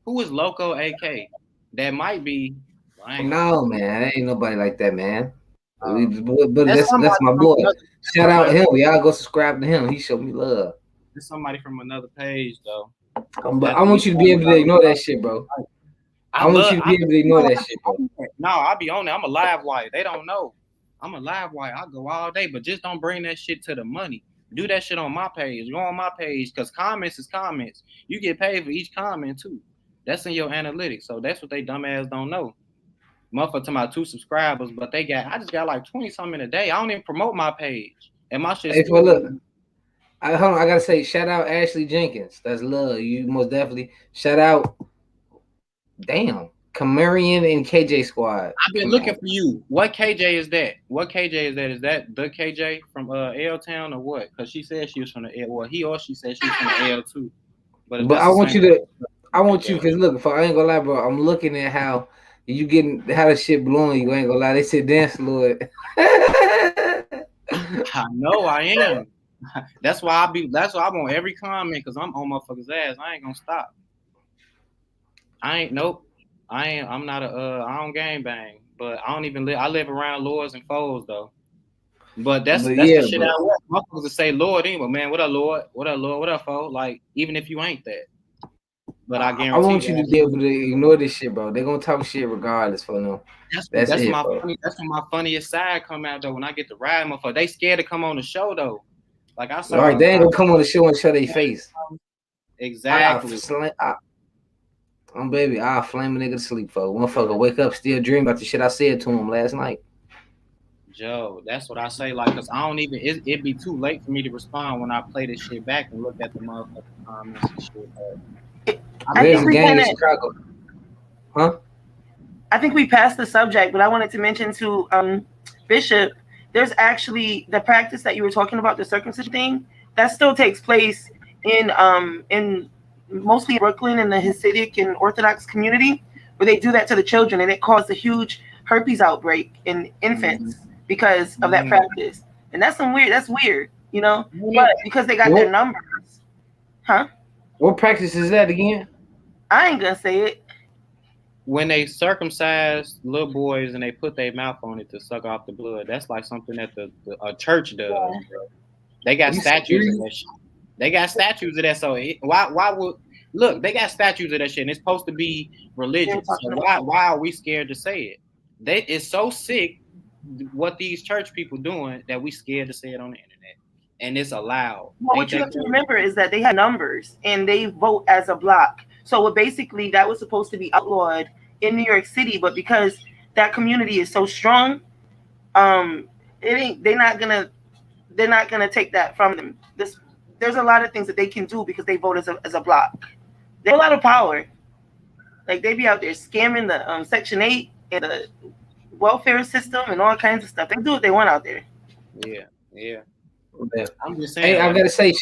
Who is Loco AK? That might be.
No, man, ain't nobody like that, man. But that's my boy. Shout out him. Y'all go subscribe to him. He showed me love.
There's somebody from another page though.
But I want you to be able to ignore that shit, bro. I want you to be able to ignore that shit, bro.
No, I'll be on it. I'm a live wire. They don't know. I'm a live wire. I go all day, but just don't bring that shit to the money. Do that shit on my page. Go on my page because comments is comments. You get paid for each comment too. That's in your analytics. So that's what they dumbass don't know. Motherfucker talking about 2 subscribers, but I just got like 20 something a day. I don't even promote my page. And my shit.
Hey, well, look. Hold on, I gotta say, shout out Ashley Jenkins. That's love. You most definitely. Shout out. Damn. Camarian and KJ Squad.
I've been looking for you. What KJ is that? What KJ is that? Is that the KJ from L Town or what? Because she said she was from the L. Well, he or she said she was from the L too.
But I want you to. I want you because look, I ain't gonna lie, bro. I'm looking at how you getting how the shit blowing. You ain't gonna lie. They said dance, Lord.
I know I am. That's why I want every comment because I'm on motherfuckers' ass. I ain't gonna stop. I'm not I don't gang bang, but I don't even live. I live around lords and foes though. But that's the shit I want. Motherfuckers to say Lord anyway, man. What up, Lord? What up, Lord? What up, foe? Like even if you ain't that. But I guarantee
I want you to be able to ignore this shit, bro. They're gonna talk shit regardless for them. That's it,
that's when my funniest side come out though. When I get to ride motherfucker, they scared to come on the show though. Like I saw.
All right, they ain't gonna come on the show and show their face.
Exactly.
Baby, I'll flame a nigga to sleep, for motherfucker wake up still dream about the shit I said to him last night.
Joe, that's what I say. Like, cause I don't even. It'd be too late for me to respond when I play this shit back and look at the motherfucking comments and shit.
There's a gang in Chicago. Huh?
I think we passed the subject, but I wanted to mention to Bishop, there's actually the practice that you were talking about, the circumcision thing, that still takes place in mostly Brooklyn in the Hasidic and Orthodox community, where they do that to the children, and it caused a huge herpes outbreak in infants because of that practice. And that's weird, you know? But because they got their numbers. Huh?
What practice is that again?
I ain't gonna say it.
When they circumcise little boys and they put their mouth on it to suck off the blood, that's like something that a church does. Bro. They got statues of that shit. They got statues of that. So why would look? They got statues of that shit, and it's supposed to be religious. So why are we scared to say it? It's so sick what these church people doing that we scared to say it on the internet, and it's allowed.
Well, what you have to remember is that they have numbers and they vote as a block. So basically, that was supposed to be outlawed in New York City, but because that community is so strong, they're not gonna take that from them. There's a lot of things that they can do because they vote as a block. They have a lot of power. Like they be out there scamming the Section 8 and the welfare system and all kinds of stuff. They do what they want out there.
Yeah.
I'm just saying. Hey, I gotta say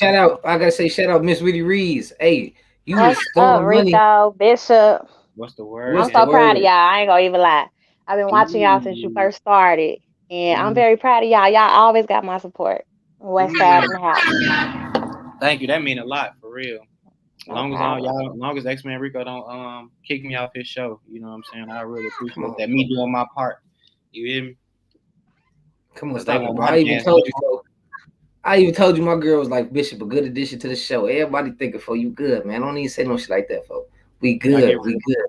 shout out Miss Whitty Reeves. Hey, you was throwing money.
Rico, Bishop.
What's the word?
I'm so proud of y'all. I ain't gonna even lie. I've been watching y'all since you first started, and I'm very proud of y'all. Y'all always got my support. West Side in the house.
Thank you. That mean a lot for real. Long as X-Man Rico don't kick me off his show, you know what I'm saying? I really appreciate that. Me doing my part. You hear me?
Come on, stop it, bro. I even told you so. I even told you my girl was like, Bishop, a good addition to the show. Everybody thinking for you good, man. Don't even say no shit like that, folks. We good. We good.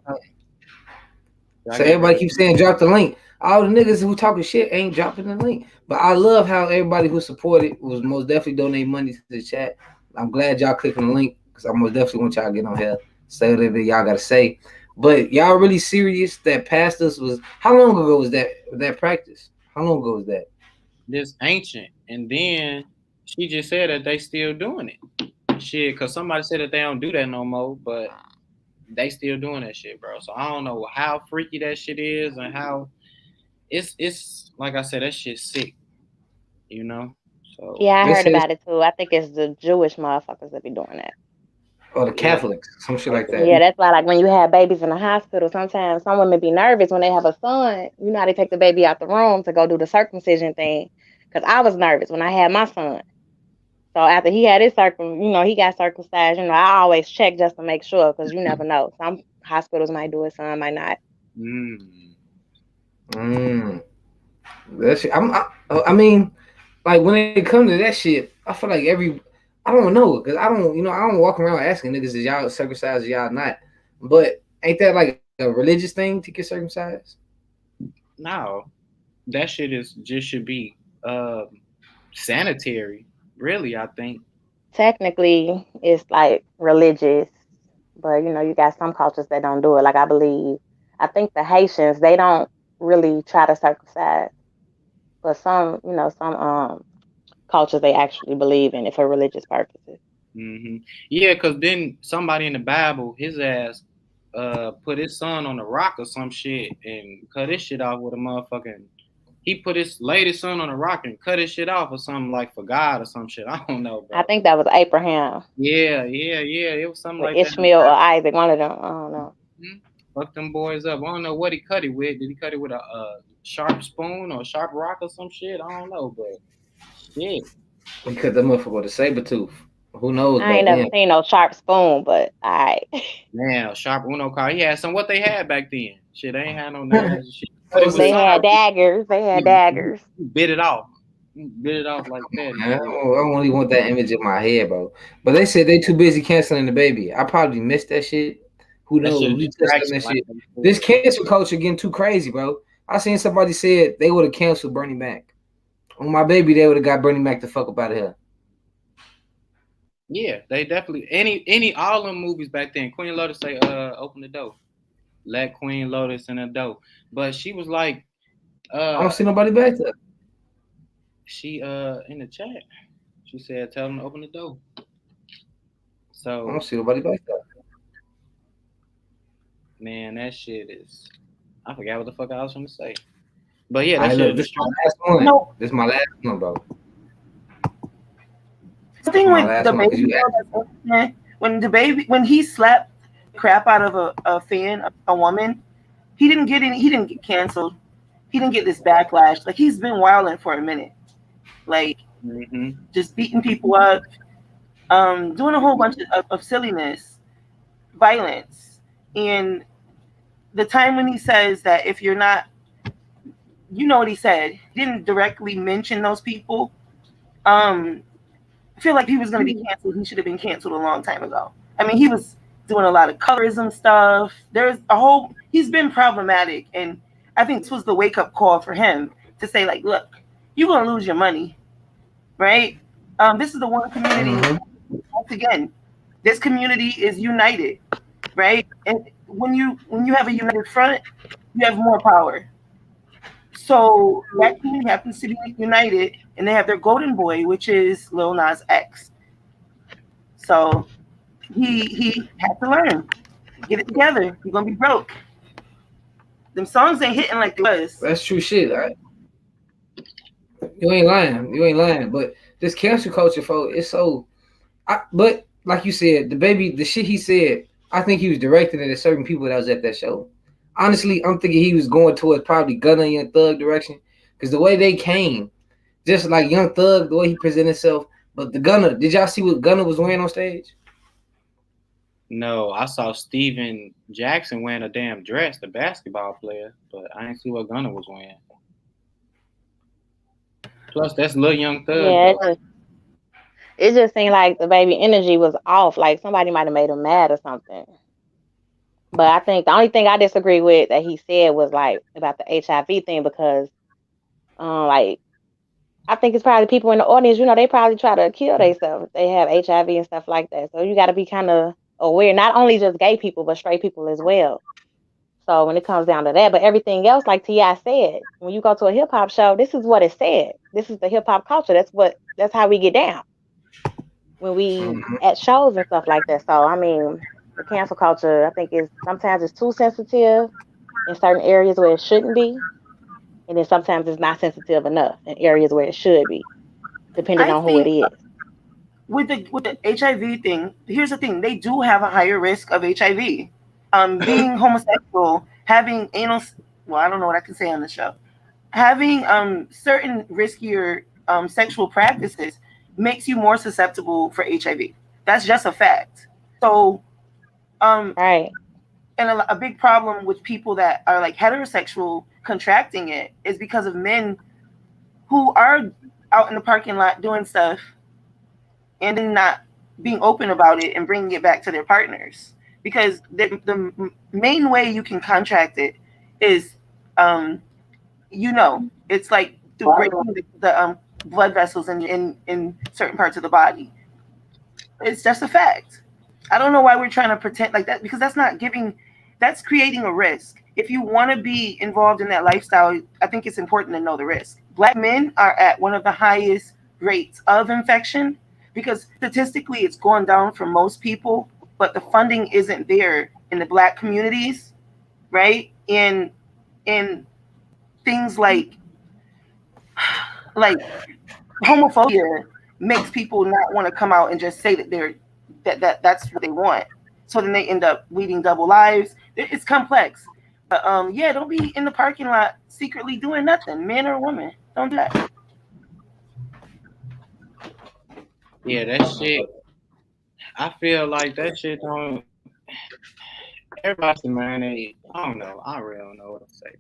So everybody keeps saying drop the link. All the niggas who talking shit ain't dropping the link. But I love how everybody who supported was most definitely donating money to the chat. I'm glad y'all clicking the link because I most definitely want y'all to get on here, say whatever y'all gotta say. But y'all really serious that pastors was how long ago was that practice? How long ago was that?
This ancient, and then she just said that they still doing it. Shit, because somebody said that they don't do that no more, but they still doing that shit, bro. So I don't know how freaky that shit is and how it's like I said, that shit's sick, you know. So
yeah, I heard about it too. I think it's the Jewish motherfuckers that be doing that.
Or the Catholics, some shit like that.
Yeah, that's why, like, when you have babies in the hospital, sometimes some women be nervous when they have a son. You know how they take the baby out the room to go do the circumcision thing. Because I was nervous when I had my son. So after he had his he got circumcised. You know, I always check just to make sure because you never know. Some hospitals might do it, some might not.
That shit, I mean, like when it comes to that shit, I feel like I don't know, because I don't walk around asking niggas is y'all circumcised or y'all not. But ain't that like a religious thing to get circumcised?
No, that shit should be sanitary. Really, I think.
Technically, it's like religious, but you got some cultures that don't do it. Like I think the Haitians, they don't really try to circumcise, but some cultures they actually believe in it for religious purposes.
Mm-hmm. Yeah, because then somebody in the Bible, his ass put his son on a rock or some shit and cut his shit off with a motherfucking. He laid his son on a rock and cut his shit off or something like for God or some shit. I don't know, bro.
I think that was Abraham.
Yeah. It was something like
Ishmael or Isaac, one of them. I don't know.
Fuck them boys up. I don't know what he cut it with. Did he cut it with a sharp spoon or a sharp rock or some shit? I don't know, but shit.
He cut that motherfucker with a saber tooth. Who knows?
I ain't never seen no sharp spoon, but all right.
Man, sharp Uno card. He had what they had back then. Shit, they ain't had no knives and shit.
They had daggers.
Bit it off. Like that.
I don't really want that image in my head, bro. But they said they too busy canceling the baby. I probably missed that shit. Who knows? That shit. This cancel culture getting too crazy, bro. I seen somebody said they would have canceled Bernie Mac. On my baby, they would have got Bernie Mac the fuck up out of here.
Yeah, they definitely all them movies back then. Queen Lotus say, open the door. Let Queen Lotus in the door. But she was like,
I don't see nobody back there.
She in the chat. She said, tell them to open the door. So
I don't see nobody back there.
Man, that shit is. I forgot what the fuck I was going to say. But yeah, that shit.
This is my last one. No. This is my last one, bro.
The thing with the baby, when he slapped crap out of a woman, he didn't get canceled. He didn't get this backlash. Like, he's been wilding for a minute. Like, just beating people up, doing a whole bunch of silliness, violence. And the time when he says that if you're not, you know what he said, he didn't directly mention those people. I feel like he was going to be canceled. He should have been canceled a long time ago. I mean, he was doing a lot of colorism stuff. He's been problematic. And I think this was the wake-up call for him to say, like, look, you're going to lose your money, right? This is the one community, once again, this community is united, right? And when you have a united front, you have more power. So that community happens to be united, and they have their golden boy, which is Lil Nas X. So he had to learn, get it together. You're gonna be broke. Them songs ain't hitting like they was.
That's true shit. Right? You ain't lying. But this cancel culture, folks, it's so. But like you said, the shit he said, I think he was directed at certain people that was at that show. Honestly, I'm thinking he was going towards probably Gunna and Young Thug direction, because the way they came, just like Young Thug, the way he presented himself. But the Gunna, did y'all see what Gunna was wearing on stage?
No, I saw Steven Jackson wearing a damn dress, the basketball player, but I didn't see what Gunna was wearing. Plus, that's Lil Young Thug
Yeah,
though.
it just seemed like the baby energy was off. Like somebody might have made him mad or something. But I think the only thing I disagree with that he said was like about the HIV thing because, like I think it's probably people in the audience. They probably try to kill themselves if they have HIV and stuff like that. So you got to be kind of aware, not only just gay people but straight people as well. So when it comes down to that, but everything else, like Ti said, when you go to a hip hop show, this is what it said. This is the hip hop culture. That's how we get down when we
Mhm.
at shows and stuff like that. So I mean, the cancel culture, I think is sometimes it's too sensitive in certain areas where it shouldn't be, and then sometimes it's not sensitive enough in areas where it should be, depending
I
on who it
think
is.
with the HIV thing, here's the thing: they do have a higher risk of HIV. Being homosexual, having anal. Well, I don't know what I can say on the show. Having certain riskier sexual practices makes you more susceptible for HIV. That's just a fact. So, um,
Right.
and a big problem with people that are like heterosexual contracting it is because of men who are out in the parking lot doing stuff and then not being open about it and bringing it back to their partners. Because the main way you can contract it is, um, it's like through breaking the blood vessels in certain parts of the body. It's just a fact. I don't know why we're trying to pretend like that because that's creating a risk. If you want to be involved in that lifestyle, I think it's important to know the risk. Black men are at one of the highest rates of infection because statistically it's gone down for most people, but the funding isn't there in the black communities, right? In things like homophobia makes people not want to come out and just say that that's what they want. So then they end up leading double lives. It's complex. But yeah, don't be in the parking lot secretly doing nothing, man or woman. Don't do that.
Yeah, that shit. I feel like that shit don't. Everybody's the man. I don't know. I really don't know what to say.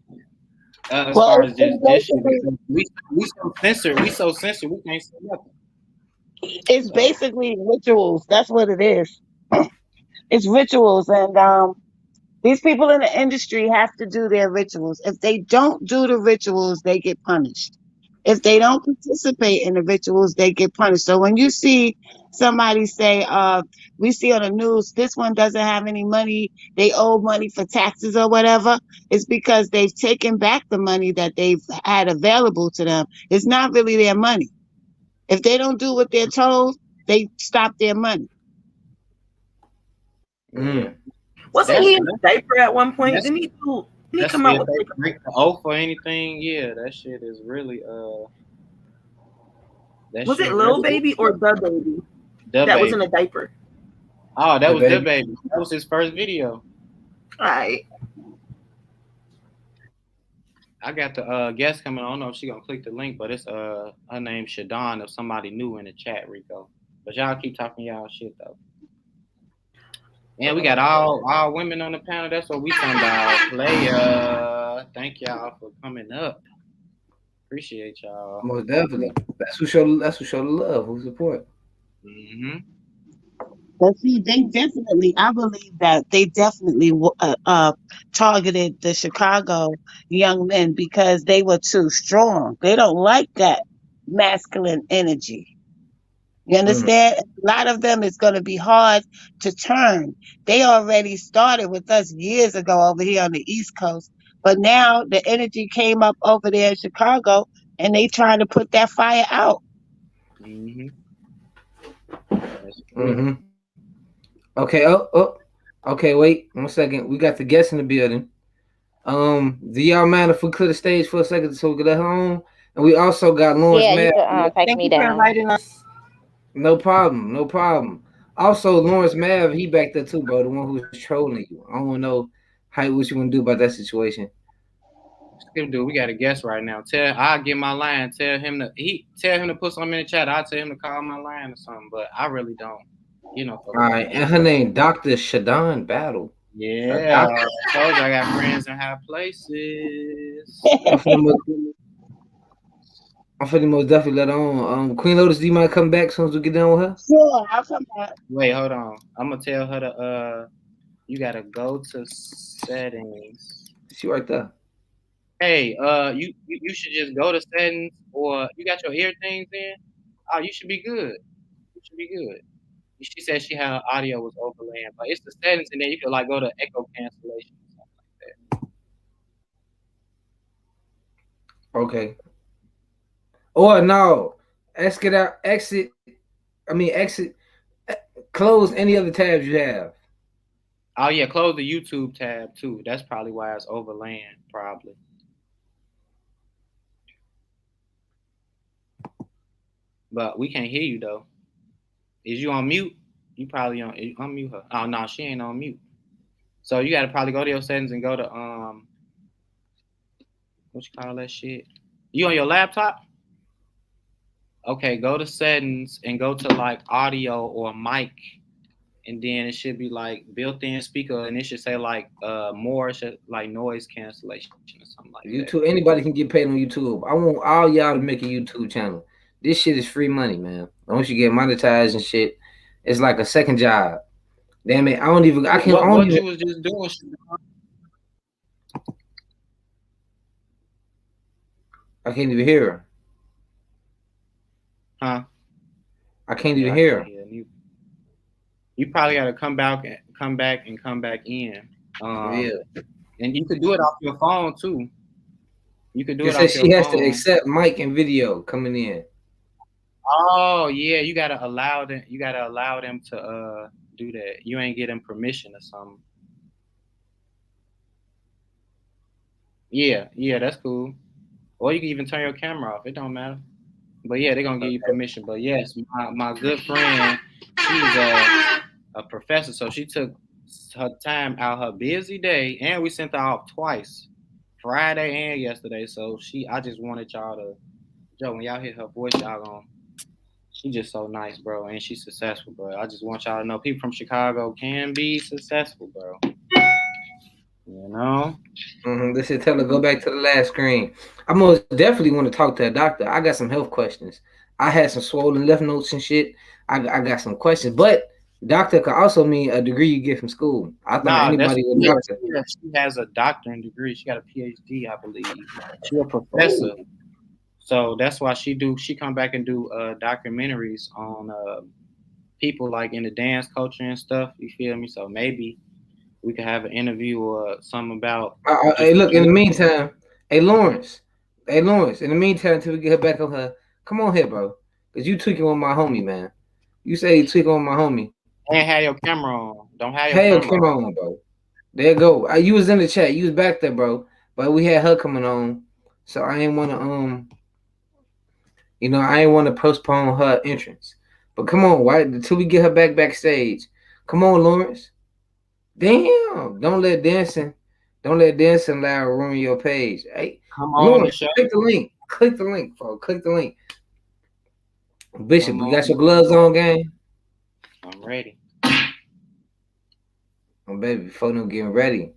As
Well,
far as just
it's
this shit,
basically
because we so censored. We so censored. We can't say nothing.
it's
So
basically rituals. That's what it is. It's rituals, and these people in the industry have to do their rituals. If they don't do the rituals, they get punished. If they don't participate in the rituals, they get punished. So when you see somebody say, we see on the news, this one doesn't have any money, they owe money for taxes or whatever, it's because they've taken back the money that they've had available to them. It's not really their money. If they don't do what they're told, they stop their money.
yeah,
Wasn't
that's
he in a diaper at one point?
that's
Didn't he
that's
come out
if
with
they
like
break the oath or anything. Yeah, that
was it
shit
Lil
really
Baby or the baby
the
that was in
baby.
a diaper?
Oh, that
The
was the
baby.
baby. That was his first video.
Alright.
I got the guest coming. I don't know if she gonna click the link, but it's her name's Shadon. If somebody new in the chat, Rico. But y'all keep talking y'all shit though. And we got all women on the panel. That's what we talking about. Playa. Thank y'all for coming up. Appreciate y'all.
Most definitely. That's who show the love, who support.
Hmm.
But see, I believe that they definitely targeted the Chicago young men because they were too strong. They don't like that masculine energy. You
Mm.
understand? A lot of them is going to be hard to turn. They already started with us years ago over here on the East Coast, but now the energy came up over there in Chicago, and they trying to put that fire out.
Hmm. That's true.
Mm-hmm. Okay. Oh. Okay. Wait 1 second. We got the guests in the building. Do y'all mind if we clear the stage for a second so we can let her on? And we also got Lawrence
Yeah, you
Mabb.
could take
Thank
me
you for
down.
inviting us.
No problem. No problem. Also, Lawrence Mav, he back there too, bro. The one who's trolling you. I don't know what you want to do about that situation.
Dude, we got a guest right now. I'll get my line. Tell him to put something in the chat. I'll tell him to call my line or something. But I really don't. For
All right, and her name Dr. Shadon Battle.
Yeah, I told you I got friends in high places.
I'm finna most definitely let her on. Queen Lotus, do you mind coming back as soon as we get done with her?
Sure, I'll come back.
Wait, hold on. I'm gonna tell her to you gotta go to settings.
She right there.
Hey, you should just go to settings, or you got your ear things in. Oh, you should be good. You should be good. She said she had her audio was overlaying, but it's the settings, and then you can like go to echo cancellation or something like that.
Okay. Or no, exit out, exit. I mean, exit. Close any other tabs you have.
Oh yeah, close the YouTube tab too. That's probably why it's overlaying, probably. But we can't hear you though. Is you on mute? You probably on unmute her. Oh no, she ain't on mute. So you gotta probably go to your settings and go to what you call that shit? You on your laptop? Okay, go to settings and go to like audio or mic, and then it should be like built-in speaker, and it should say like more like noise cancellation or something like
YouTube.
that.
Anybody can get paid on YouTube. I want all y'all to make a YouTube channel. This shit is free money, man. Once you get monetized and shit, it's like a second job. Damn it, I don't even. I can't.
What you was just doing?
I can't even hear her.
Huh?
I can't even hear her.
You probably got to come back and come back in.
Yeah.
And you could do it off your phone too. You could do it off your phone.
She has to accept mic and video coming in.
Oh yeah, you gotta allow them. You gotta allow them to do that. You ain't getting permission or something. Yeah, that's cool. Or you can even turn your camera off. It don't matter. But yeah, they're gonna give you permission. But yes, my good friend, she's a professor, so she took her time out her busy day, and we sent her off twice, Friday and yesterday. So I just wanted y'all to, Joe, when y'all hear her voice, y'all gonna. She just so nice, bro, and she's successful, bro. I just want y'all to know people from Chicago can be successful, bro. You know?
This is tell her go back to the last screen. I most definitely want to talk to a doctor. I got some health questions. I had some swollen lymph nodes and shit. I got some questions, but doctor could also mean a degree you get from school. I thought anybody with doctor.
She has a doctorate degree. She got a PhD, I believe. She's a professor. So that's why she come back and do documentaries on people like in the dance culture and stuff. You feel me? So maybe we could have an interview or something about.
Hey, look. In the meantime, hey Lawrence. In the meantime, until we get her back on her, come on here, bro. Cause you tweaking on my homie, man. You say you tweaking on my homie.
And have your camera on. Don't have
your camera on, bro. There you go. You was in the chat. You was back there, bro. But we had her coming on, so I ain't wanna I ain't want to postpone her entrance. But come on, why until we get her backstage? Come on, Lawrence. Damn! Don't let dancing loud ruin your page. Hey,
come on,
Lawrence, click the link. Click the link, bro. Click the link. Bishop, you got your gloves on, gang?
I'm ready.
Oh, baby, before them getting ready.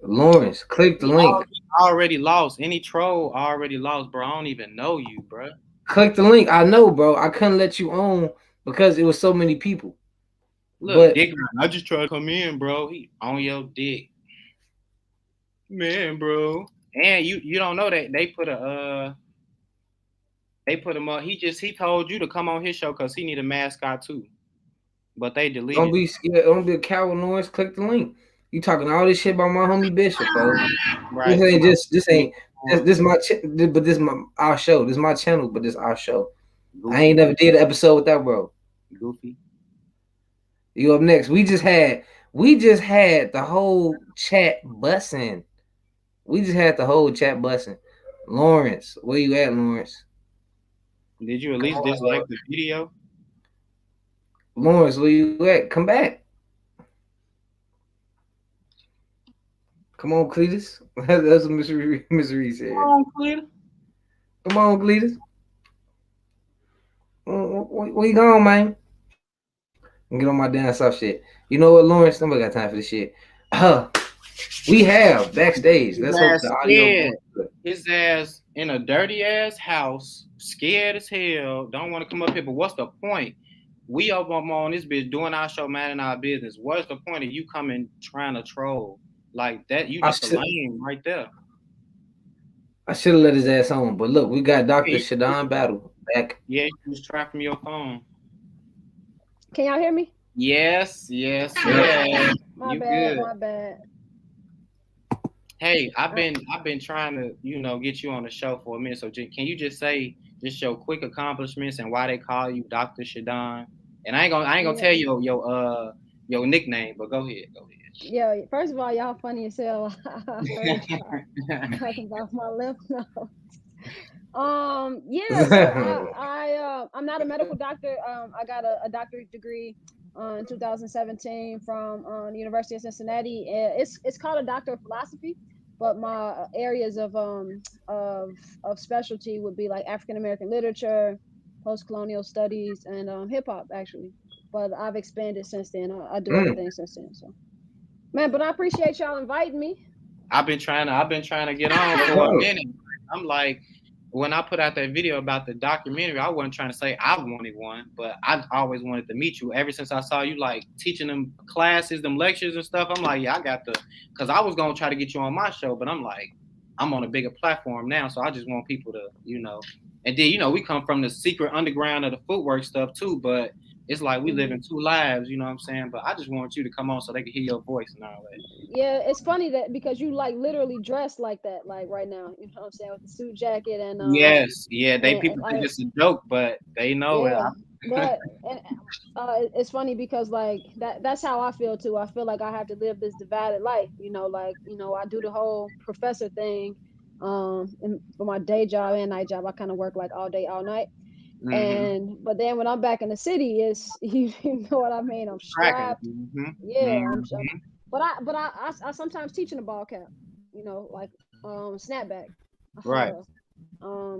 Lawrence, click the link.
Already lost. Any troll already lost, bro. I don't even know you, bro.
Click the link. I know, bro. I couldn't let you on because it was so many people.
Look, Dick, I just tried to come in, bro. He on your dick, man, bro. And you don't know that they put him up. He told you to come on his show because he need a mascot too. But they deleted.
Don't be scared. Don't be a coward, Lawrence. Click the link. You talking all this shit about my homie Bishop, bro? Right. This ain't our show. This is my channel, but this our show. Goofy. I ain't never did an episode with that, bro.
Goofy.
You up next? We just had the whole chat bussing. Lawrence, where you at, Lawrence?
Did you at least dislike the video?
Lawrence, where you at? Come back. Come on, Cletus. That's what Miss Reed said.
Come on, Cletus.
Come on, Cletus. Where you going, man? And get on my damn soft shit. You know what, Lawrence? Nobody got time for this shit. We have backstage.
His
Let's hope
ass
the audio
scared.
going good.
His ass in a dirty ass house, scared as hell. Don't want to come up here. But what's the point? We up on this bitch doing our show, man, in our business. What's the point of you coming trying to troll like that? You
I
just a
should
lame right there.
I should have let his ass on, but look, we got Dr.
Hey,
Shadon Battle back.
yeah, you was trying from your phone.
Can y'all hear me?
Yes, yes,
Yeah.
yes.
My
You
bad,
good?
my bad.
Hey, I've been trying to get you on the show for a minute. So can you just say just your quick accomplishments and why they call you Dr. Shadon? And I ain't gonna tell you your nickname, but go ahead.
Yeah, first of all, y'all funny as hell. I heard y'all talking about my lymph nodes. Yeah, so I'm not a medical doctor. I got a doctorate degree in 2017 from the University of Cincinnati. It's called a Doctor of Philosophy, but my areas of specialty would be like African American literature, post colonial studies, and hip hop actually. But I've expanded since then. I do other things since then. So, man, but I appreciate y'all inviting me.
I've been trying to get on for a minute. I'm like, when I put out that video about the documentary, I wasn't trying to say I wanted one, but I always wanted to meet you. Ever since I saw you like teaching them classes, them lectures and stuff, I'm like, yeah, I got because I was gonna try to get you on my show, but I'm like, I'm on a bigger platform now, so I just want people to, and then we come from the secret underground of the footwork stuff too, but it's like we live in two lives, you know what I'm saying? But I just want you to come on so they can hear your voice and all that.
Yeah, it's funny that because you like literally dressed like that, like right now. You know what I'm saying, with the suit jacket and
Yes, yeah, people
like
think it's a joke, but they know it.
yeah, but it's funny because like that's how I feel too. I feel like I have to live this divided life. I do the whole professor thing, for my day job and night job. I kind of work like all day, all night. But then when I'm back in the city, it's you know what I mean. I'm
Cracking.
strapped. Yeah, but I sometimes teach in a ball cap. Like snapback.
Right.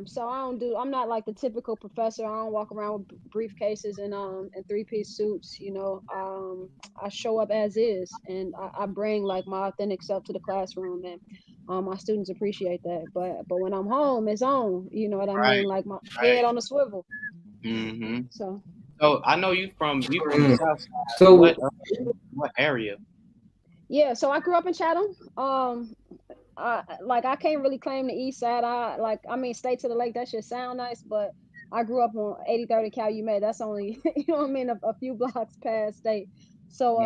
So I'm not like the typical professor. I don't walk around with briefcases and three-piece suits. I show up as is, and I bring like my authentic self to the classroom, and my students appreciate that. But when I'm home, it's on. You know what I mean? Like my head on a swivel. So
I know you from the South Side.
So
What area?
yeah, so I grew up in Chatham. I can't really claim the East Side. State to the Lake. That should sound nice, but I grew up on 83rd and Calumet. That's only you know what I mean, a few blocks past state. So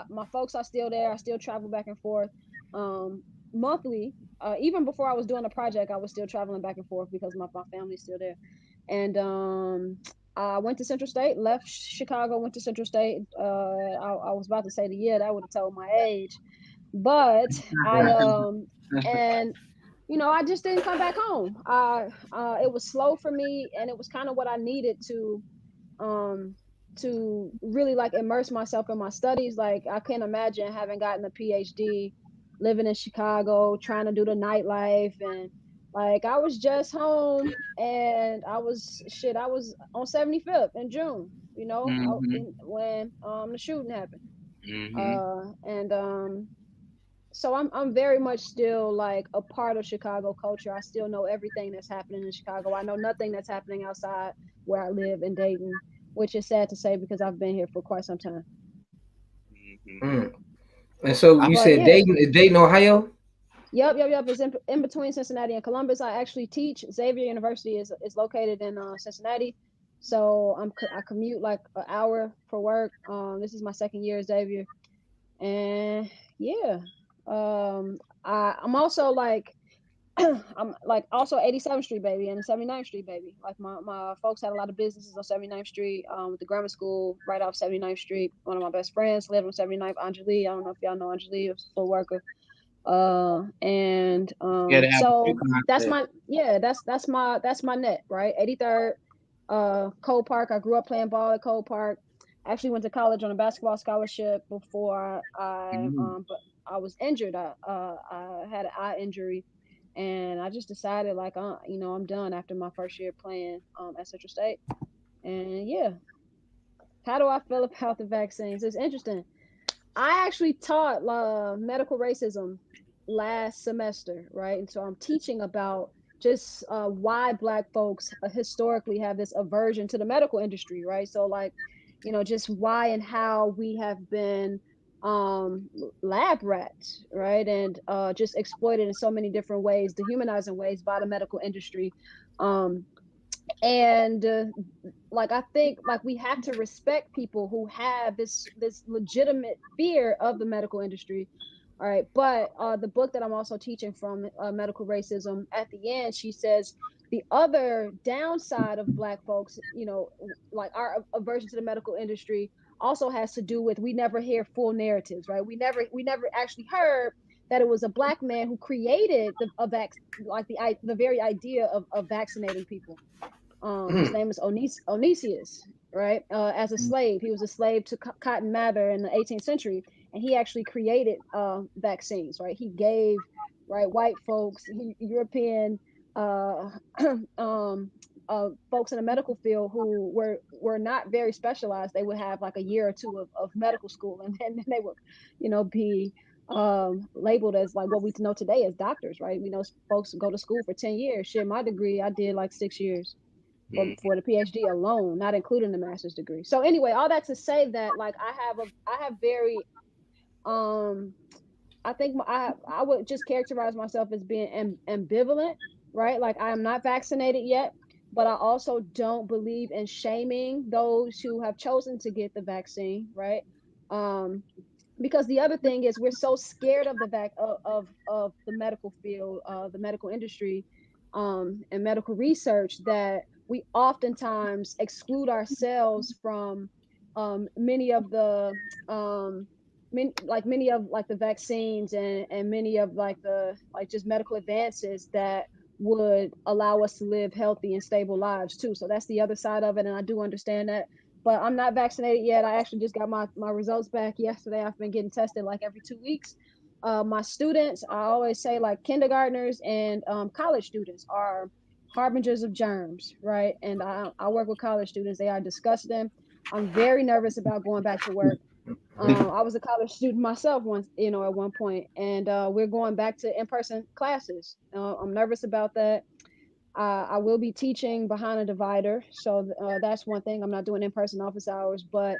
my folks are still there. I still travel back and forth monthly. Even before I was doing the project, I was still traveling back and forth because my family's still there. And I went to Central State, left Chicago, went to Central State. I was about to say the year that would have told my age, but I just didn't come back home. It was slow for me, and it was kind of what I needed to really like immerse myself in my studies. Like I can't imagine having gotten a PhD, living in Chicago, trying to do the nightlife, and like I was just home, and I was on 75th in June. When the shooting happened. So I'm very much still like a part of Chicago culture. I still know everything that's happening in Chicago. I know nothing that's happening outside where I live in Dayton, which is sad to say because I've been here for quite some time.
And so you said Dayton, Ohio?
Yep. It's in between Cincinnati and Columbus. I actually teach. Xavier University is located in Cincinnati, so I commute like an hour for work. This is my second year at Xavier, and yeah. I'm also like I'm like also 87th Street baby and 79th Street baby. Like my folks had a lot of businesses on 79th Street, with the grammar school right off 79th Street. One of my best friends lived on 79th, Anjali. I don't know if y'all know Anjali, was a full worker. So that's my net, right? 83rd, Cole Park. I grew up playing ball at Cole Park. Actually went to college on a basketball scholarship before but I was injured. I had an eye injury And I just decided like, I'm done after my first year playing at Central State. And yeah, how do I feel about the vaccines? It's interesting. I actually taught medical racism last semester, right? And so I'm teaching about just why Black folks historically have this aversion to the medical industry, right? So, like, just why and how we have been um lab rats, right? And just exploited in so many different ways, dehumanizing ways by the medical industry. Um, and like I think like we have to respect people who have this legitimate fear of the medical industry. All right, but the book that I'm also teaching from, medical racism, at the end she says the other downside of Black folks, like our aversion to the medical industry, also has to do with we never hear full narratives, right? We never actually heard that it was a Black man who created like the very idea of vaccinating people. His name is Onesius, right? As a slave, he was a slave to Cotton Mather in the 18th century, and he actually created vaccines, right? He gave white folks, European uh, folks in the medical field who were not very specialized. They would have like a year or two of medical school, and then they would, be labeled as like what we know today as doctors, right? We know folks go to school for 10 years. Shit, my degree I did like 6 years for the PhD alone, not including the master's degree. So anyway, all that to say that like I have very I think I would just characterize myself as being ambivalent, right? Like I am not vaccinated yet, but I also don't believe in shaming those who have chosen to get the vaccine, right? Um, because the other thing is we're so scared of the of the medical field, the medical industry, and medical research that we oftentimes exclude ourselves from many of the many of like the vaccines and many of like the like just medical advances that would allow us to live healthy and stable lives too. So that's the other side of it, and I do understand that. But I'm not vaccinated yet. I actually just got my results back yesterday. I've been getting tested like every 2 weeks. My students, I always say like kindergartners and college students are harbingers of germs, right? And I work with college students. They are disgusting. I'm very nervous about going back to work. I was a college student myself once, at one point, and we're going back to in-person classes. I'm nervous about that. I will be teaching behind a divider, so that's one thing. I'm not doing in-person office hours, but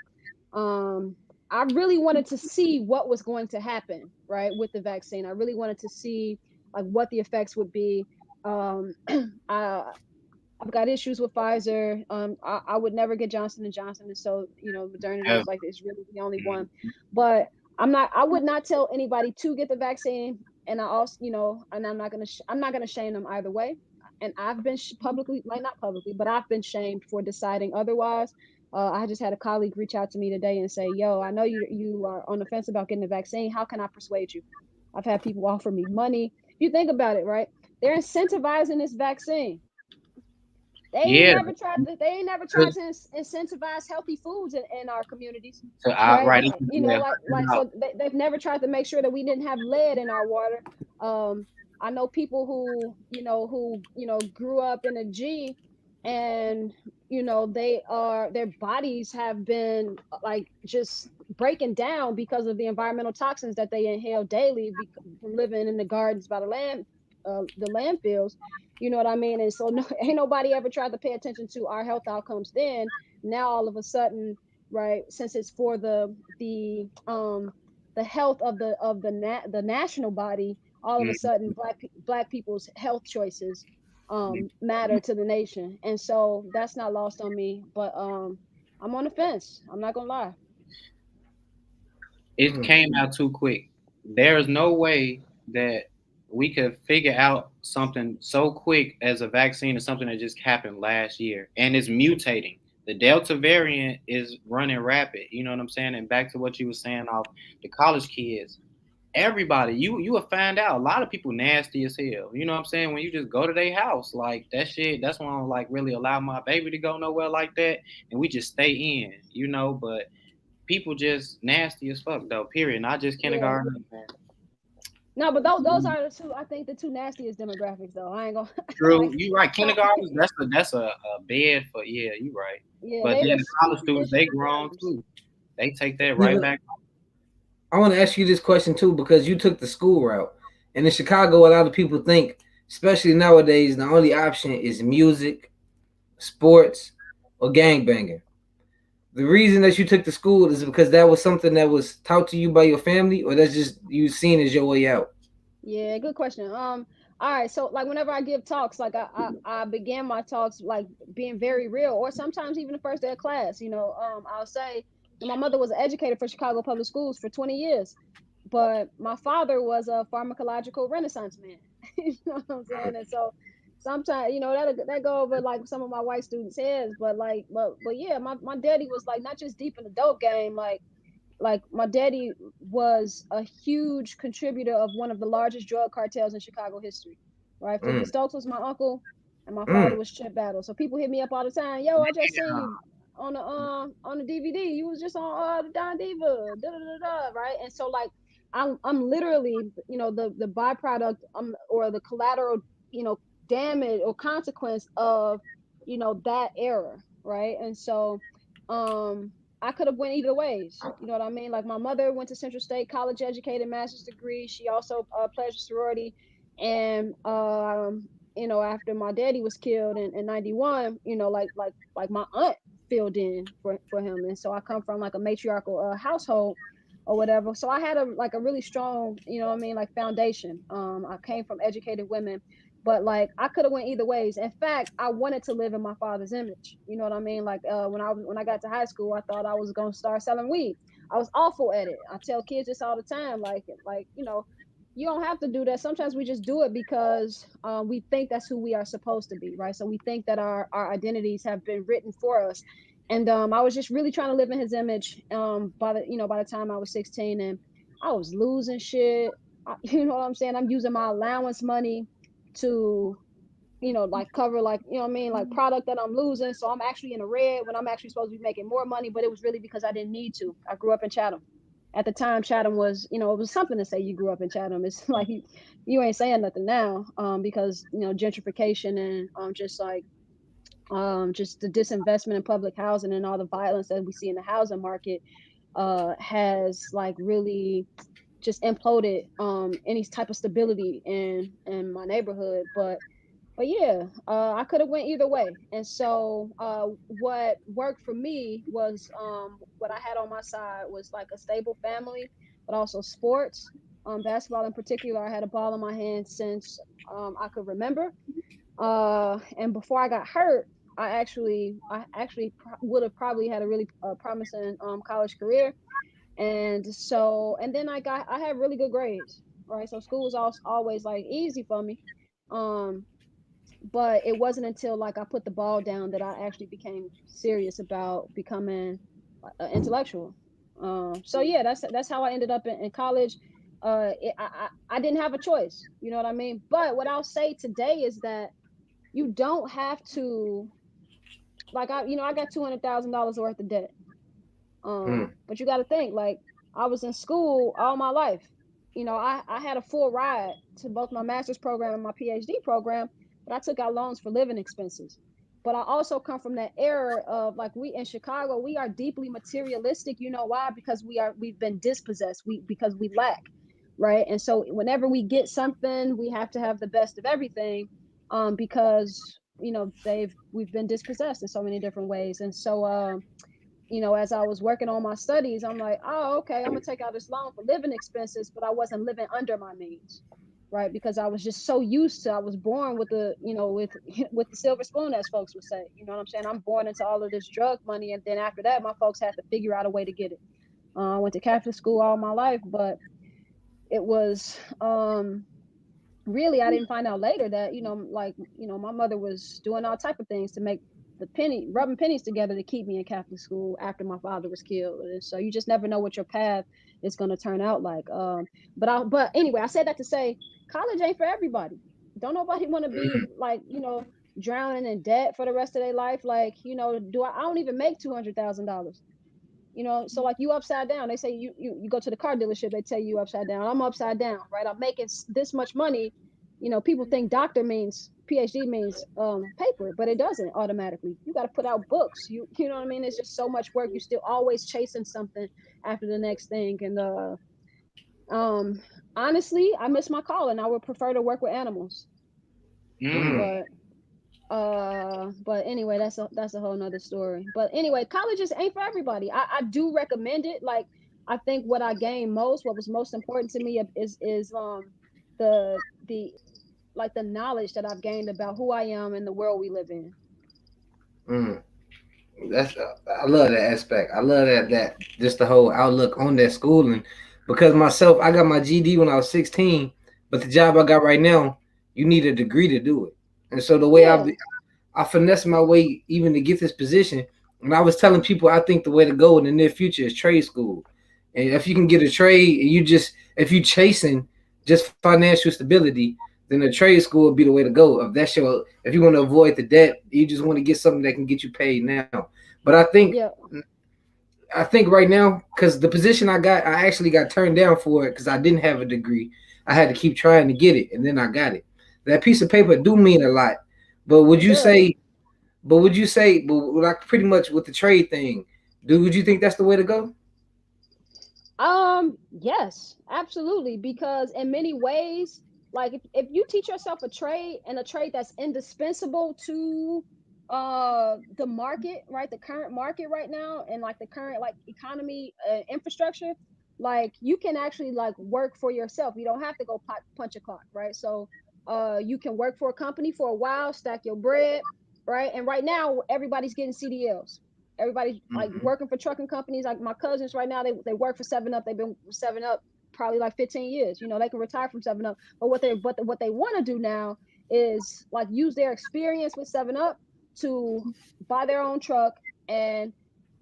I really wanted to see what was going to happen, right, with the vaccine. I really wanted to see like what the effects would be. I, I've got issues with Pfizer. I would never get Johnson and Johnson, and so modernity is like it's really the only one. But I would not tell anybody to get the vaccine, and I also, and I'm not gonna shame them either way. And I've been publicly, like not publicly, but I've been shamed for deciding otherwise. I just had a colleague reach out to me today and say, "Yo, I know you are on the fence about getting the vaccine. How can I persuade you?" I've had people offer me money. You think about it, right? They're incentivizing this vaccine. They ain't never tried to. They ain't never tried to incentivize healthy foods in our communities, right? So they've never tried to make sure that we didn't have lead in our water. I know people who grew up in a G, and their bodies have been like just breaking down because of the environmental toxins that they inhale daily from living in the gardens by the landfills. You know what I mean? And so ain't nobody ever tried to pay attention to our health outcomes then. Now all of a sudden, right, since it's for the health of the national body, all of a sudden black people's health choices matter to the nation. And so that's not lost on me, but I'm on the fence. I'm not gonna lie.
It came out too quick. There is no way that we could figure out something so quick as a vaccine is something that just happened last year, and it's mutating. The Delta variant is running rapid. You know what I'm saying? And back to what you were saying off the college kids, everybody, you will find out a lot of people nasty as hell. You know what I'm saying? When you just go to their house, like that shit, that's why I don't like really allow my baby to go nowhere like that, and we just stay in, but people just nasty as fuck though, period. Not just kindergarten.
No, but those are the two. I think the two nastiest demographics, though. I ain't gonna
True,
like.
you right. Kindergartens, that's a bed for yeah, you right.
Yeah,
But
they
then the
just
college students, they
superficial
grown
terms.
too. They take that
You
right
know,
back.
I want to ask you this question too because you took the school route, and in Chicago, a lot of people think, especially nowadays, the only option is music, sports, or gangbanging. The reason that you took the school is because that was something that was taught to you by your family, or that's just you seen as your way out.
Yeah, good question. All right. So like whenever I give talks, like I began my talks like being very real, or sometimes even the first day of class. I'll say my mother was an educator for Chicago Public Schools for 20 years, but my father was a pharmacological renaissance man. You know what I'm saying? And so sometimes that go over like some of my white students' heads, but yeah, my daddy was like not just deep in the dope game, like my daddy was a huge contributor of one of the largest drug cartels in Chicago history. Right, 50
Mm,
Stokes was my uncle, and my father
mm.
was Chip Battle. So people hit me up all the time. Yo, I just seen you on the DVD. You was just on the Don Diva, da da da da. Right, and so like I'm literally the byproduct or the collateral you know damage or consequence of that era. Right, and so I could have went either ways. You know what I mean? Like my mother went to Central State, college educated, master's degree. She also pledged a sorority, and after my daddy was killed in '91, like my aunt filled in for him, and so I come from like a matriarchal household or whatever. So I had a really strong, what I mean, like foundation. I came from educated women, but like I could have went either ways. In fact, I wanted to live in my father's image. You know what I mean? Like when I got to high school, I thought I was gonna start selling weed. I was awful at it. I tell kids this all the time, like you don't have to do that. Sometimes we just do it because we think that's who we are supposed to be, right? So we think that our identities have been written for us. And I was just really trying to live in his image. By the time I was 16, and I was losing shit. You know what I'm saying? I'm using my allowance money to like cover, like, what I mean, like product that I'm losing. So I'm actually in the red when I'm actually supposed to be making more money, but it was really because I didn't need to. I grew up in Chatham. At the time, Chatham was, it was something to say you grew up in Chatham. It's like you ain't saying nothing now, because gentrification and just the disinvestment in public housing and all the violence that we see in the housing market has like really just imploded any type of stability in my neighborhood. But yeah, I could have went either way. And so what worked for me was what I had on my side was like a stable family, but also sports. Basketball in particular, I had a ball in my hand since I could remember. And before I got hurt, I actually would have probably had a really promising college career. And then I had really good grades, right? So school was always like easy for me. Um, but it wasn't until like I put the ball down that I actually became serious about becoming an intellectual. So yeah, that's how I ended up in college. I didn't have a choice, you know what I mean. But what I'll say today is that you don't have to, like, I got $200,000 worth of debt.
Mm.
But you got to think, like, I was in school all my life. I had a full ride to both my master's program and my PhD program, but I took out loans for living expenses. But I also come from that era of like we in Chicago, we are deeply materialistic. You know why? Because we've been dispossessed. Because we lack, right? And so whenever we get something, we have to have the best of everything, because we've been dispossessed in so many different ways. And so as I was working on my studies, I'm like, oh, okay, I'm gonna take out this loan for living expenses, but I wasn't living under my means, right? Because I was just so used to, I was born with with with the silver spoon, as folks would say. You know what I'm saying? I'm born into all of this drug money, and then after that, my folks had to figure out a way to get it. I went to Catholic school all my life, but it was really, I didn't find out later that my mother was doing all type of things to make rubbing pennies together to keep me in Catholic school after my father was killed. And so you just never know what your path is going to turn out like. But anyway, I said that to say college ain't for everybody. Don't nobody want to be like drowning in debt for the rest of their life. Like, I don't even make $200,000. You know, so like you upside down. They say you go to the car dealership, they tell you upside down. I'm upside down, right? I'm making this much money. You know, people think doctor means PhD means paper, but it doesn't automatically. You got to put out books. You know what I mean? It's just so much work. You're still always chasing something after the next thing. And um, honestly, I miss my calling. I would prefer to work with animals.
Mm.
But anyway, that's a whole nother story. But anyway, colleges ain't for everybody. I do recommend it. Like, I think what I gained most, what was most important to me is the like the knowledge that I've gained about who I am and the world we live in.
Mm. That's I love that aspect. I love that just the whole outlook on that schooling. Because myself, I got my GD when I was 16, but the job I got right now, you need a degree to do it. And so the way
Yeah,
I finesse my way even to get this position. And I was telling people I think the way to go in the near future is trade school. And if you can get a trade, and if you chasing just financial stability, then a trade school would be the way to go. If you want to avoid the debt, you just want to get something that can get you paid now. But
yeah.
I think right now, because the position I got, I actually got turned down for it because I didn't have a degree. I had to keep trying to get it, and then I got it. That piece of paper do mean a lot. But would
It
you
does.
say but like pretty much with the trade thing, would you think that's the way to go?
Yes, absolutely. Because in many ways, like if you teach yourself a trade and a trade that's indispensable to the market, right? The current market right now and like the current like economy infrastructure, like you can actually like work for yourself. You don't have to go punch a clock, right? So you can work for a company for a while, stack your bread, right? And right now everybody's getting CDLs. Everybody's like
Mm-hmm.
working for trucking companies. Like my cousins right now, they work for Seven Up. They've been with Seven Up probably like 15 years. You know, they can retire from Seven Up. But what they want to do now is like use their experience with Seven Up to buy their own truck and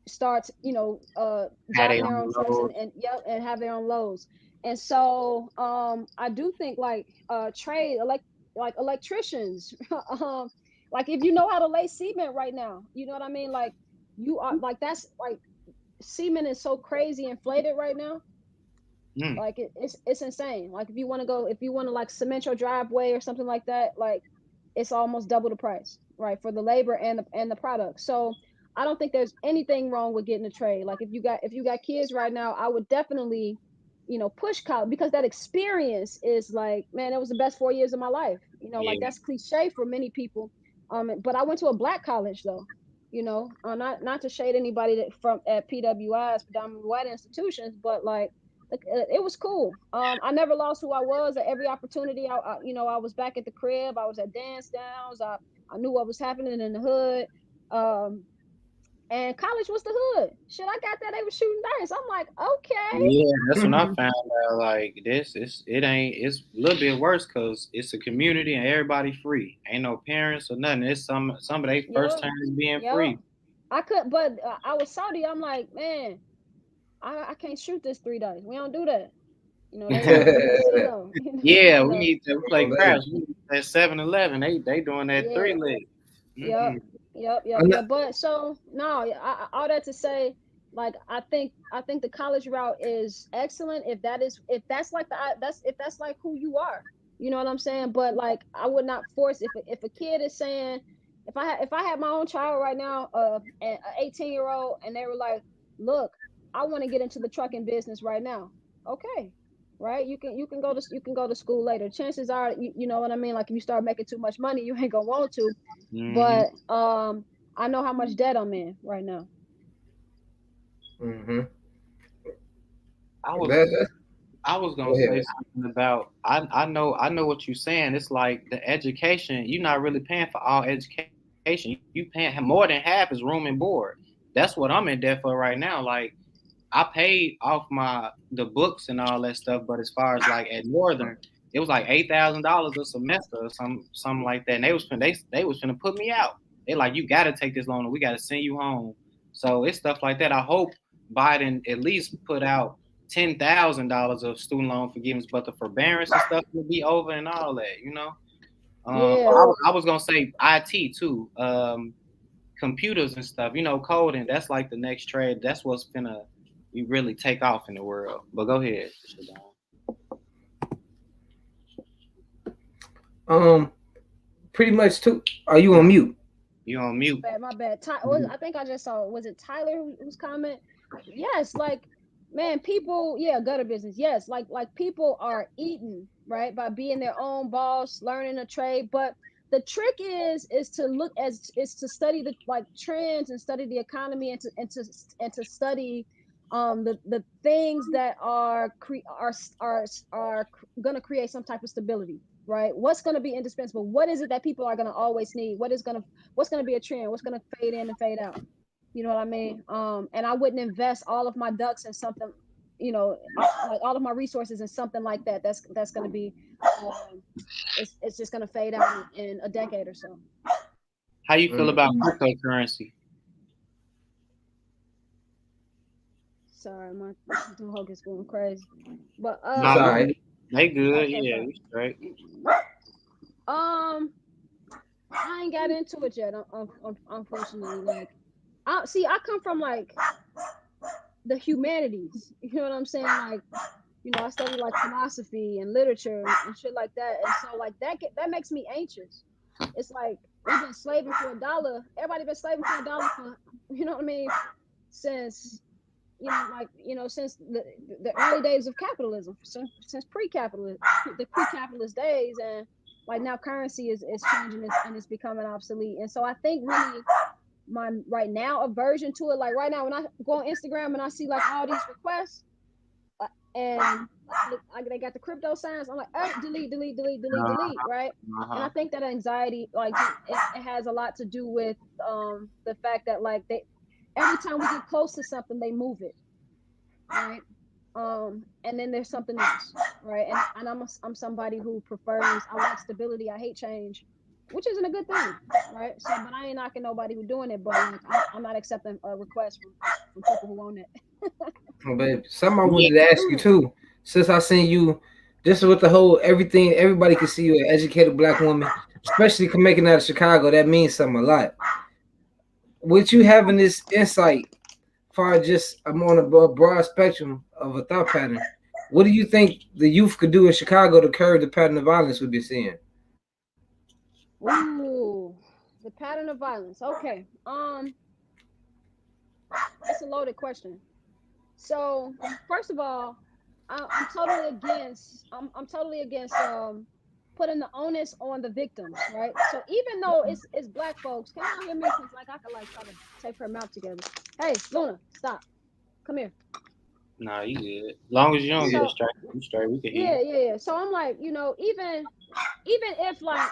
start,
Had they
driving
on
their own
the
trucks
road.
and yep, and have their own loads. And so I do think like trade like electricians, like if you know how to lay cement right now, you know what I mean? Like you are like that's like cement is so crazy inflated right now.
Mm.
Like it's insane. Like if you want to like cement your driveway or something like that, like it's almost double the price, right, for the labor and the product. So I don't think there's anything wrong with getting a trade. Like if you got kids right now, I would definitely, push college because that experience is like, man, it was the best 4 years of my life. Like
Yeah.
that's cliche for many people. But I went to a black college though. Not to shade anybody that from at PWIs, predominantly white institutions, but like, it was cool. I never lost who I was at every opportunity. I was back at the crib. I was at dance downs. I knew what was happening in the hood. Um, and college was the hood. Shit, I got that they were shooting dice. I'm like, okay.
Yeah, that's when I found out like it's a little bit worse because it's a community and everybody free. Ain't no parents or nothing. It's some of their first
Yep,
times being
yep.
free.
I could, but I was salty. I'm like, man, I can't shoot this 3 dice. We don't do that. They leave the casino.
Yeah,
you
we
know,
need to play
Oh, that,
craps. We need that 7-Eleven. They doing that
yeah.
three leg.
Yep,
Mm-mm.
yep. But so no, all that to say, like I think the college route is excellent if that's like that's if that's like who you are. You know what I'm saying? But like I would not force if a kid is saying if I had my own child right now, an 18-year-old, and they were like, look, I want to get into the trucking business right now. Okay, right? You can go to school later. Chances are, you know what I mean. Like if you start making too much money, you ain't gonna want to.
Mm-hmm.
But I know how much debt I'm in right now.
mm-hmm.
I was
That,
I was
go
gonna say
ahead.
something about I know what you're saying. It's like the education. You're not really paying for all education. You paying more than half is room and board. That's what I'm in debt for right now. Like I paid off the books and all that stuff, but as far as like at Northern, it was like $8,000 a semester or something like that. And they was finna put me out. They like you got to take this loan, or we got to send you home. So it's stuff like that. I hope Biden at least put out $10,000 of student loan forgiveness, but the forbearance and stuff will be over and all that.
Yeah.
I was gonna say IT too. computers and stuff, coding, that's like the next trade. That's what's gonna you really take off in the world. But go ahead,
Um, pretty much too. Are you on mute?
You on mute.
My bad. I think I just saw. Was it Tyler whose comment? Yes, like man, people. Yeah, gutter business. Yes, like people are eaten right by being their own boss, learning a trade. But the trick is to look is to study the like trends and study the economy and to study the things that are going to create some type of stability, right? What's going to be indispensable? What is it that people are going to always need? What's going to be a trend? What's going to fade in and fade out? You know what I mean? And I wouldn't invest all of my ducks in something, like all of my resources in something like that. That's going to be, it's just going to fade out in a decade or so.
How you feel about cryptocurrency?
Sorry, my dog is going crazy. But
Sorry.
They good, yeah, we straight.
I ain't got into it yet. Unfortunately, like, I come from like the humanities. You know what I'm saying? Like, I study like philosophy and literature and shit like that. And so like that makes me anxious. It's like we've been slaving for $1. Everybody been slaving for $1 for, you know what I mean, since since the early days of capitalism, since the pre-capitalist days, and like now currency is changing and it's becoming obsolete. And so I think really my right now aversion to it, like right now when I go on Instagram and I see like all these requests and they got the crypto signs, I'm like, delete, right? And I think that anxiety, like it has a lot to do with the fact that like every time we get close to something, they move it, right? And then there's something else, right? And I'm somebody who prefers, I like stability, I hate change, which isn't a good thing, right? So, but I ain't knocking nobody who's doing it, but like, I'm not accepting a request from people who own it.
Oh, babe, something I wanted to ask you too. Since I seen you, this is with the whole everything. Everybody can see you, an educated black woman, especially making out of Chicago. That means something a lot. With you having this insight, far just I'm on a broad spectrum of a thought pattern. What do you think the youth could do in Chicago to curb the pattern of violence we've been seeing?
Ooh, the pattern of violence. Okay. That's a loaded question. So first of all, I'm totally against putting the onus on the victims, right? So even though it's black folks, can you hear me? Cause like I could like try to tape her mouth together. Hey, Luna, stop. Come here.
Nah, you good. As long as you don't get straight, you straight. We can hear.
Yeah. So I'm like, even if like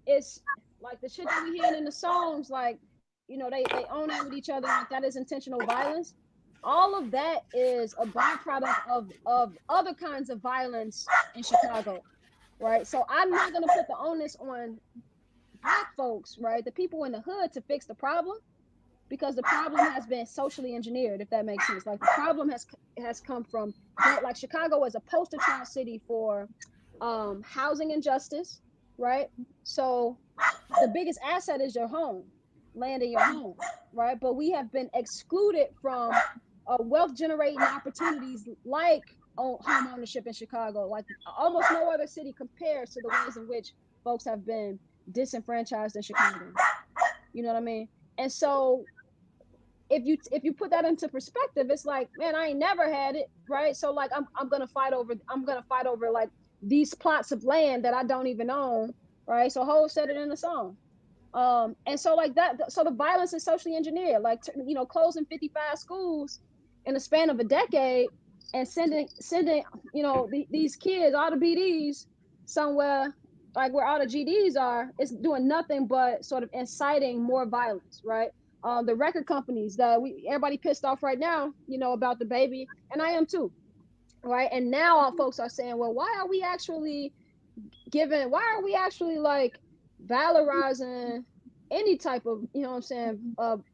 it's like the shit that we hearing in the songs, like, they own it with each other, like that is intentional violence. All of that is a byproduct of other kinds of violence in Chicago, right? So I'm not gonna put the onus on black folks, right, the people in the hood, to fix the problem, because the problem has been socially engineered, if that makes sense. Like the problem has come from, like, Chicago is a poster child city for housing injustice, right? So the biggest asset is your home, land in your home, right? But we have been excluded from wealth generating opportunities like home ownership in Chicago. Like almost no other city compares to the ways in which folks have been disenfranchised in Chicago. You know what I mean? And so if you put that into perspective, it's like, man, I ain't never had it, right? So like I'm gonna fight over like these plots of land that I don't even own, right? So Hov said it in the song. And so like that, so the violence is socially engineered, like, closing 55 schools in the span of a decade and sending these kids, all the BDs, somewhere like where all the GDs are. It's doing nothing but sort of inciting more violence, right? The record companies that everybody pissed off right now, about the baby, and I am too, right? And now all folks are saying, well, why are we actually like valorizing any type of,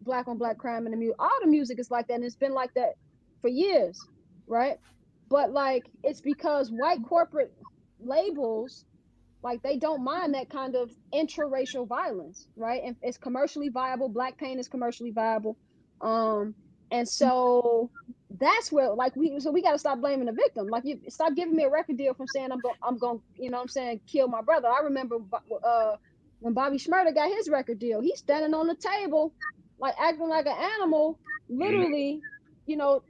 black on black crime in the music? All the music is like that, and it's been like that for years, right? But like, it's because white corporate labels like they don't mind that kind of intraracial violence, right? And it's commercially viable. Black pain is commercially viable. And so that's where like we got to stop blaming the victim. Like you stop giving me a record deal from saying I'm going you know what I'm saying, kill my brother. I remember when Bobby Shmurda got his record deal, he's standing on the table like acting like an animal, literally, you know,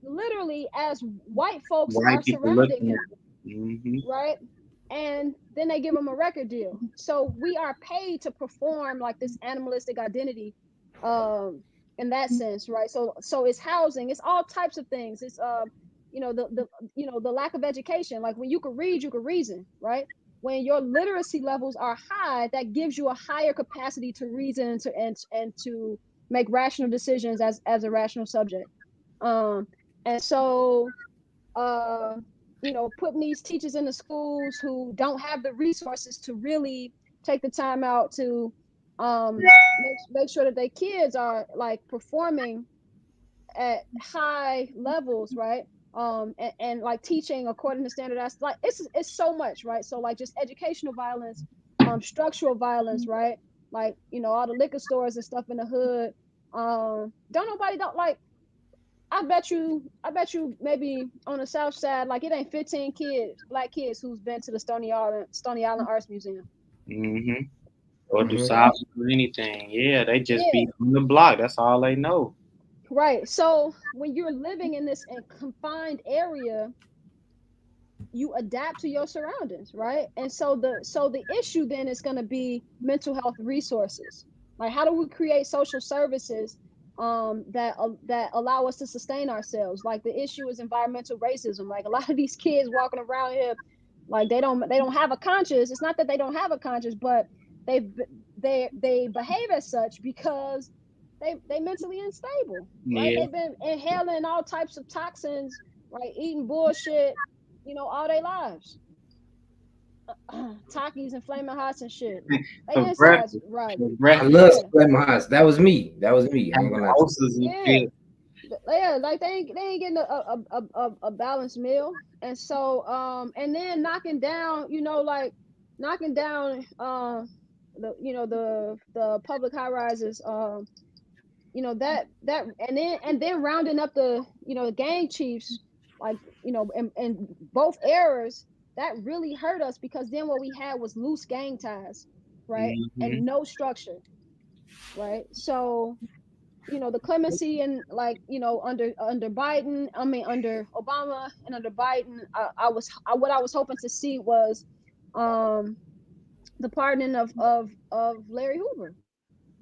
literally as white folks
White
are
people
surrounding
looking.
him, right? And then they give him a record deal. So we are paid to perform like this animalistic identity, in that sense, right? So it's housing, it's all types of things. It's you know, the lack of education. Like when you can read, you can reason, right? When your literacy levels are high, that gives you a higher capacity to reason and to make rational decisions as a rational subject. And so you know, putting these teachers in the schools who don't have the resources to really take the time out to make sure that their kids are like performing at high levels, right? And like teaching according to standardized, like it's so much, right? So like just educational violence, structural violence, right? Like, you know, all the liquor stores and stuff in the hood. Don't like, I bet you maybe on the south side, like it ain't 15 black kids who's been to the Stony Island Arts Museum.
Mm-hmm. Or do
Mhm.
size or anything. Yeah, they just
Yeah.
be on the block. That's all they know.
Right. So when you're living in this confined area, you adapt to your surroundings, right? And so the issue then is going to be mental health resources. Like how do we create social services that allow us to sustain ourselves? Like the issue is environmental racism. Like a lot of these kids walking around here, like they don't have a conscience. It's not that they don't have a conscience, but they behave as such because they mentally unstable, right?
Yeah.
They've been inhaling all types of toxins, right? Eating bullshit, you know, all their lives. Takis and flaming hots and shit. They
For
insides,
breakfast.
right?
For
I
breakfast.
love
Yeah,
Flaming Hots. That was me. I ain't gonna lie to you.
Houses and
yeah,
shit.
yeah. Like they ain't getting a balanced meal, and so and then knocking down, you know, like knocking down the you know the public high rises, you know that and then rounding up the, you know, the gang chiefs, like, you know, and both eras, that really hurt us because then what we had was loose gang ties, right?
Mm-hmm.
And no structure, right? So, you know, the clemency and like, you know, under Biden, I mean under Obama and under Biden, what I was hoping to see was the pardoning of Larry Hoover,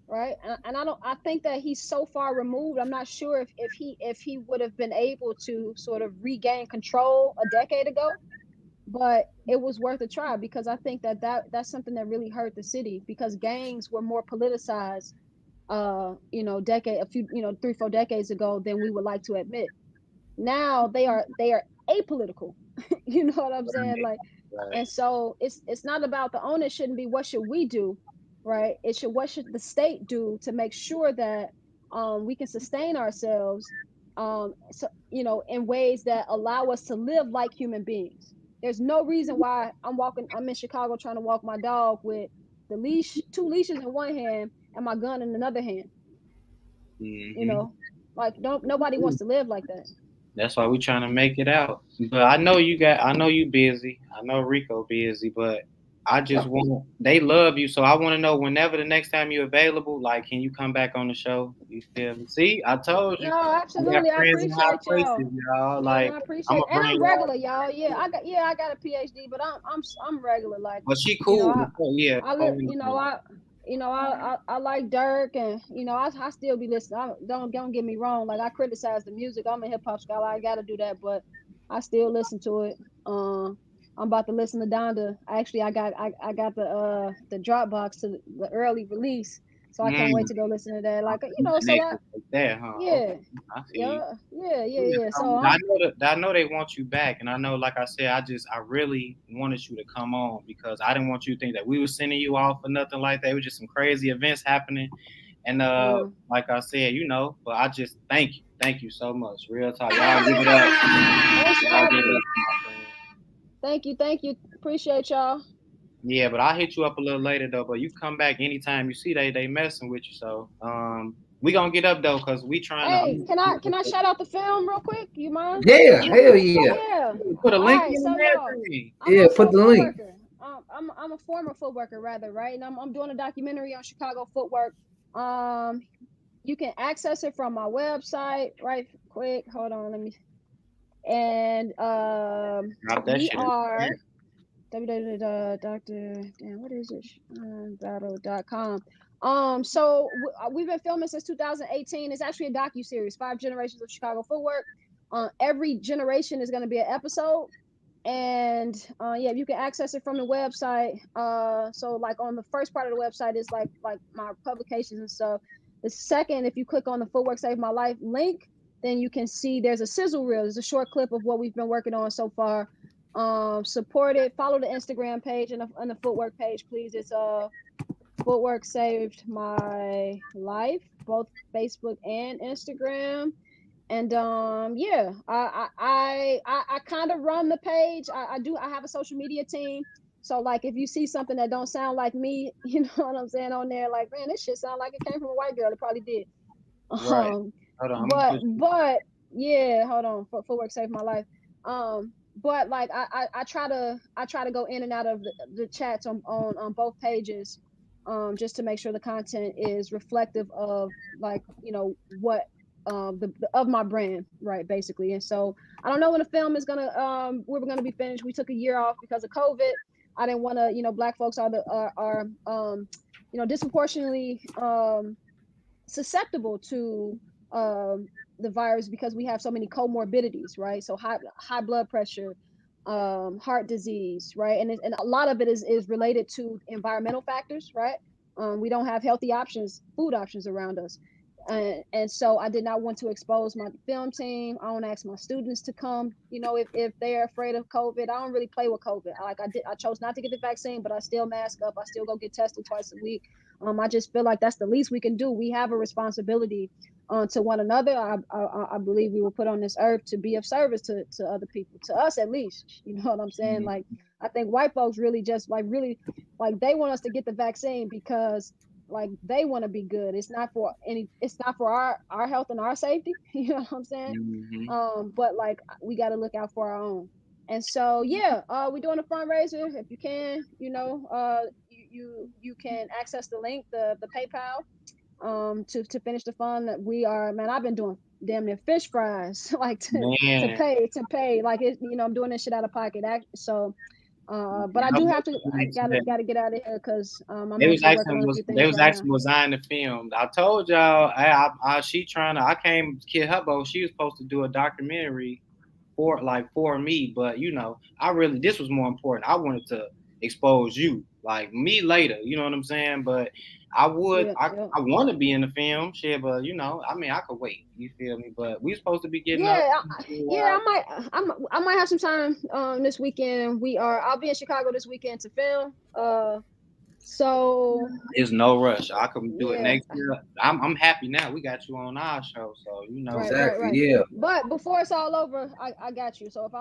right? And I think that he's so far removed. I'm not sure if he would have been able to sort of regain control a decade ago, but it was worth a try because I think that's something that really hurt the city because gangs were more politicized, you know, a few, you know, 3-4 decades ago than we would like to admit. Now they are apolitical. You know what I'm saying? Like,
Right.
and so it's not about the onus shouldn't be what should we do, right? It should what should the state do to make sure that we can sustain ourselves, so, you know, in ways that allow us to live like human beings. There's no reason why I'm in Chicago trying to walk my dog with two leashes in one hand and my gun in another hand. You
Mm-hmm.
know, like nobody wants to live like that.
That's why we trying to make it out. But I know you busy. I know Rico busy, but I just want they love you, so I want to know whenever the next time you're available, like can you come back on the show? You feel me? See, I told you.
No,
I got
absolutely. I
friends in high
appreciate
places,
y'all.
y'all.
Yeah, no,
Like
I
I'm
appreciate,
gonna
and
bring
I'm
y'all.
regular, y'all. I got a PhD, but I'm regular. Like,
But she
you know,
cool. Yeah.
I like Dirk, and you know, I still be listening. Don't get me wrong. Like, I criticize the music. I'm a hip hop scholar. I gotta do that, but I still listen to it. I'm about to listen to Donda. Actually, I got the Dropbox to the early release, so I can't wait
Mm.
to go listen to that. Like, you
You
know, so
connected
that
like that, huh?
yeah,
Okay. I see you.
yeah. So
I know they want you back, and I know, like I said, I really wanted you to come on because I didn't want you to think that we were sending you off or nothing like that. It was just some crazy events happening, and like I said, you know, but I just thank you so much, real talk. Y'all give it up.
thanks,
Y'all give it up, my friend.
thank you, appreciate y'all.
Yeah, but I'll hit you up a little later though. But you come back anytime you see they messing with you. So we gonna get up though, cause we trying
Hey,
to.
can I shout out the film real quick? You mind?
Yeah, hell yeah.
Yeah.
Put a
All
link
right.
in
So
the
y'all,
thing.
I'm
Yeah,
also
put
a
the
foot
link.
worker. I'm a former foot worker rather, right? And I'm doing a documentary on Chicago footwork. You can access it from my website, right? Quick, hold on, let me. And
Drop that
we
shit.
are www.battle.com. So we've been filming since 2018. It's actually a docu-series, 5 generations of Chicago footwork. Every generation is going to be an episode. And yeah, you can access it from the website. So like on the first part of the website is like my publications and stuff. The second, if you click on the Footwork Save My Life link, then you can see there's a sizzle reel. There's a short clip of what we've been working on so far. Support it. Follow the Instagram page and the footwork page, please. It's Footwork Saved My Life, both Facebook and Instagram. And yeah, I kind of run the page. I have a social media team. So like if you see something that don't sound like me, you know what I'm saying, on there, like, man, this shit sound like it came from a white girl. It probably did.
Right. Hold on.
But yeah, hold on. Footwork saved my life. But like I try to go in and out of the chats on both pages, just to make sure the content is reflective of, like, you know, what of my brand, right, basically. And so I don't know when the film is gonna we're gonna be finished. We took a year off because of COVID. I didn't want to, you know, Black folks are you know, disproportionately susceptible to the virus because we have so many comorbidities, right? So high blood pressure, heart disease, right? And a lot of it is related to environmental factors, right? We don't have healthy options, food options around us. And so I did not want to expose my film team. I don't ask my students to come, you know, if they're afraid of COVID. I don't really play with COVID. I chose not to get the vaccine, but I still mask up. I still go get tested twice a week. I just feel like that's the least we can do. We have a responsibility to one another. I believe we were put on this earth to be of service to other people, to us at least. You know what I'm saying? Like, I think white folks really just really they want us to get the vaccine because like they want to be good. It's not for our health and our safety. You know what I'm saying? But like we got to look out for our own. And so yeah, we're doing a fundraiser. If you can, you know, you can access the link, the PayPal, to finish the fund. That we are, man, I've been doing damn near fish fries like to pay like it, you know, I'm doing this shit out of pocket. So but I do have to. I gotta get out of here because I'm actually working on a few things.
They was asking was I in the film. I told y'all, she trying to. I came kid Hubbo. She was supposed to do a documentary for me, but you know, this was more important. I wanted to expose you, like me later. You know what I'm saying? But I want to be in the film, shit. But you know, I mean, I could wait. You feel me? But we supposed to be getting up.
I might have some time this weekend. I'll be in Chicago this weekend to film. So
there's no rush. I can do it next year. I'm happy now. We got you on our show, so you know.
Exactly. Yeah.
But before it's all over, I got you. So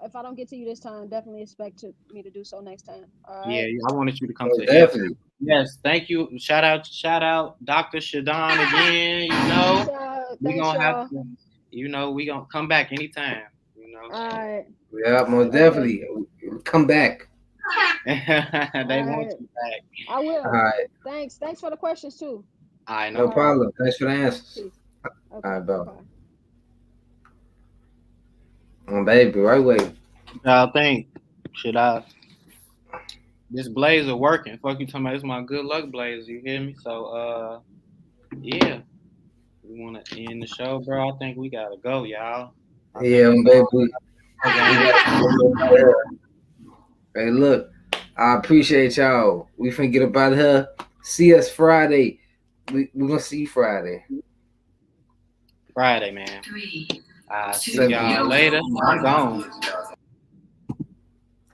if I don't get to you this time, definitely expect me to do so next time. All right?
Yeah, I wanted you to come to
definitely.
Yes, thank you. Shout out, Dr. Shadon again. You know, we gonna have to. You know, we gonna come back anytime. You know.
All right.
Yeah, most definitely. Come back.
They want you back.
I will.
All right.
Thanks for the questions too.
No problem. Thanks for the answers.
Okay.
All right, bro. Baby, right way.
Y'all think this blazer working? Fuck you talking about? It's my good luck blazer. You hear me? So yeah, we want to end the show, bro. I think we gotta go, y'all.
Yeah, baby. Hey, look, I appreciate y'all. We finna get up out of here. See us Friday. We gonna see you Friday.
Friday, man. See y'all later. I'm gone.